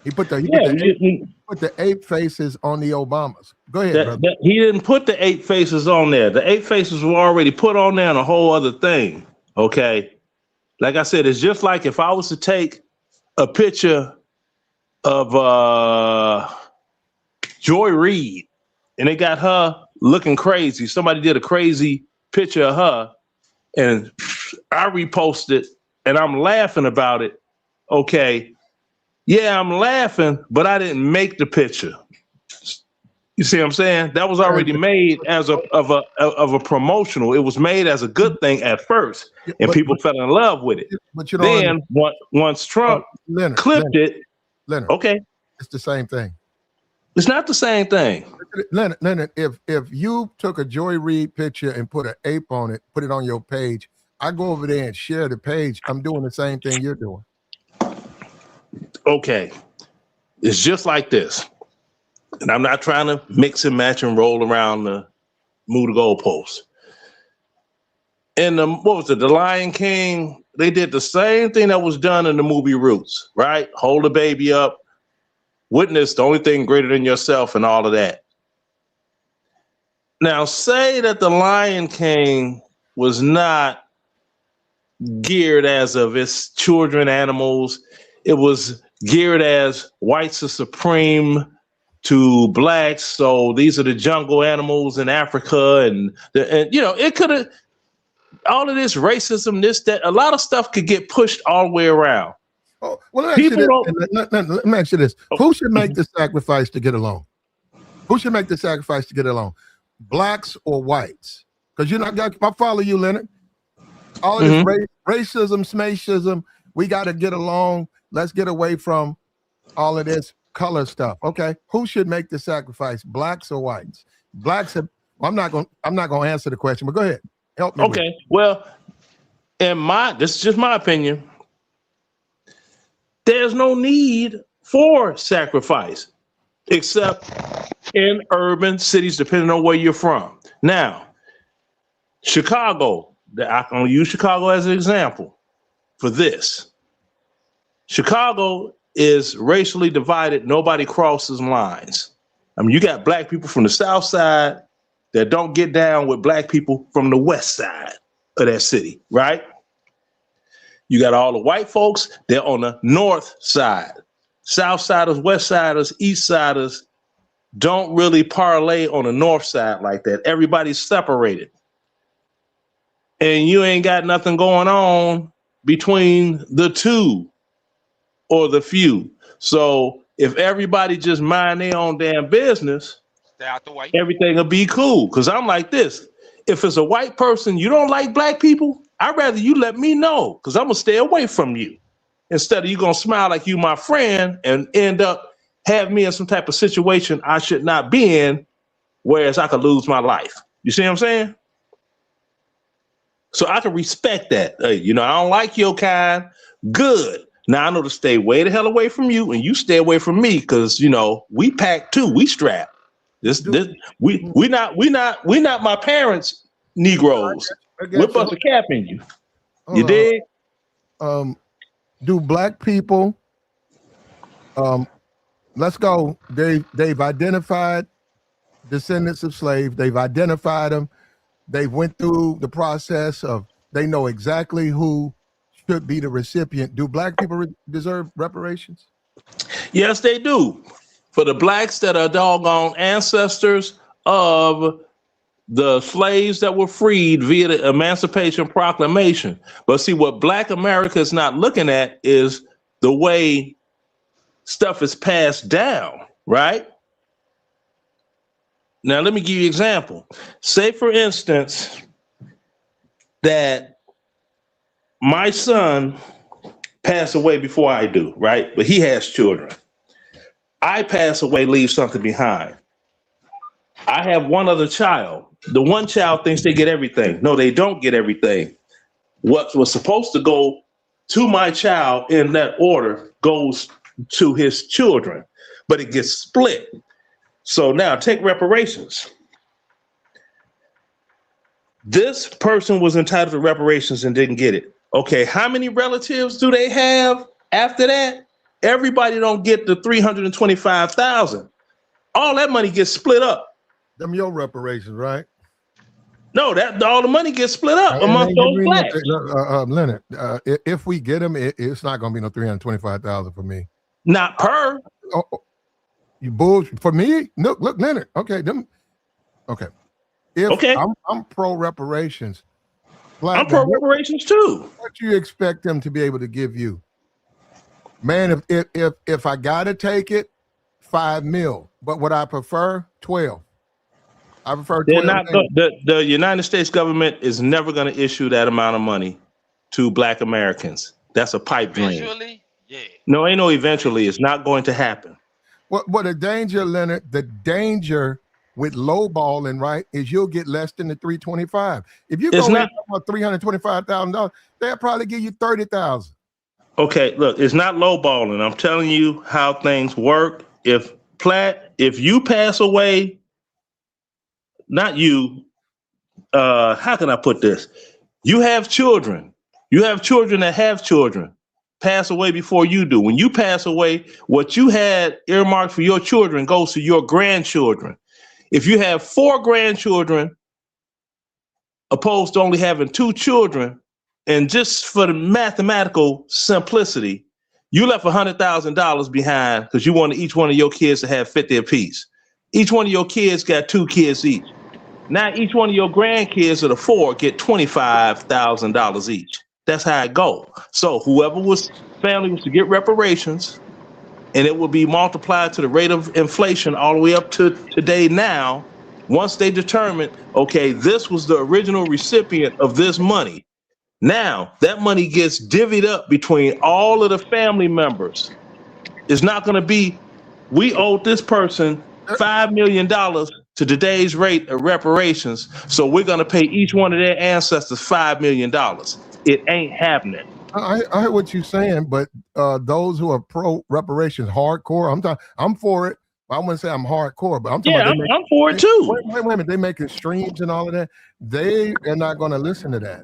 He put the 8 faces on the Obamas. Go ahead, brother. He didn't put the 8 faces on there. The 8 faces were already put on there and a whole other thing. Okay. Like I said, it's just like if I was to take a picture of Joy Reid and they got her looking crazy. Somebody did a crazy picture of her and I reposted and I'm laughing about it. Okay. Yeah, I'm laughing, but I didn't make the picture. You see what I'm saying? That was already made as of a promotional. It was made as a good thing at first, and people fell in love with it. But you Then once Trump clipped it, Leonard, okay, it's the same thing. It's not the same thing. Leonard, if you took a Joy Reid picture and put an ape on it, put it on your page, I go over there and share the page. I'm doing the same thing you're doing. Okay, it's just like this. And I'm not trying to mix and match and roll around move the goalposts. And what was it? The Lion King, they did the same thing that was done in the movie Roots, right? Hold the baby up, witness the only thing greater than yourself and all of that. Now, say that the Lion King was not geared as of its children, animals. It was geared as whites are supreme to blacks, so these are the jungle animals in Africa, and you know, it could have all of this racism, this, that, a lot of stuff could get pushed all the way around. Oh, well, let me ask you this. Who should make the sacrifice to get along? Who should make the sacrifice to get along? Blacks or whites? Because you're not, I follow you, Leonard. All of this racism, smashism, we got to get along. Let's get away from all of this color stuff. Okay, who should make the sacrifice, blacks or whites? Blacks have, I'm not going to answer the question, but go ahead, help me. Okay, well, this is just my opinion. There's no need for sacrifice except in urban cities, depending on where you're from. Now, Chicago, I can use Chicago as an example for this. Chicago is racially divided. Nobody crosses lines. I mean, you got black people from the South Side that don't get down with black people from the West Side of that city, right? You got all the white folks, they're on the North Side. South Siders, West Siders, East Siders don't really parlay on the North Side like that. Everybody's separated. And you ain't got nothing going on between the two or the few. So if everybody just mind their own damn business, stay out the way, everything will be cool. Because I'm like this. If it's a white person, you don't like black people, I'd rather you let me know, because I'm going to stay away from you. Instead of you going to smile like you my friend and end up have me in some type of situation I should not be in, whereas I could lose my life. You see what I'm saying? So I can respect that. You know, I don't like your kind. Good. Now I know to stay way the hell away from you, and you stay away from me, because you know we pack too. We strap. We not my parents' Negroes. We're supposed to cap in you. You dig? Do black people? Let's go. They've identified descendants of slaves. They've identified them. They went through the process of, they know exactly who should be the recipient. Do black people deserve reparations? Yes, they do. For the blacks that are doggone ancestors of the slaves that were freed via the Emancipation Proclamation. But see, what Black America is not looking at is the way stuff is passed down, right? Now, let me give you an example. Say, for instance, that my son passed away before I do, right? But he has children. I pass away, leave something behind. I have one other child. The one child thinks they get everything. No, they don't get everything. What was supposed to go to my child in that order goes to his children, but it gets split. So now take reparations. This person was entitled to reparations and didn't get it. Okay, how many relatives do they have after that? Everybody don't get the $325,000. All that money gets split up. Them your reparations, right? No, that all the money gets split up amongst those blacks. Leonard, if we get them, it's not going to be no $325,000 for me. Not per. You bullshit for me. Look, Leonard. Okay, them. Okay. I'm pro reparations. I'm pro reparations too. What you expect them to be able to give you, man? If I gotta take it, $5 million, but what I prefer 12. I prefer They're 12 not million. the United States government is never going to issue that amount of money to Black Americans. That's a pipe dream. Eventually, yeah. No, ain't no eventually. It's not going to happen. What the danger, Leonard? The danger with lowballing, right, is you'll get less than the 325. If you It's go in not about $325,000, they'll probably give you 30,000. okay. Look, it's not lowballing. I'm telling you how things work. If you pass away, not you. How can I put this? You have children. You have children that have children pass away before you do. When you pass away, what you had earmarked for your children goes to your grandchildren. If you have 4 grandchildren, opposed to only having 2 children, and just for the mathematical simplicity, you left $100,000 behind because you wanted each one of your kids to have 50 apiece. Each one of your kids got 2 kids each. Now each one of your grandkids of the 4 get $25,000 each. That's how it go. So whoever family was to get reparations, and it will be multiplied to the rate of inflation all the way up to today now. Once they determine, okay, this was the original recipient of this money. Now that money gets divvied up between all of the family members. It's not going to be, we owed this person $5 million to today's rate of reparations, so we're going to pay each one of their ancestors $5 million. It ain't happening. I heard what you're saying, but those who are pro reparations, hardcore, I'm for it. I wouldn't say I'm hardcore, but I'm talking about I'm for it too. Wait a minute, they making streams and all of that. They are not going to listen to that.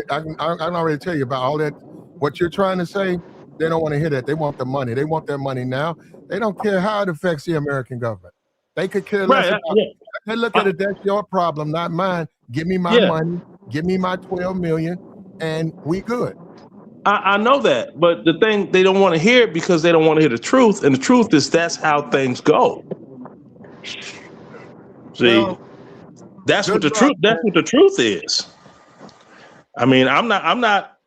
I can already tell you about all that. What you're trying to say, they don't want to hear that. They want the money. They want their money now. They don't care how it affects the American government. They could care less about it. They look at it, that's your problem, not mine. Give me my money. Give me my 12 million, and we good. I know that, but the thing, they don't want to hear it because they don't want to hear the truth, and the truth is that's how things go. See, Well, that's what the truth. That's what the truth is. I mean, I'm not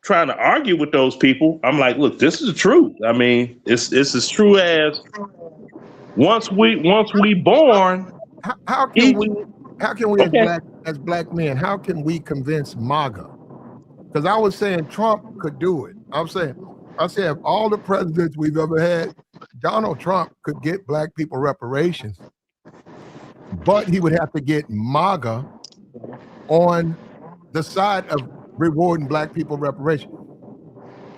trying to argue with those people. I'm like, look, this is the truth. I mean, it's as true as once we born. How can we as black men? How can we convince MAGA? Because I was saying Trump could do it. I said of all the presidents we've ever had, Donald Trump could get black people reparations, but he would have to get MAGA on the side of rewarding black people reparations.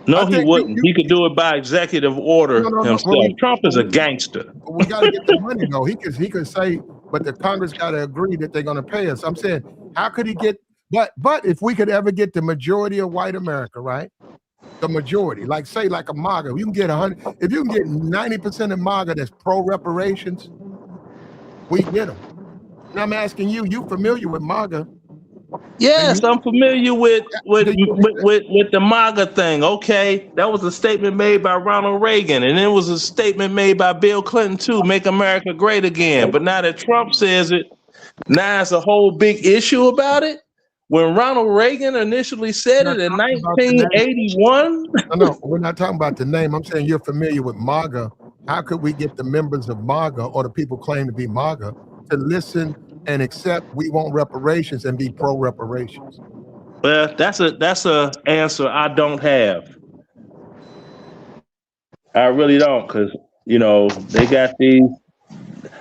No, he wouldn't. He could do it by executive order himself. Trump is a gangster. We got to get the money though. He could say, but the Congress got to agree that they're going to pay us. I'm saying, how could he get? But if we could ever get the majority of white America, right? The majority, like a MAGA, you can get 100. If you can get 90% of MAGA that's pro reparations, we get them. And I'm asking you, you familiar with MAGA? Yes, I'm familiar with the MAGA thing. Okay, that was a statement made by Ronald Reagan, and it was a statement made by Bill Clinton too, "Make America Great Again." But now that Trump says it, now it's a whole big issue about it. When Ronald Reagan initially said it in 1981. No, we're not talking about the name. I'm saying you're familiar with MAGA. How could we get the members of MAGA or the people claim to be MAGA to listen and accept we want reparations and be pro reparations? Well, that's a answer I don't have. I really don't, because they got these.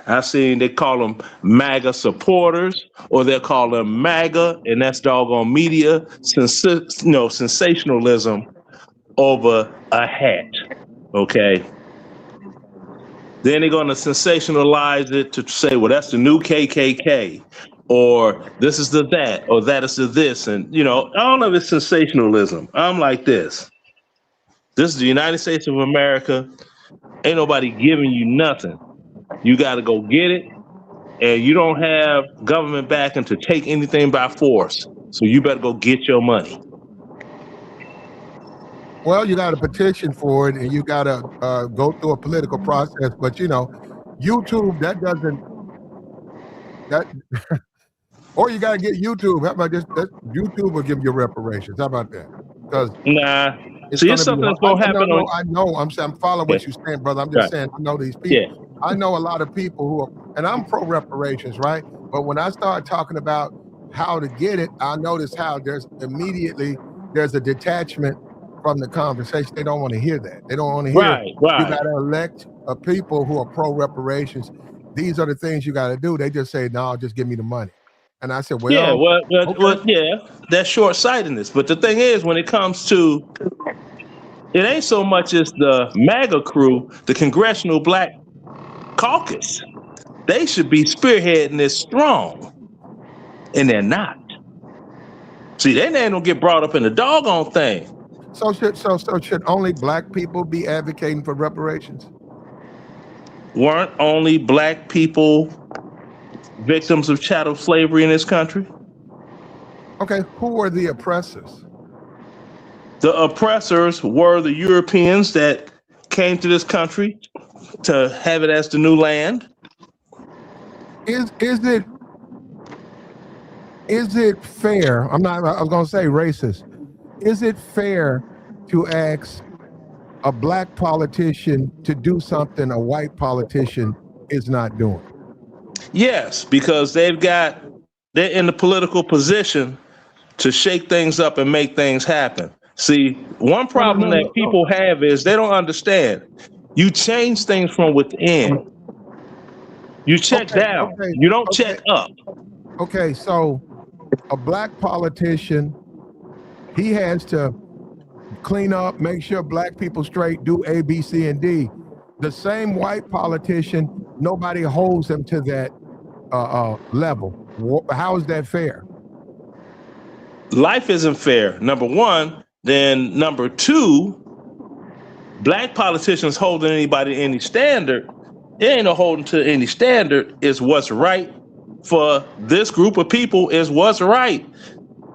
I've seen they call them MAGA supporters, or they'll call them MAGA, and that's doggone media sensationalism over a hat. Okay. Then they're going to sensationalize it to say, well, that's the new KKK, or this is the that, or that is the this. And, all of it's sensationalism. I'm like this. This is the United States of America. Ain't nobody giving you nothing. You got to go get it. And you don't have government backing to take anything by force. So you better go get your money. Well, you got a petition for it, and you got to go through a political process. But YouTube, or you got to get YouTube. How about this? YouTube will give you reparations. How about that? Because it's something that's gonna happen. I know. I'm following what you're saying, brother. I'm just saying I know these people. I know a lot of people who are, and I'm pro reparations, right? But when I start talking about how to get it, I notice how there's a detachment from the conversation. They don't want to hear that. They don't want to hear you got to elect people who are pro reparations. These are the things you got to do. They just say, no, just give me the money. And I said, Yeah, well, okay. yeah, that's short-sightedness. But the thing is, when it comes to, it ain't so much as the MAGA crew, the Congressional Black Caucus. They should be spearheading this strong, and they're not. See, they ain't gonna get brought up in the doggone thing. So should only black people be advocating for reparations? Weren't only black people victims of chattel slavery in this country? Okay, who were the oppressors? The oppressors were the Europeans that came to this country to have it as the new land. Is it fair? I was gonna say racist. Is it fair to ask a black politician to do something a white politician is not doing? Yes, because they're in the political position to shake things up and make things happen. See, one problem that people have is they don't understand. You change things from within. You check down. You don't check up. Okay, so a black politician, he has to clean up, make sure black people straight, do A, B, C, and D. The same white politician, nobody holds him to that level. How is that fair? Life isn't fair, number one. Then number two, black politicians holding anybody to any standard, it ain't no holding to any standard. It's what's right for this group of people is what's right.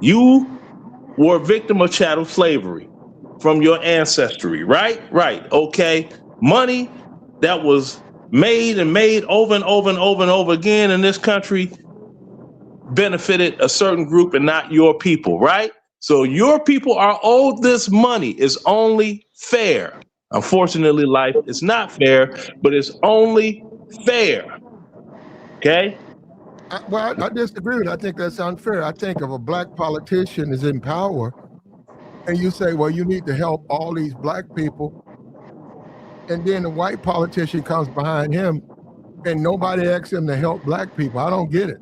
You were a victim of chattel slavery from your ancestry, right? Right, okay. Money that was made over and over and over and over again in this country benefited a certain group and not your people, right? So your people are owed this money. It's only fair. Unfortunately, life is not fair, but it's only fair. Okay? I disagree with it. I think that's unfair. I think if a black politician is in power and you say, well, you need to help all these black people, and then the white politician comes behind him and nobody asks him to help black people, I don't get it.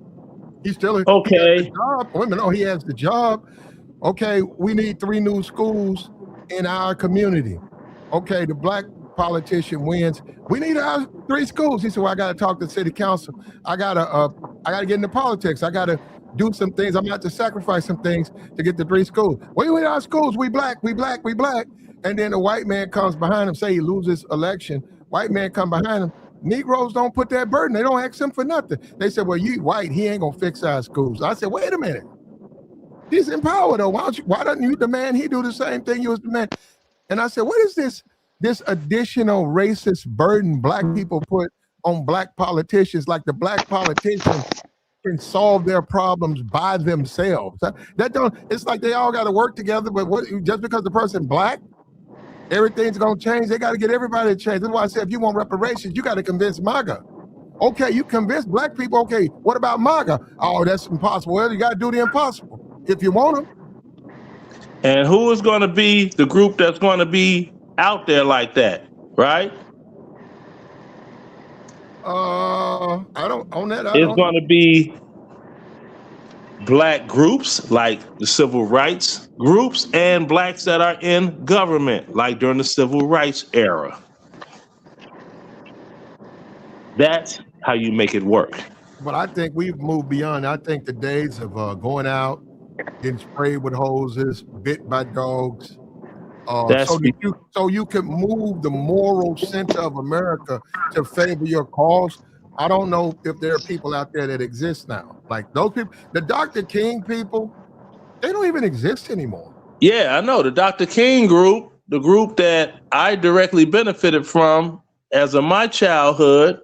He's still okay. He has the job. Wait a minute, he has the job. Okay, we need 3 new schools in our community. Okay, the black politician wins. We need 3 schools. He said, well, I got to talk to the city council. I got to get into politics. I got to do some things. I'm going to have to sacrifice some things to get the 3 schools. We need our schools. We black. And then the white man comes behind him, say he loses election. White man come behind him. Negroes don't put that burden. They don't ask him for nothing. They said, well, you white, he ain't going to fix our schools. I said, wait a minute. He's in power, though. Why don't you demand he do the same thing you was demanding? And I said, what is this additional racist burden black people put on black politicians? Like the black politicians can solve their problems by themselves. It's like they all got to work together, but just because the person black, everything's going to change. They got to get everybody to change. That's why I said, if you want reparations, you got to convince MAGA. Okay, you convince black people. Okay, what about MAGA? Oh, that's impossible. Well, you got to do the impossible if you want them. And who is going to be the group that's going to be out there like that, right? I don't own that. It's going to be black groups like the civil rights groups and blacks that are in government, like during the civil rights era. That's how you make it work. But I think we've moved beyond. I think the days of going out, getting sprayed with hoses, bit by dogs, so you can move the moral center of America to favor your cause. I don't know if there are people out there that exist now. Like those people, the Dr. King people, they don't even exist anymore. Yeah, I know. The Dr. King group, the group that I directly benefited from as of my childhood,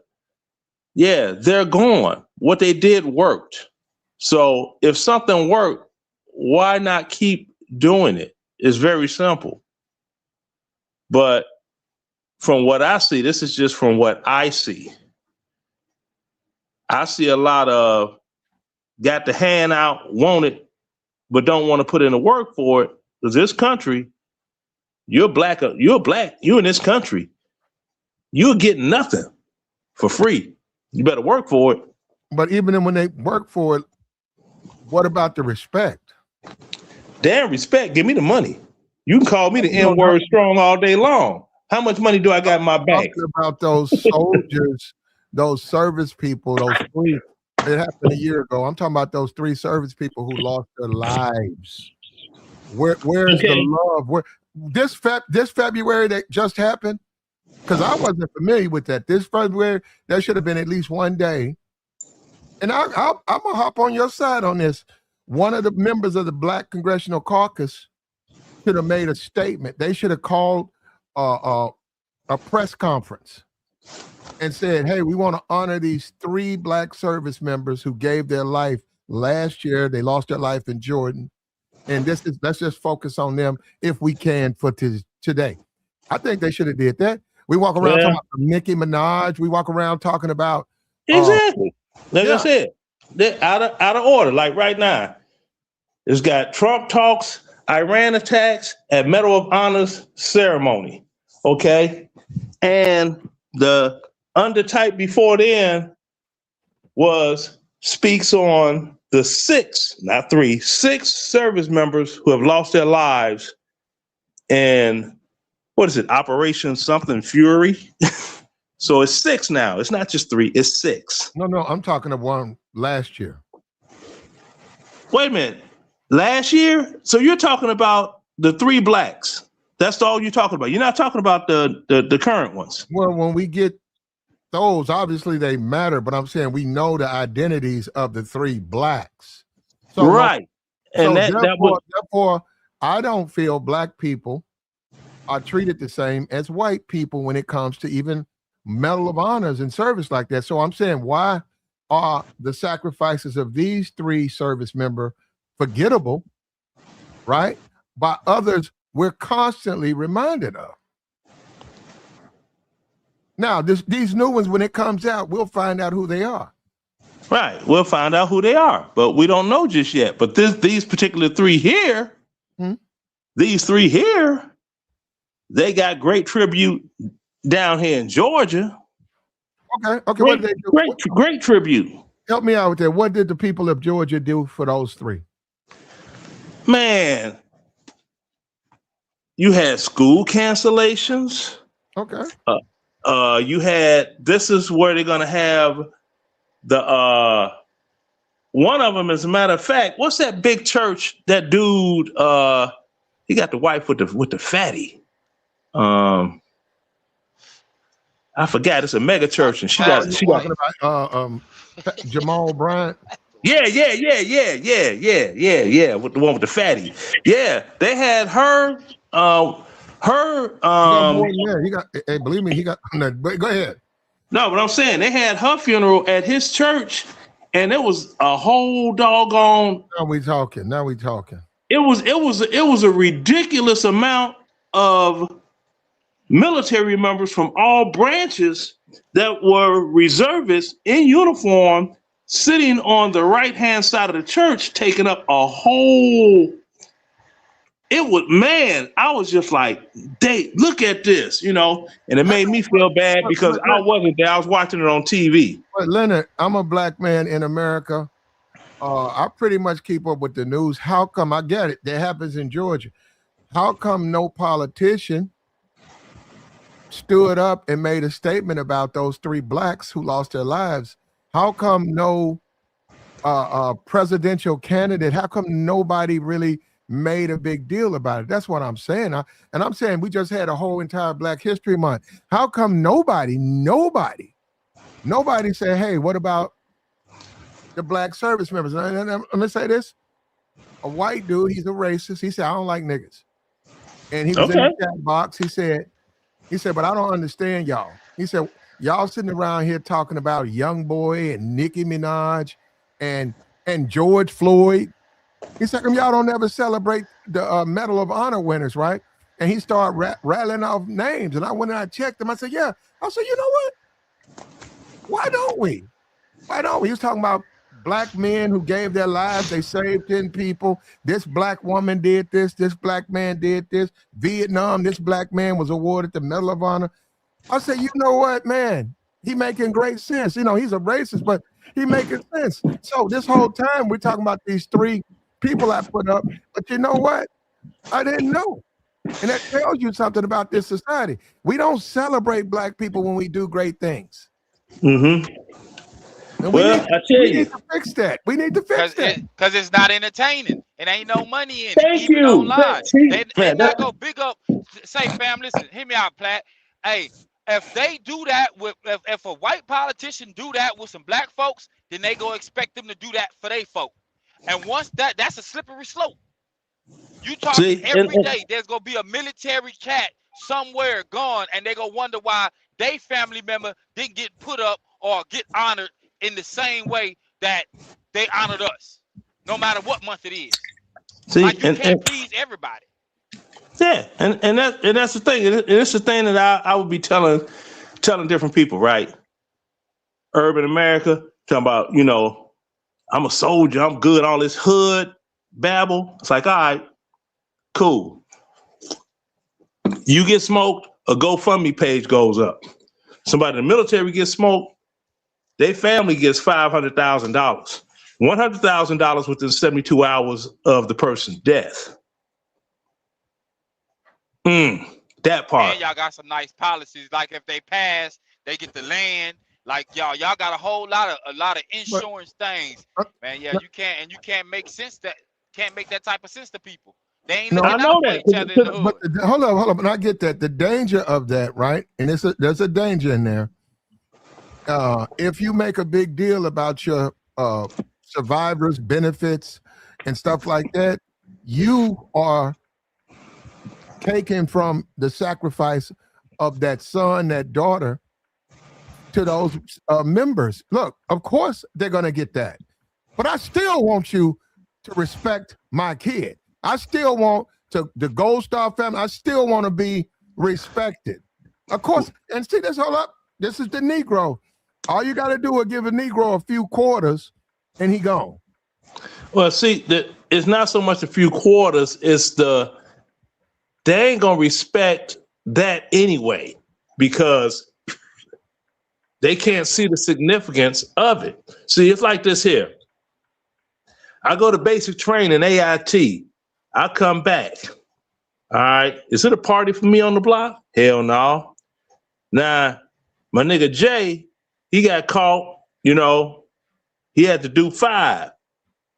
yeah, they're gone. What they did worked. So if something worked, why not keep doing it? It's very simple. But from what I see, this is just from what I see. I see a lot of got the hand out, want it, but don't want to put in the work for it. Because this country, you're black, you in this country, you're getting nothing for free. You better work for it. But even when they work for it, what about the respect? Damn respect. Give me the money. You can call me the N-word strong all day long. How much money do I got in my bank? Talking about those soldiers, those service people, those three. It happened a year ago. I'm talking about those 3 service people who lost their lives. Where's the love? Where this February that just happened? Because I wasn't familiar with that. This February, there should have been at least one day. And I'm gonna hop on your side on this. One of the members of the Black Congressional Caucus should have made a statement. They should have called a press conference and said, hey, we want to honor these 3 Black service members who gave their life last year. They lost their life in Jordan. And let's just focus on them if we can for today. I think they should have did that. We walk around talking about Nicki Minaj. We walk around talking about exactly. I said, they're out of order. Like right now, it's got Trump talks, Iran attacks, and Medal of Honors ceremony. Okay, and the undertype before then speaks on the 6, not 3, 6 service members who have lost their lives in, what is it, Operation something Fury? So it's 6 now. It's not just 3, it's 6. No, I'm talking of one last year. Wait a minute. Last year? So you're talking about the 3 blacks. That's all you're talking about. You're not talking about the current ones. Well, when we get those, obviously they matter, but I'm saying we know the identities of the 3 blacks. So, right. And therefore, I don't feel Black people are treated the same as white people when it comes to even Medal of Honors and service like that. So I'm saying, why are the sacrifices of these 3 service members forgettable, right? By others we're constantly reminded of. Now, these new ones, when it comes out, we'll find out who they are. Right. We'll find out who they are, but we don't know just yet. But these particular 3 here, these 3 here, they got great tribute down here in Georgia. Okay. Great, What did they do? Great tribute. Help me out with that. What did the people of Georgia do for those 3? Man, you had school cancellations. Okay. You had, this is where they're gonna have the one of them, as a matter of fact, what's that big church? That dude, he got the wife with the fatty. I forgot. It's a mega church, and she got talking about Jamal Bryant. Yeah. With the one with the fatty. Yeah, they had her. Believe me, he got. Go ahead. No, but I'm saying they had her funeral at his church, and it was a whole doggone. Now we talking. It was a ridiculous amount of military members from all branches that were reservists in uniform, sitting on the right-hand side of the church, taking up a whole. I was just like, look at this, and it made me feel bad because I wasn't there. I was watching it on TV. But Leonard, I'm a Black man in America. I pretty much keep up with the news. How come? I get it. That happens in Georgia. How come no politician stood up and made a statement about those 3 blacks who lost their lives? How come no presidential candidate? How come nobody really made a big deal about it? That's what I'm saying. And I'm saying we just had a whole entire Black History Month. How come nobody said, hey, what about the Black service members? And I'm gonna say this: a white dude, he's a racist. He said, I don't like niggas. And he was in the chat box. He said, but I don't understand y'all. He said, y'all sitting around here talking about Young Boy and Nicki Minaj and George Floyd. He said, y'all don't ever celebrate the Medal of Honor winners, right? And he started rattling off names. And I went and I checked them. I said, yeah. I said, you know what? Why don't we? I know he was talking about black men who gave their lives. They saved 10 people. This black woman did this. This black man did this. Vietnam, this black man was awarded the Medal of Honor. I said, you know what, man? He making great sense. You know, he's a racist, but he making sense. So this whole time we're talking about these 3 people I put up, but you know what? I didn't know. And that tells you something about this society. We don't celebrate black people when we do great things. Mm-hmm. And Well, I tell we you. need to fix that. We need to fix that. Because it's not entertaining. It ain't no money in it. Thank Even you. online. See, They man, not go big up. Say, fam, listen, hear me out, Platt. Hey, if they do that with, if a white politician do that with some black folks, then they go expect them to do that for they folk. And once that's a slippery slope. You talking every day, there's gonna be a military cat somewhere gone, and they gonna wonder why they family member didn't get put up or get honored in the same way that they honored us, no matter what month it is. See, like you can't please everybody. Yeah, and that's the thing, and it's the thing that I would be telling different people, right? Urban America, talking about, you know, I'm a soldier, I'm good, all this hood babble. It's like, all right, cool. You get smoked, a GoFundMe page goes up. Somebody in the military gets smoked, their family gets $500,000. $100,000 within 72 hours of the person's death. That part. And y'all got some nice policies. Like if they pass, they get the land. Like y'all got a whole lot of insurance things. Man, yeah, you can't make that type of sense to people. They ain't looking out for each other in the hood. But hold up, and I get that. The danger of that, right? And there's a danger in there. If you make a big deal about your survivors' benefits and stuff like that, you are taken from the sacrifice of that son, that daughter, to those members. Look, of course they're going to get that. But I still want you to respect my kid. I still want the Gold Star family. I still want to be respected. Of course, and see this, hold up. This is the Negro. All you got to do is give a Negro a few quarters and he gone. Well, see, it's not so much a few quarters, it's they ain't gonna respect that anyway, because they can't see the significance of it. See, it's like this here. I go to basic training, AIT. I come back. All right. Is it a party for me on the block? Hell no. Now, my nigga Jay, he got caught, you know, he had to do 5,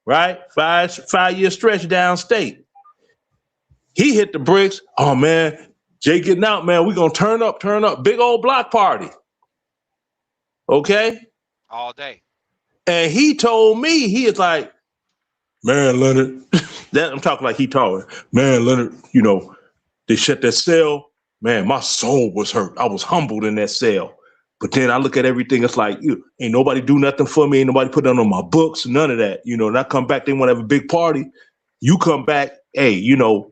right? 5-year stretch downstate. He hit the bricks. Oh man, Jay getting out, man. We gonna turn up. Big old block party. Okay? All day. And he told me, he is like, man, Leonard, that I'm talking like he told her, man, Leonard, you know, they shut that cell. Man, my soul was hurt. I was humbled in that cell. But then I look at everything, it's like, ain't nobody do nothing for me. Ain't nobody put that on my books, none of that. You know, and I come back, they want to have a big party. You come back, hey, you know,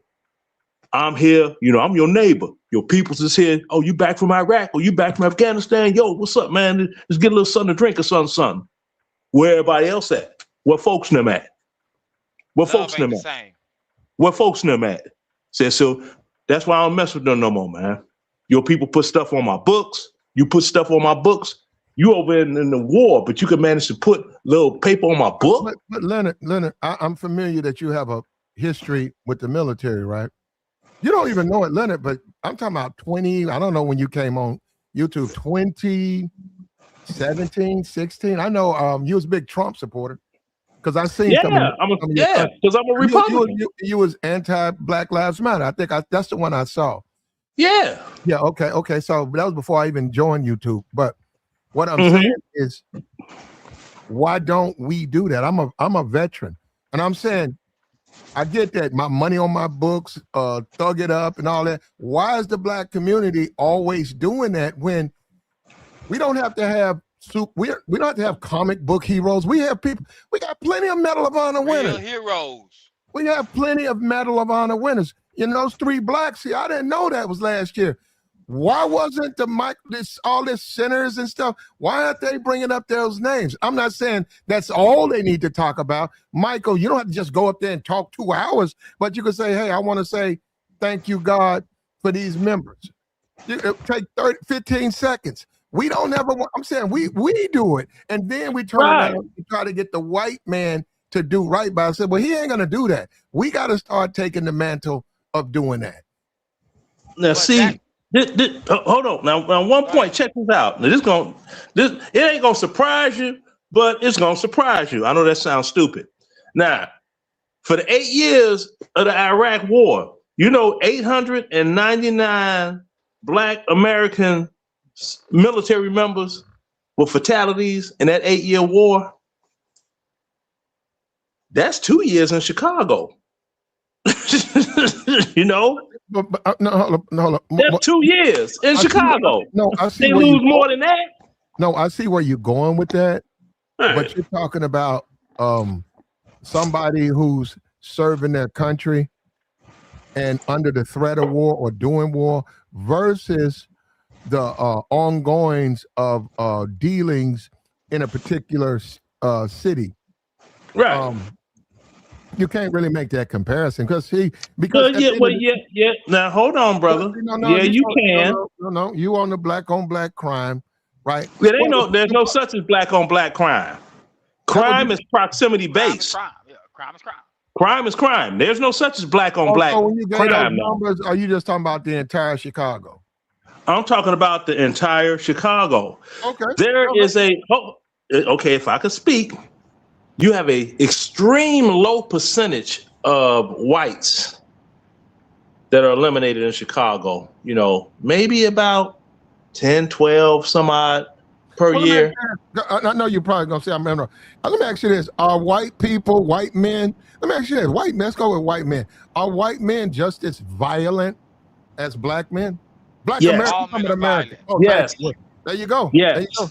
I'm here, you know, I'm your neighbor. Your peoples is here. Oh, you back from Iraq? Or you back from Afghanistan? Yo, what's up, man? Let's get a little something to drink or something. Where everybody else at? Where folks them at? Where folks them at? Where folks them at? So that's why I don't mess with them no more, man. Your people put stuff on my books. You put stuff on my books. You over in the war, but you can manage to put little paper on my book. But Leonard, I'm familiar that you have a history with the military, right? You don't even know it, Leonard, but I'm talking about 20, I don't know when you came on YouTube, 2017, 16. I know you was a big Trump supporter because I seen because I'm a Republican. You was anti-Black Lives Matter. I think that's the one I saw. Yeah. Yeah, okay. So that was before I even joined YouTube. But what I'm saying is, why don't we do that? I'm a veteran. And I'm saying, I get that, my money on my books, thug it up and all that. Why is the Black community always doing that when we don't have to have we don't have to have comic book heroes? We have people, we got plenty of Medal of Honor winners. Real heroes. We have plenty of Medal of Honor winners. You know, those 3 blacks here, I didn't know that was last year. Why wasn't all this senators and stuff? Why aren't they bringing up those names? I'm not saying that's all they need to talk about. Michael, you don't have to just go up there and talk 2 hours, but you can say, hey, I want to say thank you, God, for these members. It'll take 15 seconds. We don't ever want, I'm saying we do it. And then we turn around and try to get the white man to do right by us. Well, he ain't going to do that. We got to start taking the mantle of doing that. Now, see, hold on. Now, one point, check this out. Now, it ain't gonna surprise you, but it's gonna surprise you. I know that sounds stupid. Now, for the 8 years of the Iraq War, 899 Black American military members were fatalities in that 8-year war. That's 2 years in Chicago. But, no, hold up. That's 2 years in Chicago. I see. They lose more than that. No, I see where you're going with that. Right. But you're talking about somebody who's serving their country and under the threat of war or doing war versus the ongoings of dealings in a particular city. Right. You can't really make that comparison because Now hold on, brother. You can. No, you on the black on black crime, right? There's no such as black on black crime. Crime is proximity based. Crime is crime. Crime is crime. There's no such as black on black when you get crime. Those numbers, are you just talking about the entire Chicago? I'm talking about the entire Chicago. Okay. If I could speak. You have a extreme low percentage of whites that are eliminated in Chicago. Maybe about 10, 12, some odd per year. I know you're probably going to say I'm wrong. Let me ask you this. Are white people, white men, let me ask you this. White men, let's go with white men. Are white men just as violent as black men? Black American. Oh, yes. There you go. Yes. There you go.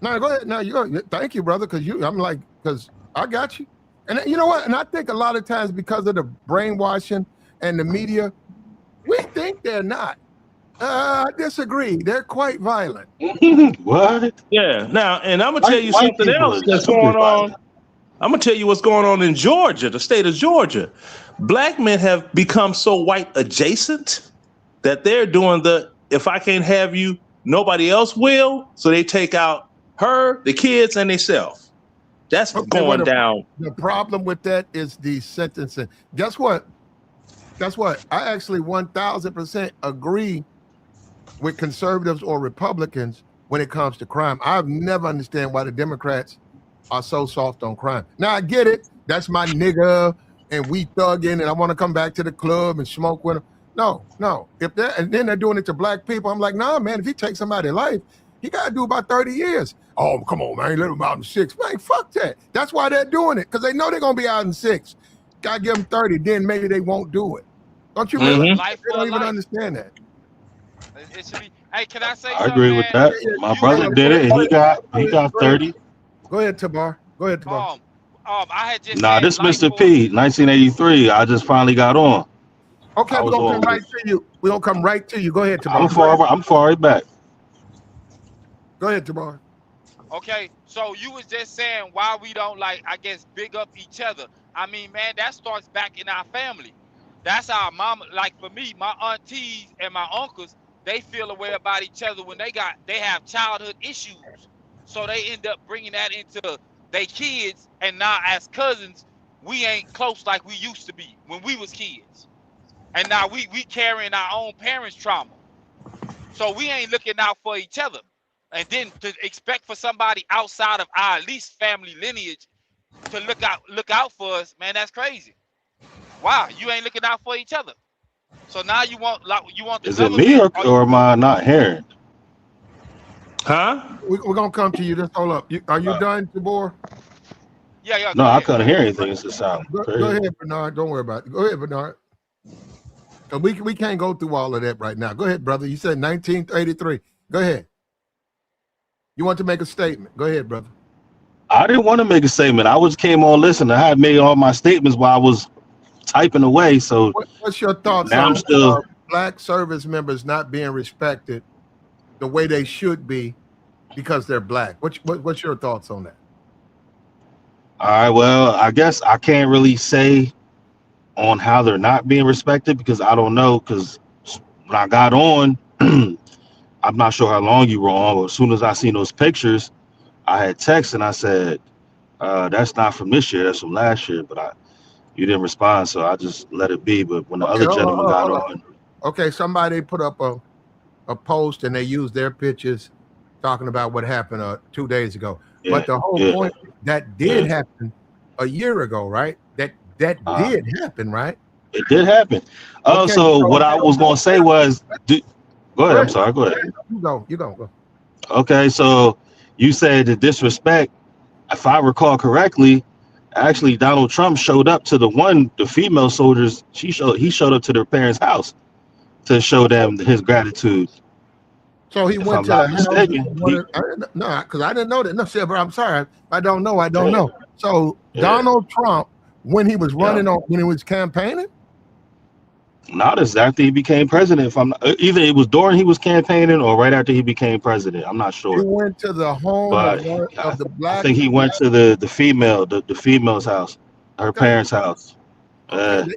No, go ahead. No, you go. Thank you, brother, because I got you. And you know what? And I think a lot of times because of the brainwashing and the media, we think they're not. I disagree. They're quite violent. What? Yeah. Now, and I'm going to tell you something else that's going on. I'm going to tell you what's going on in Georgia, the state of Georgia. Black men have become so white adjacent that they're doing if I can't have you, nobody else will. So they take out her, the kids, and themselves. That's going down. The problem with that is the sentencing. Guess what? I actually 1,000% agree with conservatives or Republicans when it comes to crime. I've never understand why the Democrats are so soft on crime. Now I get it. That's my nigga, and we thugging, and I want to come back to the club and smoke with them. No. And then they're doing it to black people. I'm like, nah, man. If he takes somebody's life, he got to do about 30 years. Oh, come on, man. Let him out in 6. Man, fuck that. That's why they're doing it, because they know they're going to be out in 6. Got to give them 30. Then maybe they won't do it. Don't you realize? They don't even understand that. It should be. Hey, can I say I agree with that. My brother did it, and he got 30. Go ahead, Tabar. I had just this Mr. P, 1983. I just finally got on. Okay, we're gonna come right to you. We're gonna come right to you. Go ahead, Tabar. I'm far back. Go ahead, Tabar. Okay, so you was just saying why we don't big up each other. I mean, man, that starts back in our family. That's our mama. Like for me, my aunties and my uncles, they feel a way about each other when they have childhood issues. So they end up bringing that into their kids, and now as cousins, we ain't close like we used to be when we was kids. And now we carrying our own parents' trauma. So we ain't looking out for each other. And then to expect for somebody outside of our at least family lineage to look out for us, man, that's crazy. Wow, you ain't looking out for each other. So now you want the Is it me or am I not hearing? Huh? We're gonna come to you. Just hold up. Are you done, Tabor? Yeah. No, I couldn't hear anything. It's the sound. Go ahead, Bernard. Don't worry about it. Go ahead, Bernard. We can't go through all of that right now. Go ahead, brother. You said 1983. Go ahead. You want to make a statement? Go ahead, brother. I didn't want to make a statement. I came on listening. I had made all my statements while I was typing away. So what's your thoughts? Now I'm still black service members not being respected the way they should be because they're black. What's your thoughts on that? All right, well, I guess I can't really say on how they're not being respected because I don't know. Because when I got on, I'm not sure how long you were on, but as soon as I seen those pictures, I had text and I said, that's not from this year, that's from last year. But you didn't respond, so I just let it be. But when the other gentleman got on. Okay, somebody put up a post and they used their pictures talking about what happened 2 days ago. Yeah, but the whole point that did happen a year ago, right? That did happen, right? It did happen. Okay, So what I was going to say was, go ahead. I'm sorry. Go ahead. You go. Okay, so you said the disrespect. If I recall correctly, actually Donald Trump showed up to the female soldiers. He showed up to their parents' house to show them his gratitude. So he went to the house. No, because I didn't know that. No, sir, but I'm sorry. I don't know. So Donald Trump, when he was running when he was campaigning? Not exactly. He became president. Either it was during he was campaigning or right after he became president. I'm not sure. He went to the home of the black. I think he went to the female's house, her parents' house. Okay.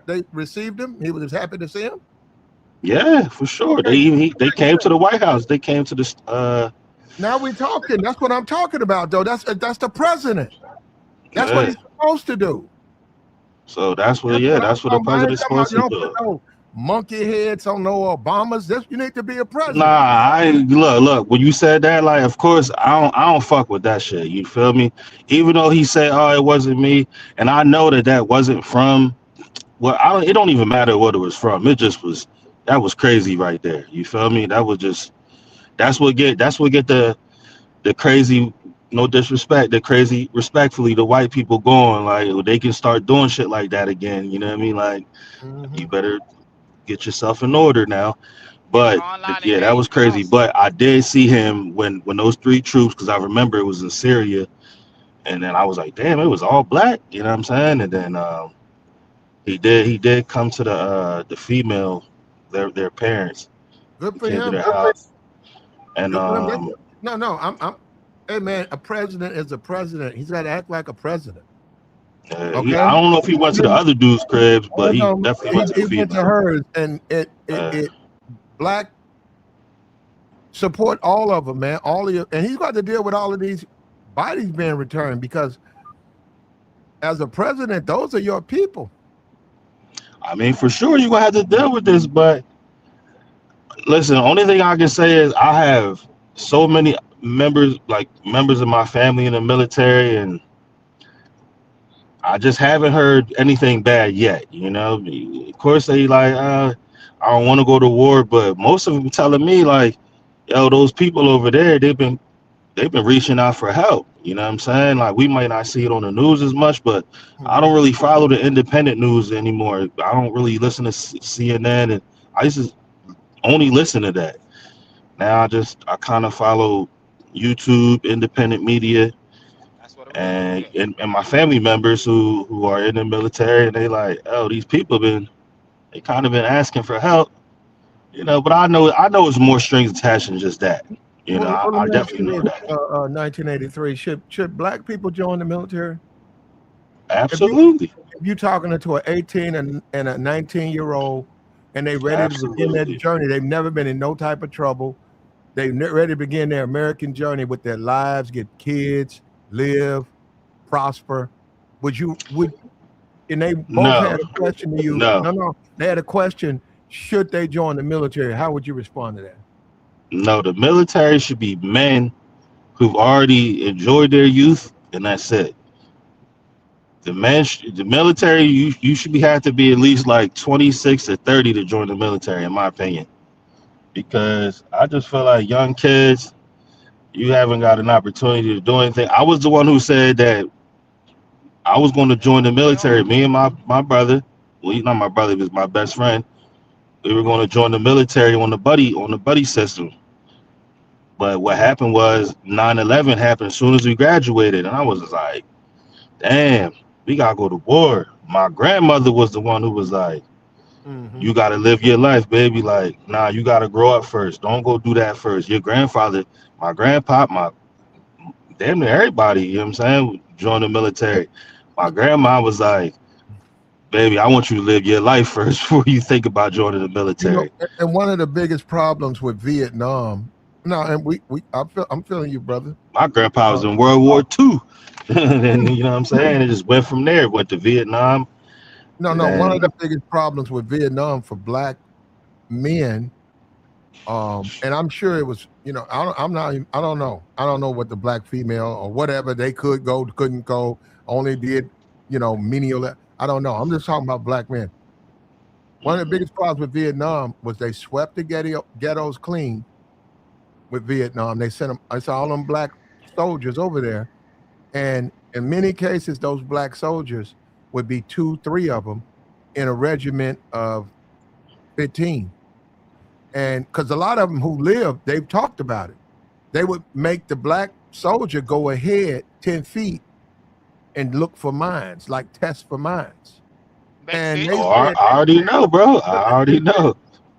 They received him. He was happy to see him. Yeah, for sure. They came to the White House. They came to the. Now we're talking. That's what I'm talking about, though. That's the president. That's what he's supposed to do. So that's what the president's supposed to do. No monkey heads on no Obamas. You need to be a president. Nah, look. When you said that, like, of course, I don't fuck with that shit. You feel me? Even though he said, "Oh, it wasn't me," and I know that wasn't from. Well, it don't even matter what it was from. It just was. That was crazy right there. You feel me? That was just. That's what get the crazy. No disrespect, the crazy, respectfully, the white people going like they can start doing shit like that again. You know what I mean? Like, you better get yourself in order now. But that was crazy. But I did see him when those three troops, because I remember it was in Syria, and then I was like, damn, it was all black. You know what I'm saying? And then he did come to the female, their parents. Good for him. To their house. And I'm. Hey man, a president is a president. He's got to act like a president. Okay? I don't know if he went to the other dude's cribs, but he definitely went to the female. He went to hers, and it black support all of them, man. All of you, and he's got to deal with all of these bodies being returned because as a president, those are your people. I mean, for sure, you're gonna have to deal with this, but listen, the only thing I can say is I have so many members of my family in the military, and I just haven't heard anything bad yet. You know, of course they like I don't want to go to war, but most of them telling me like, yo, those people over there, they've been reaching out for help. You know what I'm saying? Like, we might not see it on the news as much, but I don't really follow the independent news anymore. I don't really listen to CNN, and I used to only listen to that. Now I kind of follow YouTube, independent media, and my family members who are in the military, and they like, oh, these people they kind of been asking for help, you know. But I know it's more strings attached than just that. You know, I definitely know that. 1983, should black people join the military? Absolutely. If you're talking to an 18 and a 19-year-old, and they ready to begin their journey, they've never been in no type of trouble. They're ready to begin their American journey with their lives, get kids, live, prosper. And they both had a question to you. No. They had a question, should they join the military? How would you respond to that? No, the military should be men who've already enjoyed their youth, and that's it. The military, you should have to be at least like 26 to 30 to join the military, in my opinion. Because I just feel like young kids, you haven't got an opportunity to do anything. I was the one who said that I was going to join the military. Me and my brother, well, he's not my brother, he was my best friend. We were going to join the military on the buddy system. But what happened was 9/11 happened as soon as we graduated, and I was just like, damn, we gotta go to war. My grandmother was the one who was like, Mhm. You got to live your life, baby. Like, nah, you got to grow up first. Don't go do that first. Your grandfather, my grandpa, my damn near everybody, you know what I'm saying, joined the military. My grandma was like, baby, I want you to live your life first before you think about joining the military. And one of the biggest problems with Vietnam, no, and I'm feeling you, brother. My grandpa was in World War II. And you know what I'm saying? It just went from there. Went to Vietnam. No, one of the biggest problems with Vietnam for black men, and I'm sure it was, I don't know what the black female or whatever they could go, couldn't go, only did, menial. I don't know. I'm just talking about black men. One of the biggest problems with Vietnam was they swept the ghettos clean with Vietnam. They sent them, I saw all them black soldiers over there. And in many cases, those black soldiers would be 2, 3 of them in a regiment of 15. And because a lot of them who lived, they've talked about it. They would make the black soldier go ahead 10 feet and look for mines, like test for mines. And I already know, bro. I already know.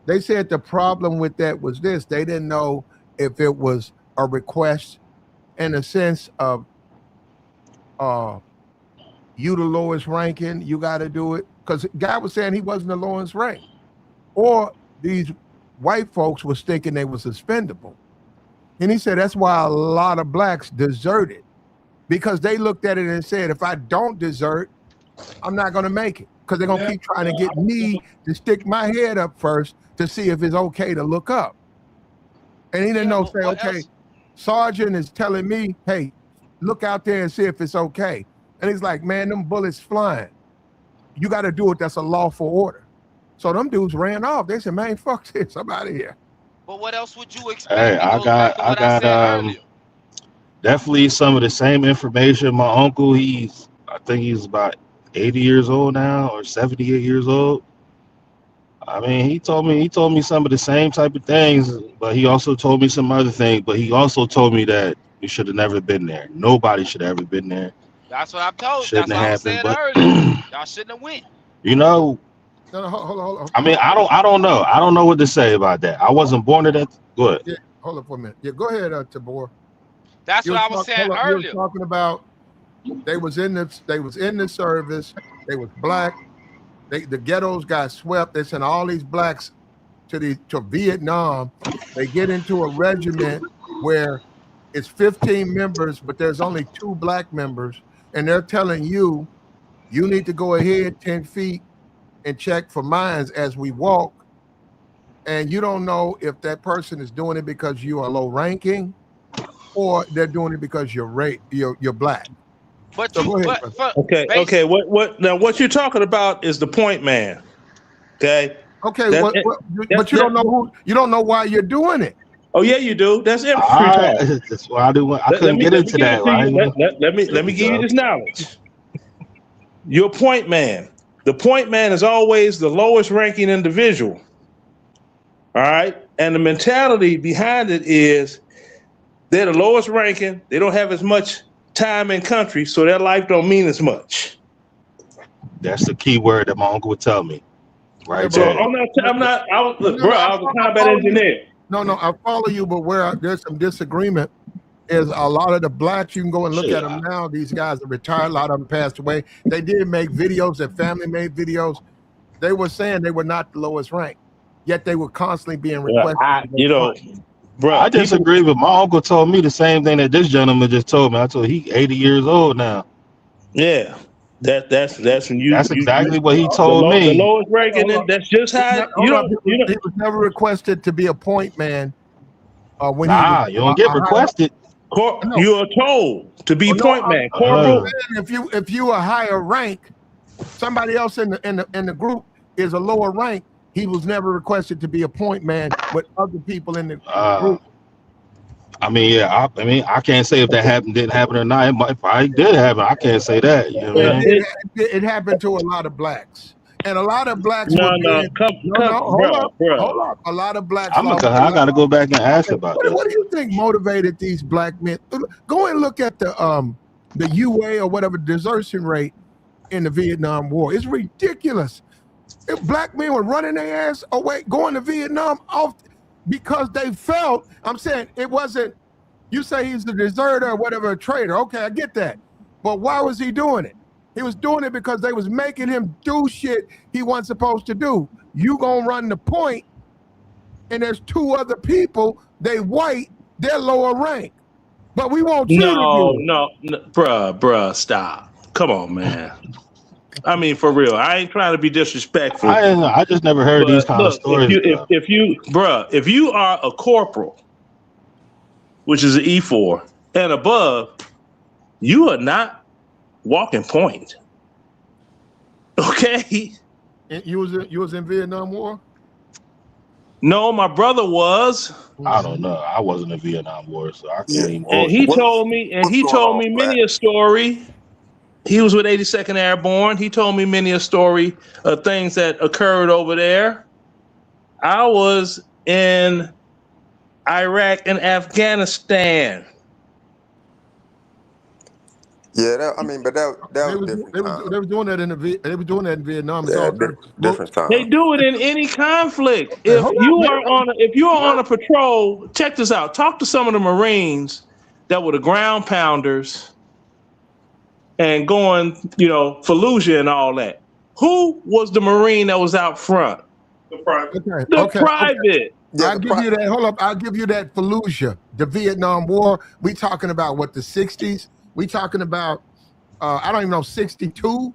They said the problem with that was this. They didn't know if it was a request in a sense of you the lowest ranking, you got to do it. Because guy was saying he wasn't the lowest rank. Or these white folks was thinking they was expendable. And he said that's why a lot of blacks deserted. Because they looked at it and said, if I don't desert, I'm not going to make it. Because they're going to keep trying to get me to stick my head up first to see if it's okay to look up. And he didn't say, okay, Sergeant is telling me, hey, look out there and see if it's okay. And he's like, man, them bullets flying. You got to do it. That's a lawful order. So them dudes ran off. They said, man, fuck this. I'm out of here. But what else would you expect? Hey, I got definitely some of the same information. My uncle, I think he's about 80 years old now or 78 years old. I mean, he told me some of the same type of things, but he also told me some other things. But he also told me that we should have never been there. Nobody should have ever been there. That's what I'm told. Shouldn't That's what have I was happened, saying earlier. Y'all shouldn't have went. You know. No, hold on. I mean, I don't know. I don't know what to say about that. I wasn't born at that. Go ahead. Yeah, hold on for a minute. Yeah, go ahead, Tabor. That's what I was saying earlier. You were talking about they was in the service. They was black. The ghettos got swept. They sent all these blacks to Vietnam. They get into a regiment where it's 15 members, but there's only 2 black members, and they're telling you need to go ahead 10 feet and check for mines as we walk. And you don't know if that person is doing it because you are low ranking or they're doing it because you're black. But so okay. What you're talking about is the point man. Okay. Okay. But you don't know who. You don't know why you're doing it. Oh yeah, you do. That's infantry talk. That's why I couldn't get into that. Right? Let me give you this knowledge. Your point man. The point man is always the lowest ranking individual. All right. And the mentality behind it is they're the lowest ranking. They don't have as much time in country, so their life don't mean as much. That's the key word that my uncle would tell me. Right. So there. I was a combat engineer. No, I follow you, but where there's some disagreement is a lot of the blacks, you can go and look at them now. These guys are retired. A lot of them passed away. They did make videos. Their family made videos. They were saying they were not the lowest rank, yet they were constantly being requested. I disagree, but my uncle told me the same thing that this gentleman just told me. I told him he's 80 years old now. Yeah, that's when you. That's exactly what he told me. The lowest ranking. That's just how He was never requested to be a point man. You don't get requested. You are told to be point man. Corporal. If you a higher rank, somebody else in the group is a lower rank. He was never requested to be a point man with other people in the group. I mean, I can't say if that didn't happen or not. It probably did happen. I can't say that. You know what I mean? It happened to a lot of blacks. And a lot of blacks. Hold on. A lot of blacks. I got to go back and ask about that. What do you think motivated these black men? Go and look at the UA or whatever desertion rate in the Vietnam War. It's ridiculous. If black men were running their ass away, going to Vietnam off because they felt, I'm saying it wasn't, you say he's a deserter or whatever, a traitor. Okay, I get that. But why was he doing it? He was doing it because they was making him do shit he wasn't supposed to do. You gonna run the point, and there's two other people, they white, they're lower rank. But we want you to do it. No, bruh, stop. Come on, man. I mean, for real. I ain't trying to be disrespectful. I just never heard these kind of stories. If you are a corporal, which is an E4 and above, you are not walking point. Okay. And you was in Vietnam War? No, my brother was. I don't know. I wasn't in Vietnam War, so I can't even. And he told me many a story. He was with 82nd Airborne. He told me many a story of things that occurred over there. I was in Iraq and Afghanistan. Yeah, that was different. They were doing that in Vietnam. Yeah, different time. They do it in any conflict. If you are on a patrol, check this out. Talk to some of the Marines that were the ground pounders and going, Fallujah and all that. Who was the Marine that was out front? The private. Okay. Yeah, I'll give you that. Hold up. I'll give you that Fallujah, the Vietnam War. We talking about what, the 60s? We talking about, I don't even know, 62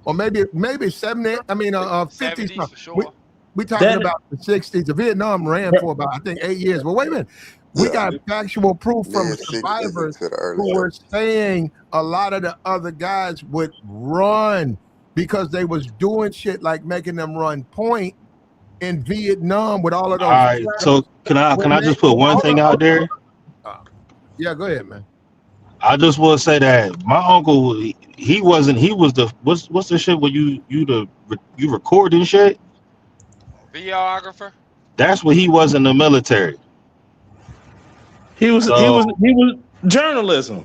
or maybe 70. I mean, 50s. 70s for sure. We talking about the 60s. The Vietnam ran for about, I think, 8 years. But wait a minute. We got factual proof from survivors who were saying a lot of the other guys would run because they was doing shit like making them run point in Vietnam with all of those. All right, so can I just put one thing out there? Yeah, go ahead, man. I just want to say that my uncle, he was the what's the shit where you recording shit? Videographer. That's what he was in the military. He was journalism.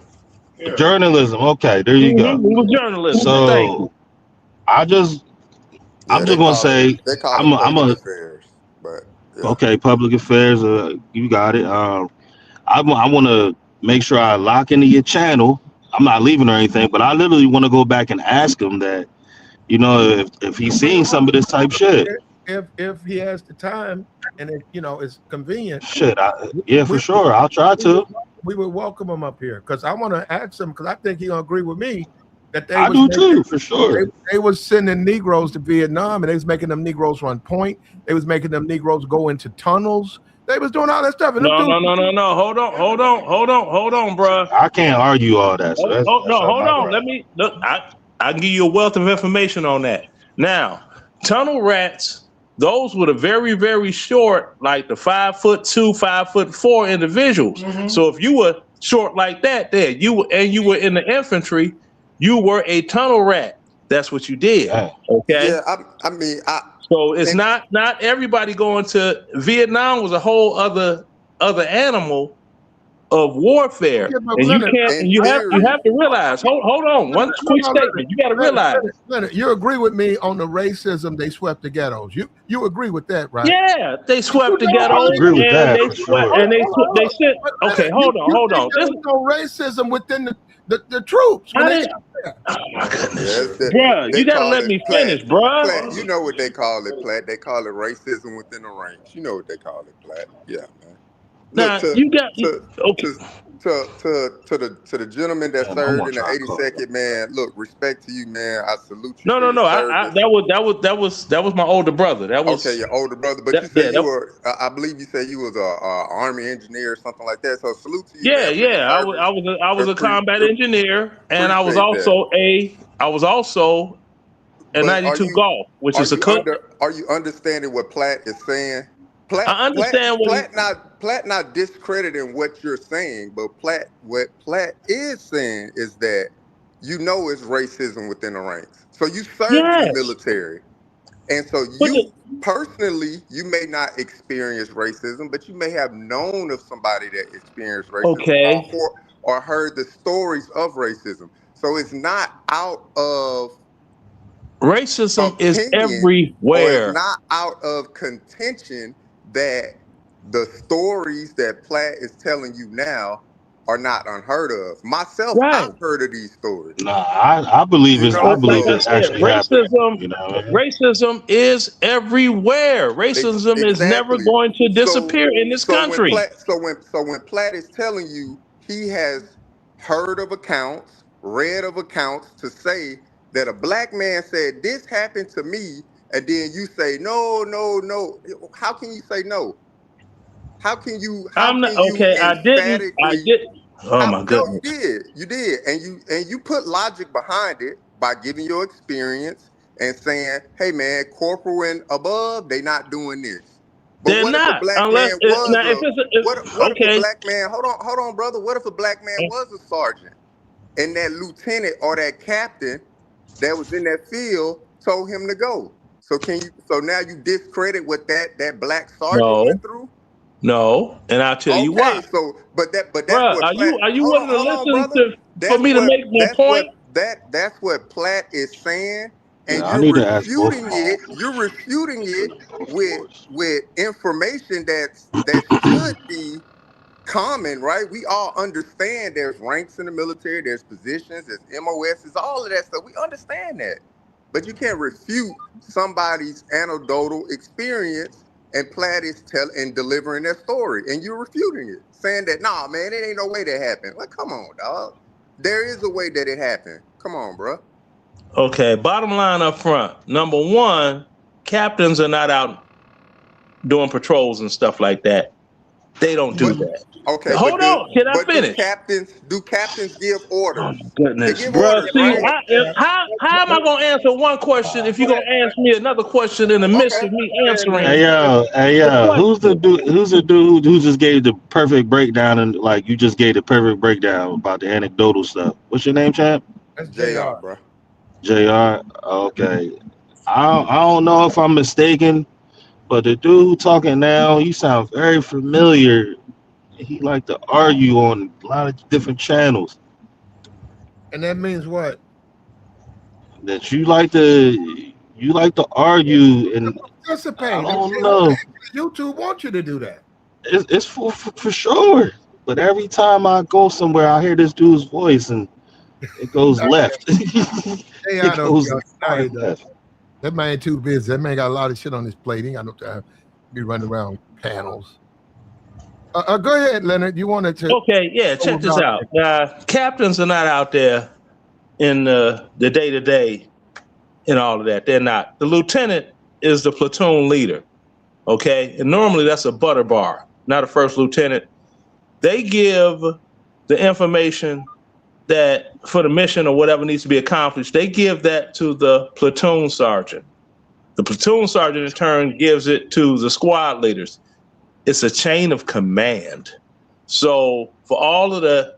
Yeah. Journalism. Okay, there you go. He was journalism. So I'm just gonna say affairs, but yeah. Okay, public affairs. You got it. I want to make sure I lock into your channel. I'm not leaving or anything, but I literally want to go back and ask him that, if he's seeing some of this type shit. If he has the time and it's convenient. Shit, for sure. I'll try to. We would welcome him up here because I want to ask him because I think he'll agree with me that I do too, for sure. They was sending Negroes to Vietnam and they was making them Negroes run point. They was making them Negroes go into tunnels. They was doing all that stuff. And no. Hold on, bro. I can't argue all that. So hold on. Let me look. I can give you a wealth of information on that. Now, tunnel rats. Those were the very, very short, like the 5'2", 5'4" individuals. Mm-hmm. So if you were short like that, you were in the infantry, you were a tunnel rat. That's what you did. Yeah. Okay. Yeah, So it's not everybody going to Vietnam was a whole other animal of warfare, and you have to realize. Hold on, one quick statement. You got to realize. Leonard, you agree with me on the racism they swept the ghettos. You agree with that, right? Yeah, they swept the ghettos. I agree with that. They said, okay, hold on. There's no racism within the troops. Oh my goodness, bruh, you gotta let me finish, bruh. Platt, you know what they call it, Platt? They call it racism within the ranks. You know what they call it, Platt? Yeah, man. Now to the gentleman that served in the 82nd, man. Look, respect to you, man. I salute you. No. That was my older brother. That was okay, your older brother. But you said I believe you said you was a army engineer or something like that. So salute to you. Yeah. I was a combat engineer, and I was also a 92 Golf, which is a cook. Are you understanding what Platt is saying? I understand Platt not discrediting what you're saying, but what Platt is saying is that it's racism within the ranks. So you serve in the military, and so personally, you may not experience racism, but you may have known of somebody that experienced racism, or heard the stories of racism. So it's not out of Racism is opinion, or it's everywhere. not out of contention that the stories that Platt is telling you now are not unheard of. Myself, Right. I've heard of these stories. Nah, I believe You it's. know, I But like believe I so it's said, actually happening. You know what I mean? racism is everywhere. Racism is never exactly. going to So disappear in this country. when Platt is telling you he has heard of accounts, read of accounts to say that a black man said this happened to me, and then you say no, no, no. How can you say no? How can you I'm not okay. I emphatically did. Oh how my no, goodness. you did. And you put logic behind it by giving your experience and saying, hey man, corporal and above, they not doing this. But They're what if a not black unless man it, was now if a it's what if a okay. black man hold on, brother. What if a black man was a sergeant and that lieutenant or that captain that was in that field told him to go? So now you discredit what that black sergeant No, went through? no, and I'll tell you why. Okay, so but that's Bruh, what Platt. are you Hold on, willing to hold on, listen brother. to for me to make my point? That's what Platt is saying, Yeah, and I need to ask both of you're refuting it with them. information that should be common, right? We all understand there's ranks in the military, there's positions, there's MOSs, all of that stuff. We understand that. But you can't refute somebody's anecdotal experience and Platt is telling delivering their story, and you're refuting it, saying that nah, man, it ain't no way that happened. Like, come on, dog. There is a way that it happened. Come on, bro. Okay, bottom line up front. Number one, captains are not out doing patrols and stuff like that. They don't do But that. okay, Hold on, can I do finish? captains give Oh orders? my They goodness, give bro. orders, See, right? how am I gonna answer one question if you're gonna ask me another question in the midst Okay. of me Hey answering yo, hey the yo, who's the question? dude? Who's the dude who just gave the perfect breakdown and like you just gave the perfect breakdown about the anecdotal stuff? What's your name, champ? That's JR, Jr. bro. Jr. Okay, I don't know if I'm mistaken, but the dude who talking now, he sounds very familiar. He like to argue on a lot of different channels. And that means what? That you like to argue, and I Participate. don't know. YouTube wants you to do that. It's for sure. But every time I go somewhere, I hear this dude's voice, and it goes left. Jr. It don't be goes on far tonight, though. left. That man too busy. That man got a lot of shit on his plate. He ain't got no time to be running around panels. Go ahead, Leonard. You wanted to Okay, yeah, go check this about out. Captains are not out there in the day-to-day and all of that. They're not. The lieutenant is the platoon leader. Okay, and normally that's a butter bar, not a first lieutenant. They give the information that for the mission or whatever needs to be accomplished, they give that to the platoon sergeant. The platoon sergeant in turn gives it to the squad leaders. It's a chain of command. So for all of the,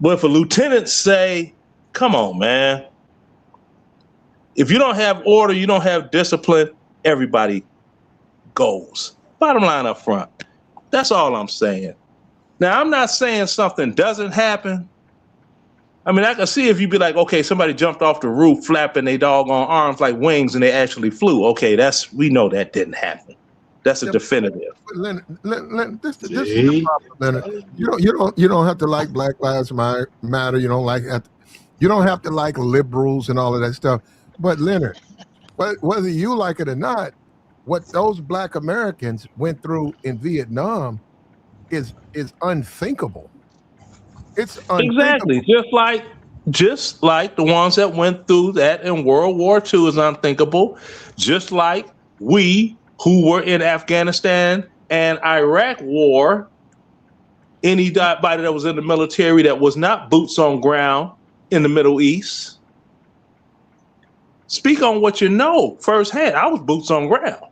but if a lieutenant say, come on, man, if you don't have order, you don't have discipline, everybody goes. Bottom line up front. That's all I'm saying. Now, I'm not saying something doesn't happen. I mean, I can see if you be like, okay, somebody jumped off the roof flapping their doggone arms like wings and they actually flew. Okay, we know that didn't happen. That's a definitive. Leonard, this is the See? problem, Leonard. You don't have to like Black Lives Matter. You don't have to like liberals and all of that stuff. But Leonard, whether you like it or not, what those Black Americans went through in Vietnam is unthinkable. It's unthinkable. Exactly. Just like the ones that went through that in World War II is unthinkable. Just like we who were in Afghanistan and Iraq war, anybody that was in the military that was not boots on ground in the Middle East. Speak on what you know firsthand. I was boots on ground.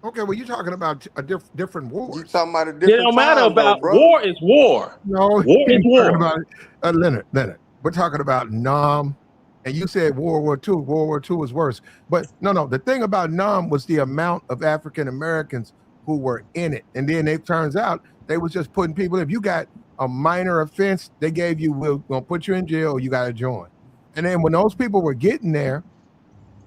Okay, well, you're talking about a different wars. You talking about a It different don't matter time, though, about brother. war is war. No, War is you're war. talking about Leonard. We're talking about Nam, and you said World War II. World War II was worse, but no. The thing about Nam was the amount of African Americans who were in it, and then it turns out they was just putting people. If you got a minor offense, they gave you, we're gonna put you in jail, or you got to join. And then when those people were getting there,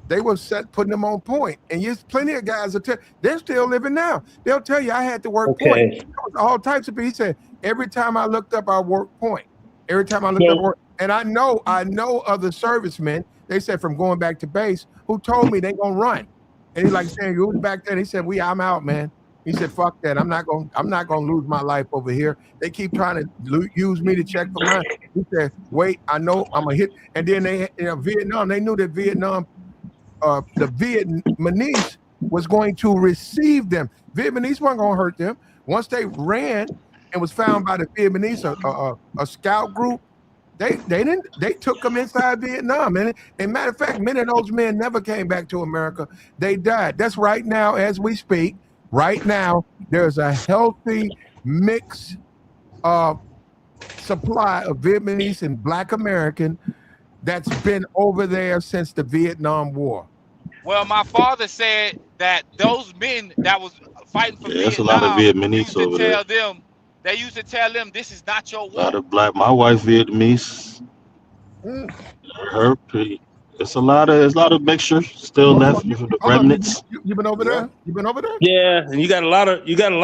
they were putting them on point. And there's plenty of guys that they're still living now. They'll tell you I had to work point. There was all types of people. He said, every time I looked up, I worked point. Every time I looked up work. And I know other servicemen, they said from going back to base, who told me they gonna run. And he's like saying, who's back there? He said, I'm out, man. He said, fuck that. I'm not gonna lose my life over here. They keep trying to use me to check for mine. He said, wait, I know I'm gonna hit. And then Vietnam, they knew that Vietnam, the Vietnamese was going to receive them. Vietnamese weren't gonna hurt them. Once they ran and was found by the Vietnamese, a scout group, they took them inside Vietnam. And matter of fact, many of those men never came back to America. They died. That's right now as we speak. Right now, there's a healthy mix of supply of Vietnamese and Black American that's been over there since the Vietnam War. Well, my father said that those men that was fighting for Vietnam, a lot of Vietnamese over there. They used to tell them, this is not your war. A lot of black. My wife Vietnamese. There's a lot of mixture still left from the remnants. You been over there? You been over there? Yeah, and you got a lot of